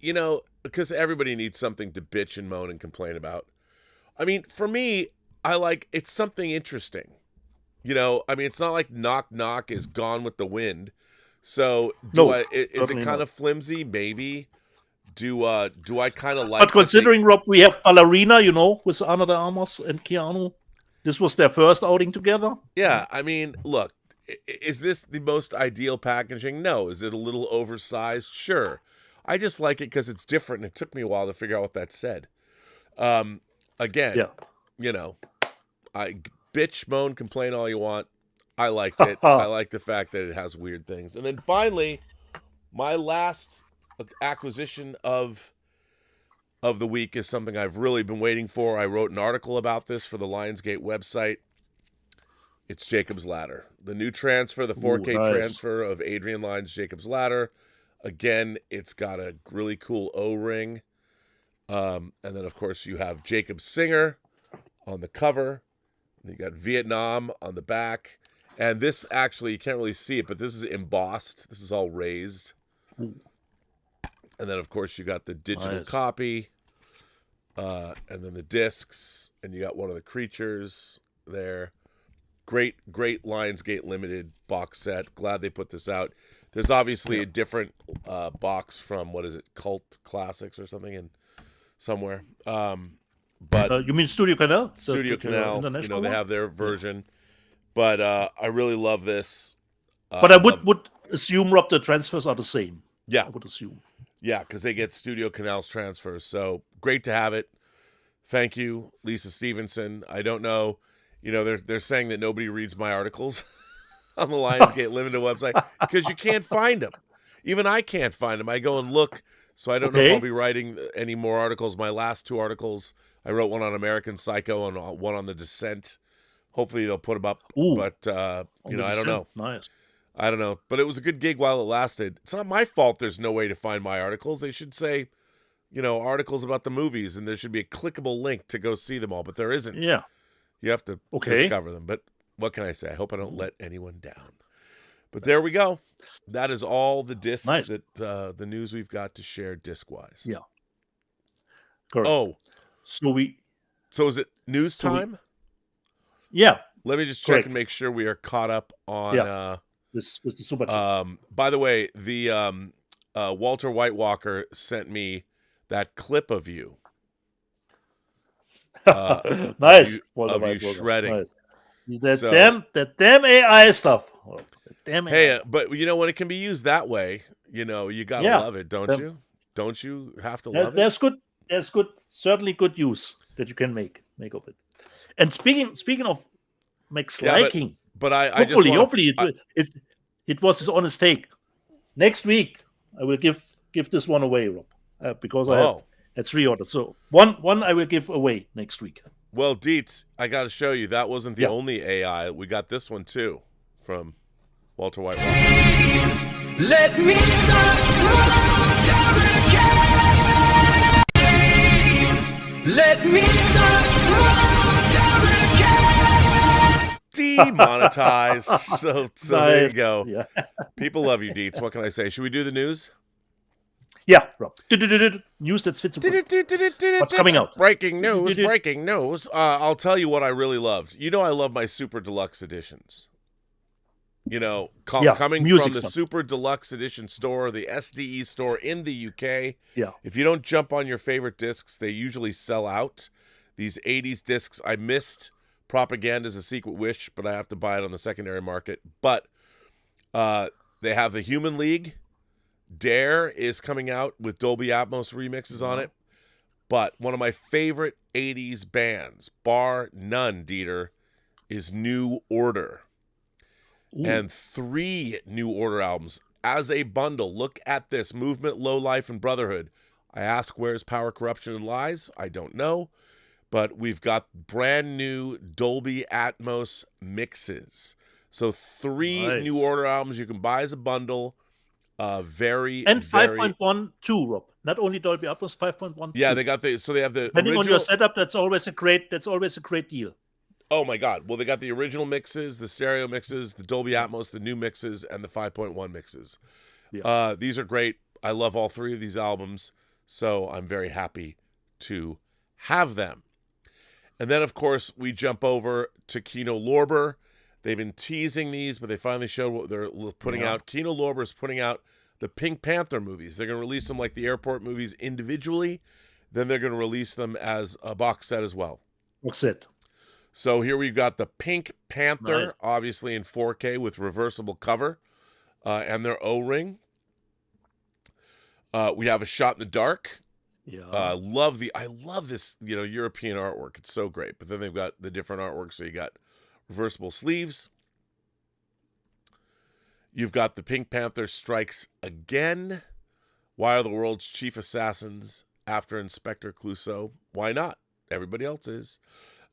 because everybody needs something to bitch and moan and complain about. I mean, for me, it's something interesting. It's not like Knock Knock is Gone with the Wind. So is it kind of flimsy? Maybe. Do I kind of like? But considering, Rob, we have Ballerina, with Ana de Armas and Keanu. This was their first outing together. Yeah, I mean, look, is this the most ideal packaging? No. Is it a little oversized? Sure. I just like it because it's different, and it took me a while to figure out what that said. Again, I bitch, moan, complain all you want. I liked it. I like the fact that it has weird things. And then finally, my last acquisition of the week is something I've really been waiting for. I wrote an article about this for the Lionsgate website. It's Jacob's Ladder, the new transfer, the 4K transfer of Adrian Lyne's Jacob's Ladder. Again, it's got a really cool O-ring. And then, of course, you have Jacob Singer on the cover. You got Vietnam on the back. And this actually, you can't really see it, but this is embossed. This is all raised. And then, of course, you got the digital copy. And then the discs. And you got one of the creatures there. Great Lionsgate Limited box set. Glad they put this out. There's obviously a different box from, what is it, Cult Classics or something in somewhere. But you mean Studio Canal? Studio Canal, they have their version. But I really love this. But I would assume, Rob, the transfers are the same. Yeah. I would assume. Yeah, because they get Studio Canal's transfers. So great to have it. Thank you, Lisa Stevenson. I don't know. They're saying that nobody reads my articles on the Lionsgate Limited website because you can't find them. Even I can't find them. I go and look, so I don't know if I'll be writing any more articles. My last two articles, I wrote one on American Psycho and one on The Descent. Hopefully they'll put them up. Ooh, but, I don't know. Nice. I don't know. But it was a good gig while it lasted. It's not my fault there's no way to find my articles. They should say, articles about the movies, and there should be a clickable link to go see them all, but there isn't. Yeah. You have to discover them. But what can I say? I hope I don't let anyone down. But there we go. That is all the discs that the news we've got to share disc-wise. Yeah. Correct. Oh. So is it news time? Yeah. Let me just check and make sure we are caught up on this was the super chat. By the way, the Walter Whitewalker sent me that clip of you. Nice. Of you shredding. Nice. That damn AI stuff. Damn AI. Hey, but when it can be used that way, you gotta love it, don't you? Don't you have to love it? There's certainly good use that you can make of it. And speaking of Max liking, but I hopefully it was his honest take. Next week I will give this one away, Rob, because I had 3 orders. So one I will give away next week. Well, Dietz, I got to show you that wasn't the only AI. We got this one too from Walter Whitewalker. Let me Let me demonetized. So Nice. There you go. Yeah. People love you, Dietz. What can I say? Should we do the news? Yeah, Rob. News that's fit to print. What's coming out? Breaking news, breaking news. I'll tell you what I really loved. I love my Super Deluxe editions. Coming from the Super Deluxe Edition store, the SDE store in the UK. Yeah. If you don't jump on your favorite discs, they usually sell out. These 80s discs, I missed Propaganda's A Secret Wish, but I have to buy it on the secondary market. But they have the Human League. Dare is coming out with Dolby Atmos remixes on it. But one of my favorite 80s bands, bar none, Dieter, is New Order. Ooh. And 3 New Order albums as a bundle. Look at this. Movement, Low Life, and Brotherhood. I ask, where's Power, Corruption, and Lies? I don't know. But we've got brand new Dolby Atmos mixes. So 3 New Order albums you can buy as a bundle. Very and very 5.1 too, Rob. Not only Dolby Atmos, 5.1. Yeah, they have the depending original... on your setup. That's always a great deal. Oh my God! Well, they got the original mixes, the stereo mixes, the Dolby Atmos, the new mixes, and the 5.1 mixes. Yeah. These are great. I love all three of these albums, so I'm very happy to have them. And then, of course, we jump over to KINO LORBER. They've been teasing these, but they finally showed what they're putting out. KINO LORBER is putting out the Pink Panther movies. They're going to release them like the airport movies individually. Then they're going to release them as a box set as well. Box set. So here we've got the Pink Panther, obviously in 4K with reversible cover and their O-ring. We have A Shot in the Dark. Yeah. I love this, European artwork. It's so great. But then they've got the different artwork. So you got reversible sleeves. You've got the Pink Panther Strikes Again. Why are the world's chief assassins after Inspector Clouseau? Why not? Everybody else is.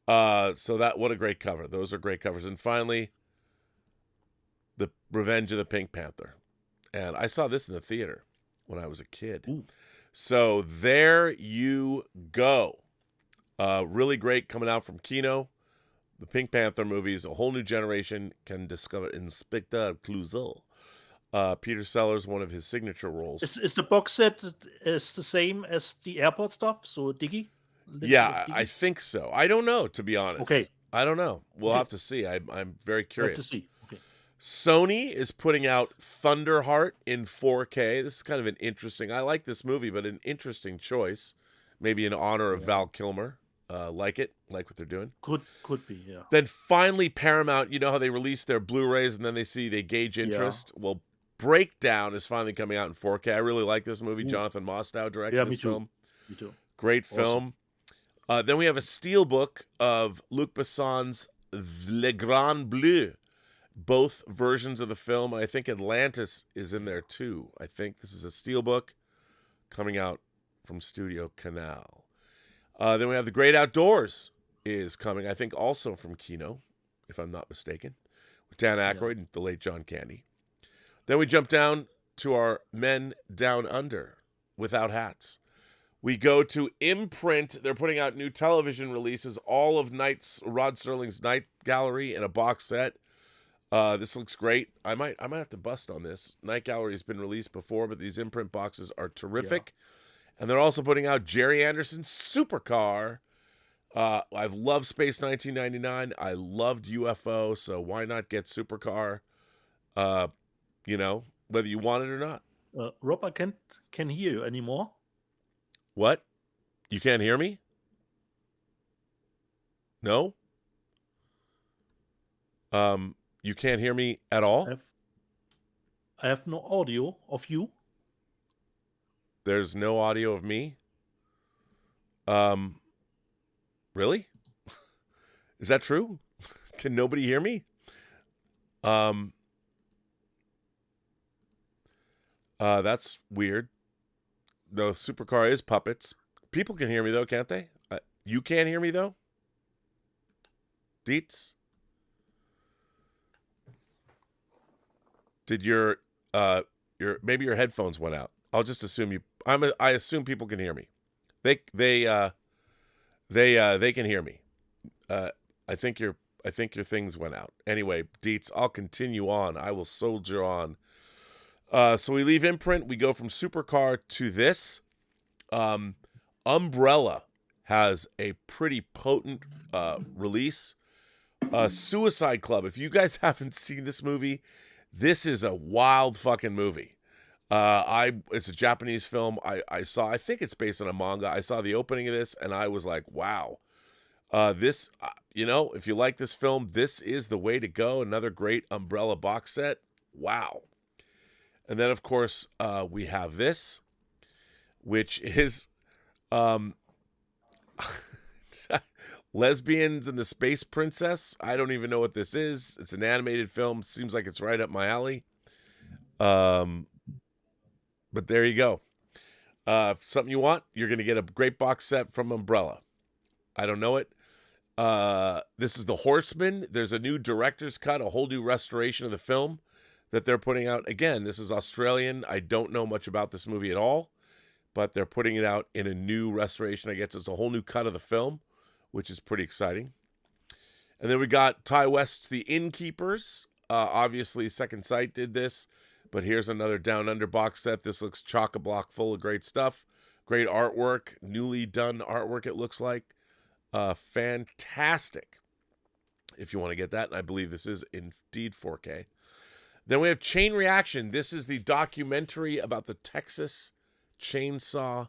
What a great cover. Those are great covers. And finally, the Revenge of the Pink Panther. And I saw this in the theater when I was a kid. Ooh. So there you go. Really great coming out from KINO. The Pink Panther movies, a whole new generation can discover Inspector Clouseau. Peter Sellers, one of his signature roles. Is the box set is the same as the airport stuff? So Diggy? Yeah, I think so. I don't know, to be honest. Okay. I don't know. We'll have to see. I'm very curious. Have to see. Okay. Sony is putting out Thunderheart in 4K. This is kind of an interesting... I like this movie, but an interesting choice. Maybe in honor of Val Kilmer. Like what they're doing. Could be, yeah. Then finally Paramount, you know how they release their Blu-rays and then they gauge interest? Yeah. Well, Breakdown is finally coming out in 4K. I really like this movie. Jonathan Mostow directed this film. Me too. Great film. Then we have a steelbook of Luc Besson's Le Grand Bleu. Both versions of the film. I think Atlantis is in there too. I think this is a steelbook coming out from Studio Canal. Then we have The Great Outdoors is coming, I think also from KINO, if I'm not mistaken, with Dan Aykroyd and the late John Candy. Then we jump down to our Men Down Under without hats. We go to Imprint. They're putting out new television releases, all of Rod Serling's Night Gallery in a box set. This looks great. I might have to bust on this. Night Gallery has been released before, but these Imprint boxes are terrific. Yeah. And they're also putting out Jerry Anderson's Supercar. I've loved Space 1999. I loved UFO, so why not get Supercar? Whether you want it or not. Rob, I can't hear you anymore. What? You can't hear me? No? You can't hear me at all? I have no audio of you. There's no audio of me? Really? Is that true? Can nobody hear me? That's weird. The Supercar is puppets. People can hear me though, can't they? You can't hear me though? Deets? Did maybe your headphones went out? I'll just assume I assume people can hear me. They can hear me. I think your things went out. Anyway, Deets, I'll continue on. I will soldier on. So we leave Imprint. We go from Supercar to this. Umbrella has a pretty potent release. Suicide Club. If you guys haven't seen this movie, this is a wild fucking movie. It's a Japanese film. I think it's based on a manga. I saw the opening of this and I was like, wow. This, if you like this film, this is the way to go. Another great Umbrella box set. Wow. And then, of course, we have this, which is Lesbians and the Space Princess. I don't even know what this is. It's an animated film. Seems like it's right up my alley. But there you go. If something you want, you're going to get a great box set from Umbrella. I don't know it. This is The Horseman. There's a new director's cut, a whole new restoration of the film that they're putting out. Again, this is Australian. I don't know much about this movie at all, but they're putting it out in a new restoration. I guess it's a whole new cut of the film, which is pretty exciting. And then we got Ty West's The Innkeepers. Obviously, Second Sight did this, but here's another Down Under box set. This looks chock-a-block full of great stuff. Great artwork, newly done artwork, it looks like. Fantastic, if you want to get that. And I believe this is indeed 4K. Then we have Chain Reaction. This is the documentary about the Texas Chainsaw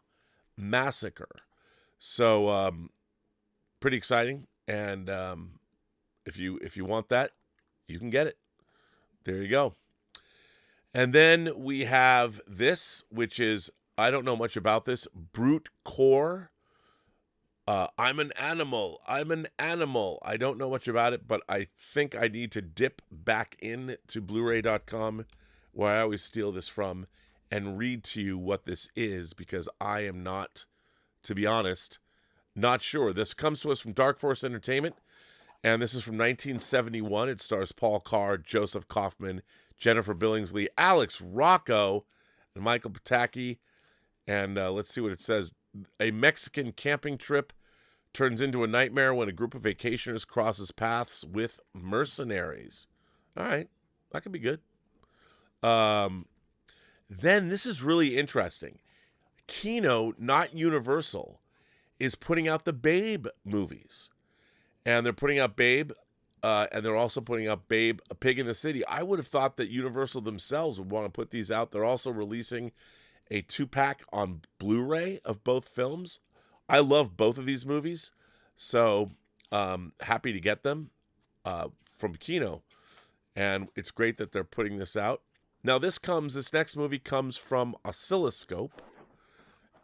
Massacre. So, pretty exciting. And if you want that, you can get it. There you go. And then we have this, which is, I don't know much about this, Brute Core. I'm an animal. I don't know much about it, but I think I need to dip back in to Blu-ray.com, where I always steal this from, and read to you what this is, because I am not, to be honest, not sure. This comes to us from Dark Force Entertainment, and this is from 1971. It stars Paul Carr, Joseph Kaufman, Jennifer Billingsley, Alex Rocco, and Michael Pataki. And let's see what it says. A Mexican camping trip turns into a nightmare when a group of vacationers crosses paths with mercenaries. All right, that could be good. Then this is really interesting. KINO, not Universal, is putting out the Babe movies. And they're putting out Babe, and they're also putting out Babe, A Pig in the City. I would have thought that Universal themselves would want to put these out. They're also releasing a 2-pack on Blu-ray of both films. I love both of these movies, so happy to get them from KINO. And it's great that they're putting this out. Now, this next movie comes from Oscilloscope,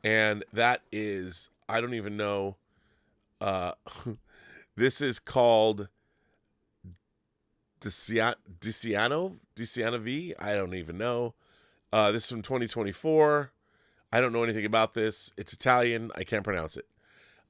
and that is, I don't even know, this is called Diciano V? I don't even know. This is from 2024. I don't know anything about this. It's Italian. I can't pronounce it.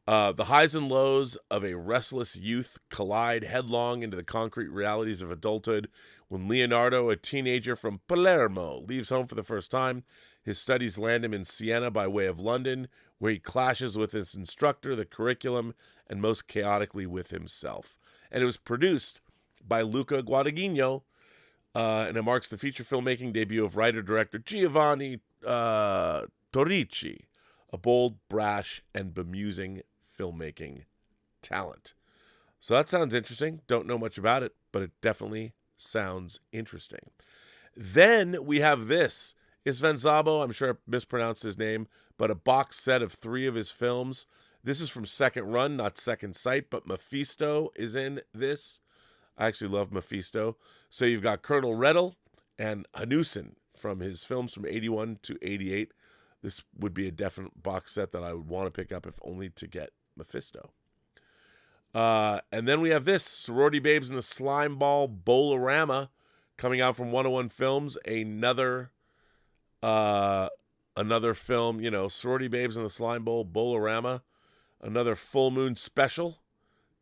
The highs and lows of a restless youth collide headlong into the concrete realities of adulthood when Leonardo, a teenager from Palermo, leaves home for the first time. His studies land him in Siena by way of London, where he clashes with his instructor, the curriculum, and most chaotically with himself. And it was produced by Luca Guadagnino, and it marks the feature filmmaking debut of writer-director Giovanni Torrici, a bold, brash, and bemusing filmmaking talent. So that sounds interesting. Don't know much about it, but it definitely sounds interesting. Then we have this. Sven Szabo, I'm sure I mispronounced his name, but a box set of 3 of his films. This is from Second Run, not Second Sight, but Mephisto is in this. I actually love Mephisto. So you've got Colonel Redl and Hanussen from his films from 81 to 88. This would be a definite box set that I would want to pick up, if only to get Mephisto. And then we have this, Sorority Babes and the Slime Ball Bowl-orama, coming out from 101 Films. Another film, Sorority Babes and the Slime Bowl Bowl-orama. Another full moon special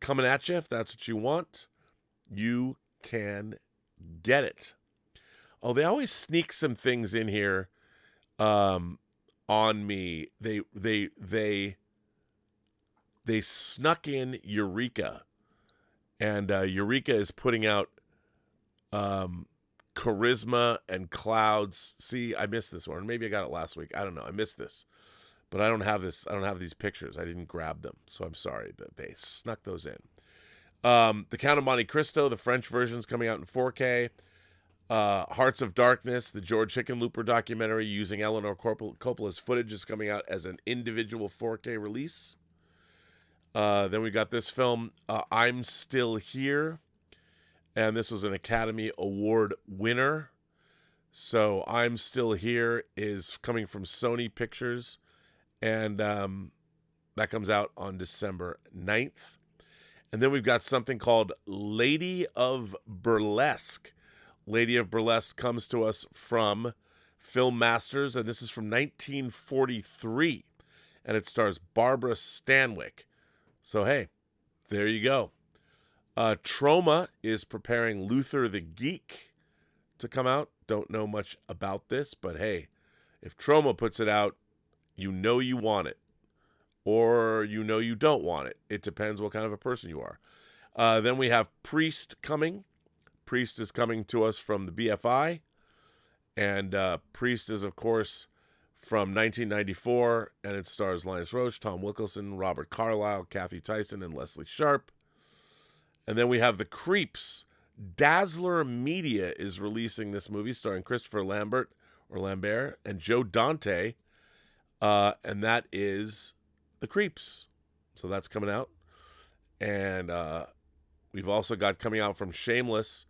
coming at you. If that's what you want, you can get it. Oh, they always sneak some things in here on me. They snuck in Eureka, and Eureka is putting out Charisma and Clouds. See, I missed this one. Maybe I got it last week. I don't know. I missed this, but I don't have this. I don't have these pictures. I didn't grab them, so I'm sorry. But they snuck those in. The Count of Monte Cristo, the French version's coming out in 4K. Hearts of Darkness, the George Hickenlooper documentary using Eleanor Coppola's footage, is coming out as an individual 4K release. Then we got this film, I'm Still Here, and this was an Academy Award winner. So I'm Still Here is coming from Sony Pictures, and that comes out on December 9th. And then we've got something called Lady of Burlesque. Lady of Burlesque comes to us from Film Masters, and this is from 1943, and it stars Barbara Stanwyck. So, hey, there you go. Troma is preparing Luther the Geek to come out. don't know much about this, but hey, if Troma puts it out, you know you want it. Or you know you don't want it. It depends what kind of a person you are. Then we have Priest coming. Priest is coming to us from the BFI. And Priest is, of course, from 1994. And it stars Linus Roach, Tom Wilkinson, Robert Carlyle, Kathy Tyson, and Leslie Sharp. And then we have The Creeps. Dazzler Media is releasing this movie starring Christopher Lambert and Joe Dante. And that is The Creeps. So that's coming out. And we've also got coming out from Shameless.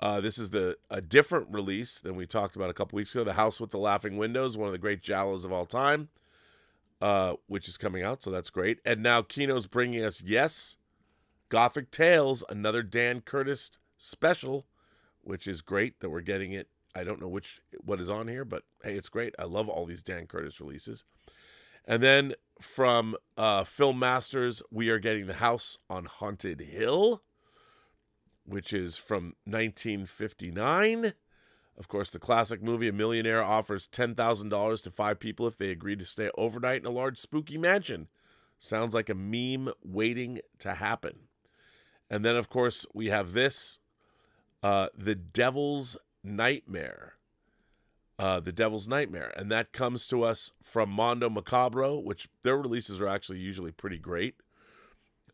This is a different release than we talked about a couple weeks ago. The House with the Laughing Windows, one of the great giallos of all time, which is coming out. So that's great. And now KINO's bringing us, yes, Gothic Tales, another Dan Curtis special, which is great that we're getting it. I don't know what is on here, but hey, it's great. I love all these Dan Curtis releases. And then from Film Masters, we are getting The House on Haunted Hill, which is from 1959. Of course, the classic movie, a millionaire offers $10,000 to 5 people if they agree to stay overnight in a large spooky mansion. Sounds like a meme waiting to happen. And then, of course, we have this, The Devil's Nightmare. The Devil's Nightmare. And that comes to us from Mondo Macabro, which their releases are actually usually pretty great.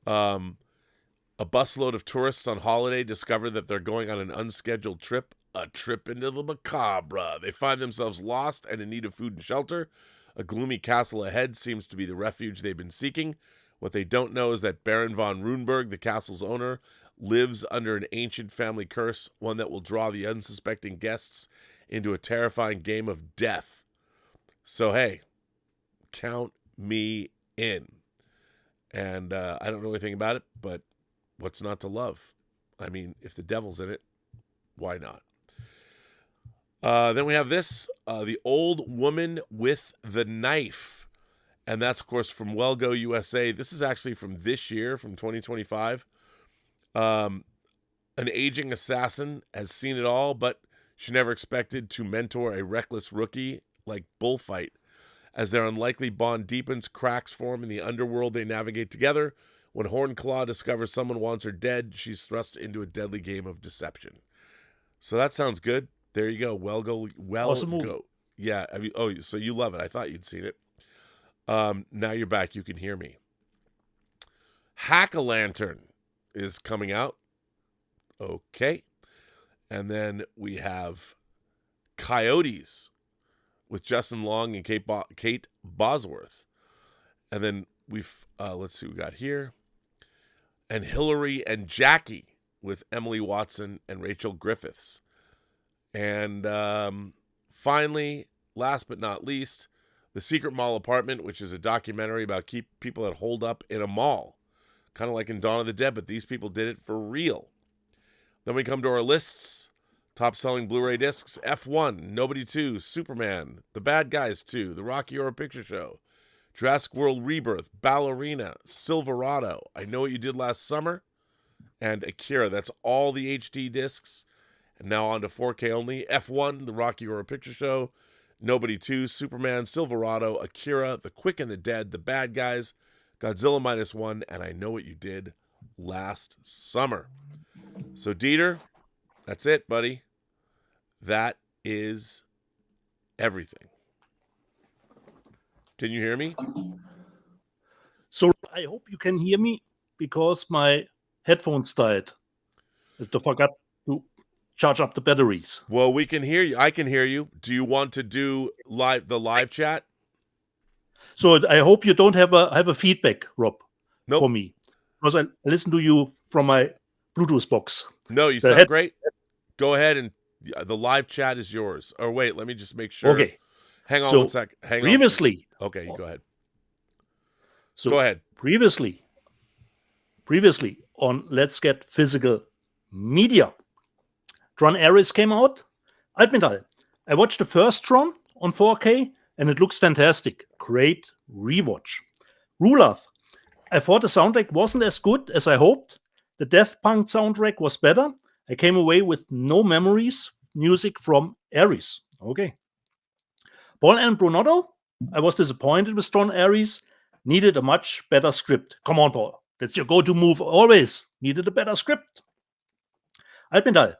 A busload of tourists on holiday discover that they're going on an unscheduled trip, a trip into the macabre. They find themselves lost and in need of food and shelter. A gloomy castle ahead seems to be the refuge they've been seeking. What they don't know is that Baron von Runeberg, the castle's owner, lives under an ancient family curse, one that will draw the unsuspecting guests into a terrifying game of death. So, hey, count me in. And I don't know anything about it, but what's not to love? I mean, if the devil's in it, why not? Then we have this, The Old Woman with the Knife. And that's, of course, from Wellgo USA. This is actually from this year, from 2025. An aging assassin has seen it all, but she never expected to mentor a reckless rookie like Bullfight. As their unlikely bond deepens, cracks form in the underworld they navigate together. When Hornclaw discovers someone wants her dead, she's thrust into a deadly game of deception. So that sounds good. There you go. Awesome movie. Go. Yeah. So you love it. I thought you'd seen it. Now you're back. You can hear me. Hack-a-Lantern is coming out. Okay. And then we have Coyotes with Justin Long and Kate Bosworth. And then let's see what we got here. And Hillary and Jackie with Emily Watson and Rachel Griffiths. And finally, last but not least, The Secret Mall Apartment, which is a documentary about people that hold up in a mall. Kind of like in Dawn of the Dead, but these people did it for real. Then we come to our lists. Top-selling Blu-ray discs, F1, Nobody 2, Superman, The Bad Guys 2, The Rocky Horror Picture Show, Jurassic World Rebirth, Ballerina, Silverado, I Know What You Did Last Summer, and Akira. That's all the HD discs. And now on to 4K only. F1, The Rocky Horror Picture Show, Nobody 2, Superman, Silverado, Akira, The Quick and the Dead, The Bad Guys, Godzilla -1, and I Know What You Did Last Summer. So, Dieter, that's it, buddy. That is everything. Can you hear me? So I hope you can hear me because my headphones died. I forgot to charge up the batteries. Well, we can hear you. I can hear you. Do you want to do the live chat? So I hope you don't have a feedback, Rob, nope. For me. Because I listen to you from my Bluetooth box. No, you sound great. Go ahead and the live chat is yours. Or wait, let me just make sure. Okay. Hang on 1 sec. Previously. Okay, go ahead. So go ahead. Previously on Let's Get Physical Media, Tron Ares came out. I admit I watched the first Tron on 4K and it looks fantastic. Great rewatch. Rulath, I thought the soundtrack wasn't as good as I hoped. The Death Punk soundtrack was better. I came away with no memories music from Ares. Okay. Paul and Brunotto, I was disappointed with Ron Ares. Needed a much better script. Come on, Paul. That's your go-to move always. Needed a better script. Alpendahl,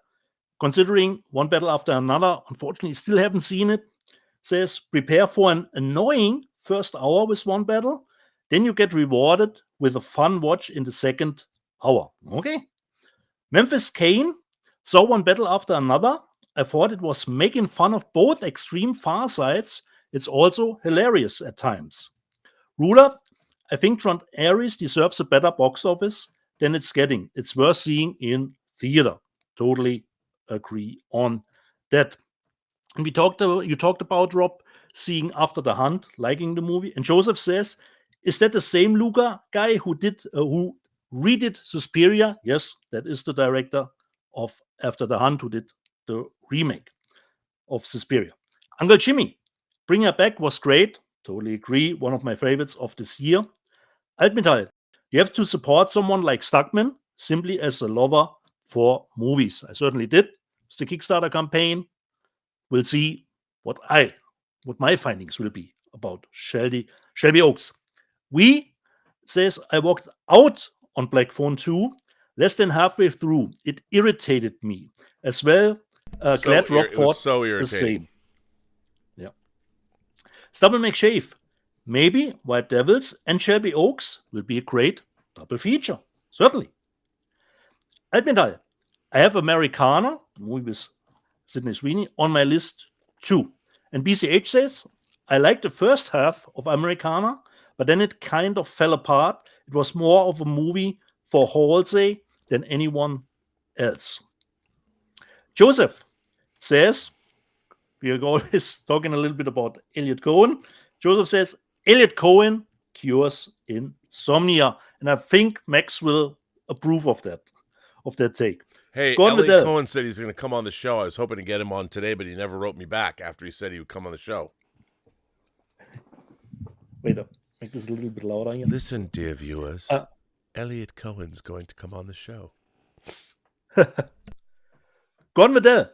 considering One Battle After Another, unfortunately still haven't seen it, says prepare for an annoying first hour with one battle, then you get rewarded with a fun watch in the second hour. Okay. Memphis Kane saw One Battle After Another. I thought it was making fun of both extreme far sides. It's also hilarious at times. Ruler, I think Trent Ares deserves a better box office than it's getting. It's worth seeing in theater. Totally agree on that. And you talked about, Rob, seeing After the Hunt, liking the movie. And Joseph says, is that the same Luca guy who redid Suspiria? Yes, that is the director of After the Hunt who did the remake of Suspiria. Uncle Jimmy, Bring Her Back was great. Totally agree. One of my favorites of this year. Altmetall, you have to support someone like Stuckman simply as a lover for movies. I certainly did. It's the Kickstarter campaign. We'll see what my findings will be about Shelby Oaks. Says I walked out on Black Phone 2 less than halfway through. It irritated me as well. Glad Rob thought so the irritating. same. Yeah. Stubble McShave. Maybe White Devils and Shelby Oaks will be a great double feature. Certainly. Altmetall, I have Americana, the movie with Sydney Sweeney, on my list too. And BCH says, I liked the first half of Americana, but then it kind of fell apart. It was more of a movie for Halsey than anyone else. Joseph says, we are always talking a little bit about Elliot Cohen. Joseph says, Elliot Cohen cures insomnia. And I think Max will approve of that take. Hey, Elliot Cohen said he's going to come on the show. I was hoping to get him on today, but he never wrote me back after he said he would come on the show. Wait up. Make this a little bit louder here. Listen, dear viewers. Elliot Cohen's going to come on the show. Gordon Waddell.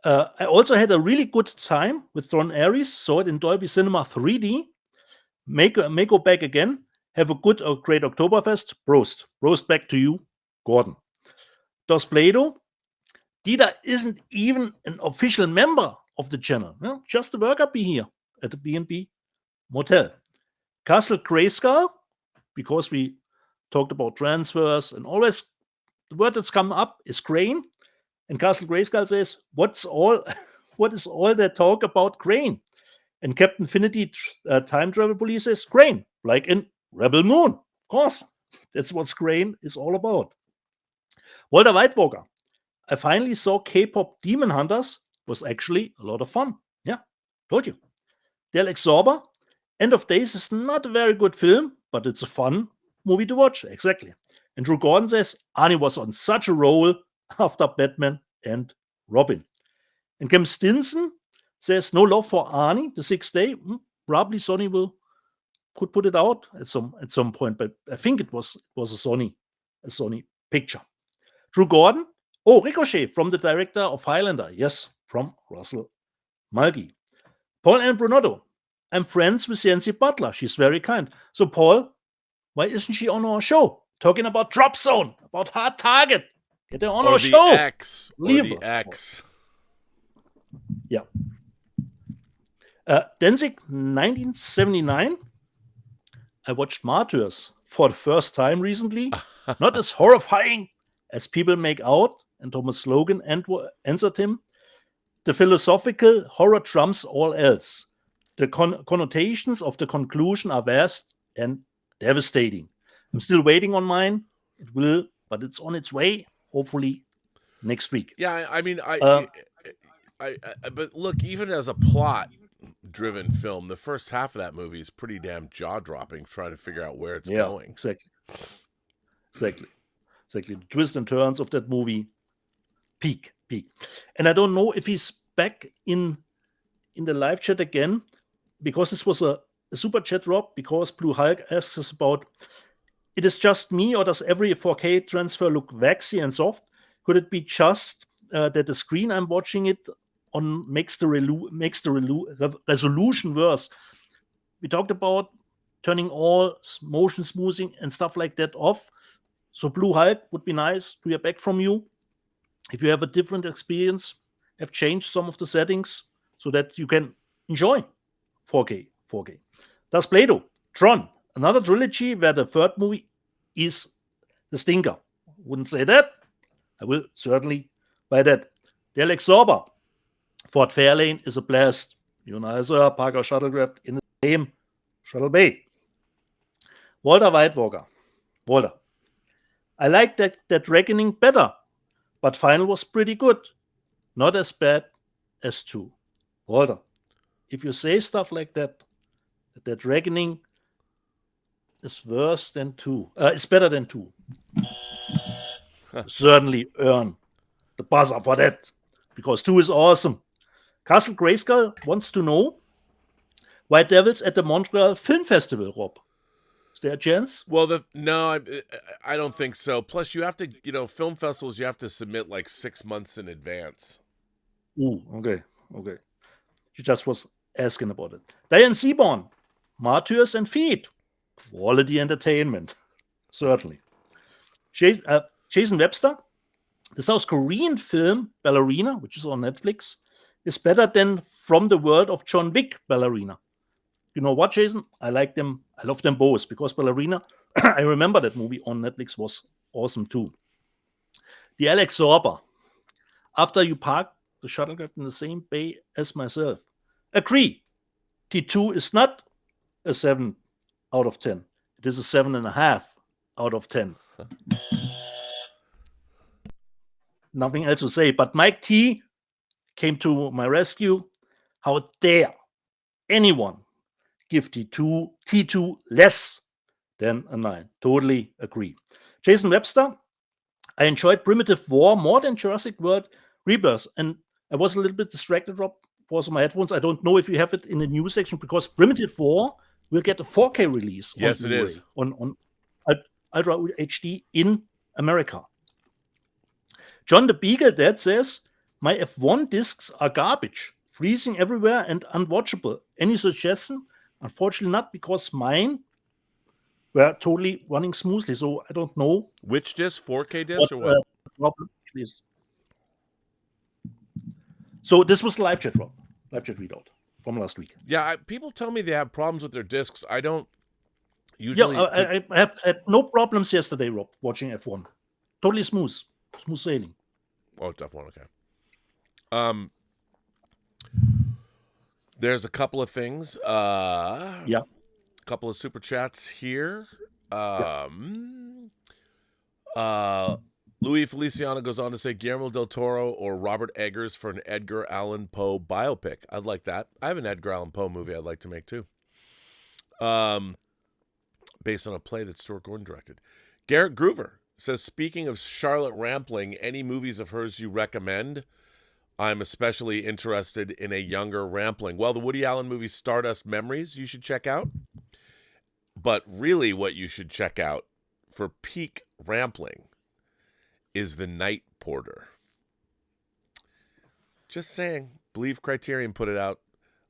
I also had a really good time with Ron Ares. Saw it in Dolby Cinema 3D. May go back again. Have a good or great Oktoberfest. Prost back to you, Gordon. Dos Plado. Dieter isn't even an official member of the channel. No, just a worker bee here at the B&B Motel. Castle Grayskull, because we talked about transfers and always the word that's come up is Crane. And Castle Grayskull says, what is all that talk about Crane? And Captain Finity Time Travel Police says, Crane, like in Rebel Moon. Of course, that's what Crane is all about. Walter Whitewalker. I finally saw K-pop Demon Hunters. Was actually a lot of fun. Yeah, told you. Del Exorber. End of Days is not a very good film, but it's a fun movie to watch. Exactly. And Drew Gordon says, Arnie was on such a roll after Batman and Robin. And Kem Stinson says, no love for Arnie, the sixth day. Probably Sony could put it out at some point, but I think it was a Sony picture. Drew Gordon. Oh, Ricochet from the director of Highlander. Yes, from Russell Mulcahy. Paul and Brunotto. I'm friends with Yancy Butler. She's very kind. So, Paul, why isn't she on our show? Talking about Drop Zone, about Hard Target. Get her on our show. The X. Yeah. Danzig, 1979. I watched Martyrs for the first time recently. Not as horrifying as people make out, and Thomas Logan answered him. The philosophical horror trumps all else. The connotations of the conclusion are vast and devastating. I'm still waiting on mine. It will, but it's on its way. Hopefully next week. Yeah, I mean, but look, even as a plot-driven film, the first half of that movie is pretty damn jaw-dropping, trying to figure out where it's going. Exactly. The twists and turns of that movie, peak. And I don't know if he's back in the live chat again, because this was a super chat, Rob, because Blue Hulk asks us about, it is just me, or does every 4K transfer look waxy and soft? Could it be just that the screen I'm watching it on makes the resolution worse. We talked about turning all motion smoothing and stuff like that off. So Blue Hulk would be nice to hear back from you. If you have a different experience, have changed some of the settings so that you can enjoy 4K. Das Play-Doh, Tron, another trilogy where the third movie is the stinker. Wouldn't say that. I will certainly buy that. The Alex Sorber, Fort Fairlane is a blast. Unicer, Parker Shuttlecraft in the same Shuttle Bay. Walter Whitewalker. Walter. I like that Reckoning better, but Final was pretty good. Not as bad as 2. Walter, if you say stuff like that Reckoning is worse than 2, is better than 2, certainly earn the buzzer for that, because 2 is awesome. Castle Grayskull wants to know White Devils at the Montreal Film Festival, Rob. Is there a chance? Well, no, I don't think so. Plus, you have to, film festivals, you have to submit like 6 months in advance. Ooh, okay. She just was asking about it. Diane Seaborn, Martyrs and Feet. Quality entertainment. Certainly. Jason Webster, the South Korean film Ballerina, which is on Netflix, is better than From the World of John Wick Ballerina. You know what, Jason? I like them. I love them both because Ballerina, I remember that movie on Netflix was awesome too. The Alex Sorber. After you park the shuttlecraft in the same bay as myself. Agree. T2 is not a 7 out of 10. It is a 7.5 out of 10. Nothing else to say. But Mike T came to my rescue. How dare anyone give T2 less than a 9. Totally agree. Jason Webster, I enjoyed Primitive War more than Jurassic World Rebirth. And I was a little bit distracted, Rob, for my headphones. I don't know if you have it in the news section because Primitive War will get a 4K release. Yes, it is. On Ultra HD in America. John the Beagle Dad says, my F1 discs are garbage, freezing everywhere and unwatchable. Any suggestion? Unfortunately not, because mine were totally running smoothly, so I don't know. Which disc? 4K disc or what? Problem is. So this was the live chat, Rob. Live chat readout from last week. Yeah, people tell me they have problems with their discs. I don't usually... Yeah, I have had no problems yesterday, Rob, watching F1. Totally smooth. Smooth sailing. Oh, it's F1, okay. There's a couple of things. Yeah. A couple of super chats here. Louis Feliciano goes on to say Guillermo del Toro or Robert Eggers for an Edgar Allan Poe biopic. I'd like that. I have an Edgar Allan Poe movie I'd like to make too. Based on a play that Stuart Gordon directed. Garrett Groover says, speaking of Charlotte Rampling, any movies of hers you recommend? I'm especially interested in a younger Rampling. Well, the Woody Allen movie Stardust Memories you should check out. But really what you should check out for peak Rampling is The Night Porter. Just saying. Believe Criterion put it out.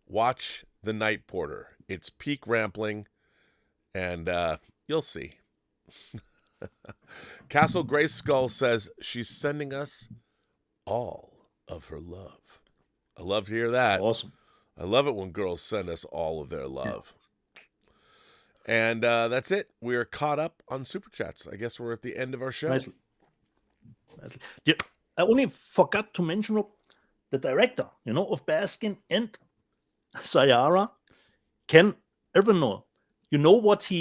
Watch The Night Porter. It's peak Rampling, and you'll see. Castle Grayskull says she's sending us all of her love. I love to hear that. Awesome. I love it when girls send us all of their love. And that's it. We are caught up on Super Chats. I guess we're at the end of our show. Nicely. Yeah, I only forgot to mention the director, of Bastian and Sayara, Ken Evanor. You know what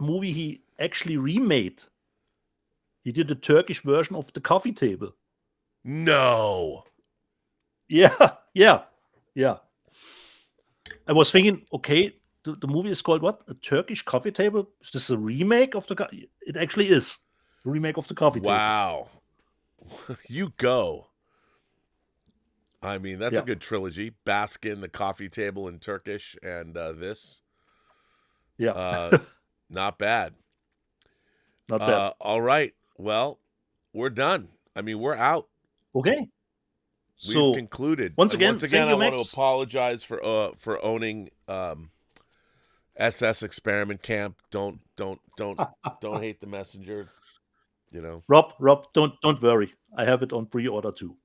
movie he actually remade? He did a Turkish version of The Coffee Table. No. Yeah. I was thinking, okay, the movie is called what? A Turkish Coffee Table? Is this a remake of It actually is. A remake of The Coffee Table. Wow. You go. I mean, that's a good trilogy. Baskin, The Coffee Table in Turkish, and this. Yeah. Not bad. Not bad. All right. Well, we're done. I mean, we're out. Okay. We've concluded. Once And again, once again, thank I you, want to Max. apologize for owning SS Experiment Camp. Don't hate the messenger. You know, Rob, don't worry. I have it on pre-order too.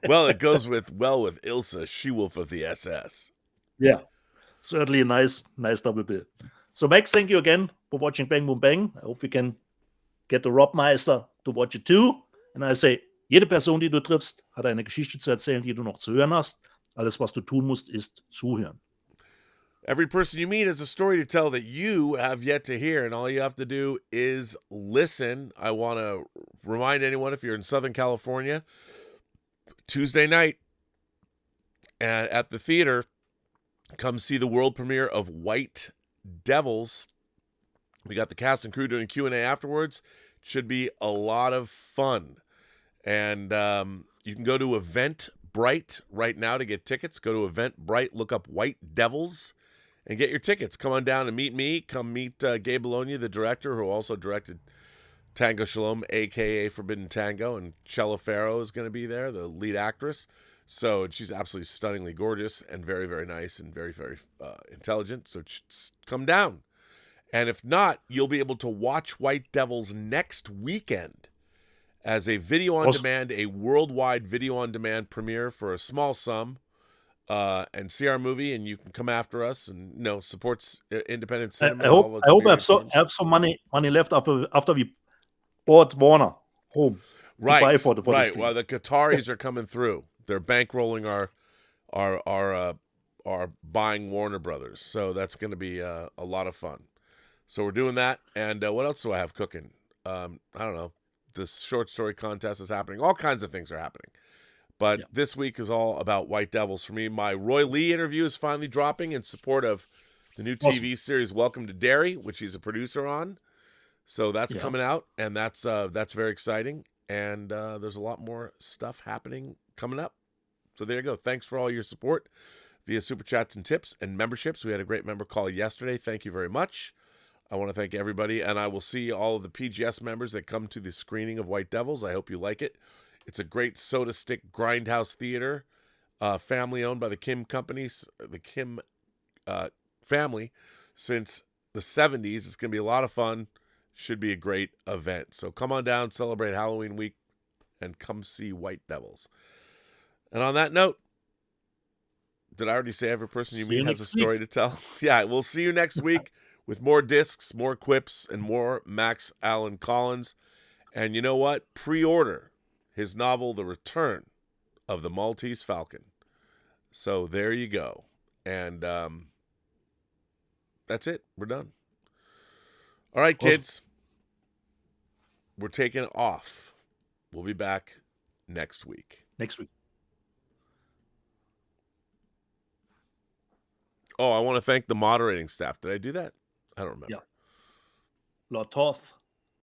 well, it goes with Ilsa, She-Wolf of the SS. Yeah, certainly a nice double bill. So Max, thank you again for watching Bang Boom Bang. I hope we can get the Rob Meister to watch it too. And I say, jede Person, die du triffst, hat eine Geschichte zu erzählen, die du noch zu hören hast. Alles, was du tun musst, ist zuhören. Every person you meet has a story to tell that you have yet to hear, and all you have to do is listen. I want to remind anyone, if you're in Southern California, Tuesday night at the theater, come see the world premiere of White Devils. We got the cast and crew doing Q&A afterwards. It should be a lot of fun. And you can go to Eventbrite right now to get tickets. Go to Eventbrite, look up White Devils, and get your tickets. Come on down and meet me. Come meet Gabe Bologna, the director, who also directed Tango Shalom, a.k.a. Forbidden Tango, and Chella Farrow is going to be there, the lead actress. So she's absolutely stunningly gorgeous and very, very nice and very, very intelligent. So come down. And if not, you'll be able to watch White Devils next weekend as a video on demand, a worldwide video on demand premiere for a small sum. And see our movie, and you can come after us and supports independent cinema. I hope I have some money left after we bought Warner home. Right. For the Well, the Qataris are coming through. They're bankrolling our buying Warner Brothers. So that's going to be a lot of fun. So we're doing that. And what else do I have cooking? I don't know. This short story contest is happening. All kinds of things are happening. But this week is all about White Devils for me. My Roy Lee interview is finally dropping in support of the new TV series Welcome to Derry, which he's a producer on. So that's coming out, and that's very exciting. And there's a lot more stuff happening coming up. So there you go. Thanks for all your support via Super Chats and tips and memberships. We had a great member call yesterday. Thank you very much. I want to thank everybody, and I will see all of the PGS members that come to the screening of White Devils. I hope you like it. It's a great soda stick grindhouse theater, family owned by the Kim companies, the Kim family since the 70s. It's going to be a lot of fun. Should be a great event. So come on down, celebrate Halloween week, and come see White Devils. And on that note, did I already say every person you meet has a story to tell? Yeah, we'll see you next week with more discs, more quips, and more Max Allen Collins. And you know what? Pre-order his novel, The Return of the Maltese Falcon. So there you go. And that's it. We're done. All right, kids. We're taking off. We'll be back next week. Oh, I want to thank the moderating staff. Did I do that? I don't remember. Yeah. Lord Toth,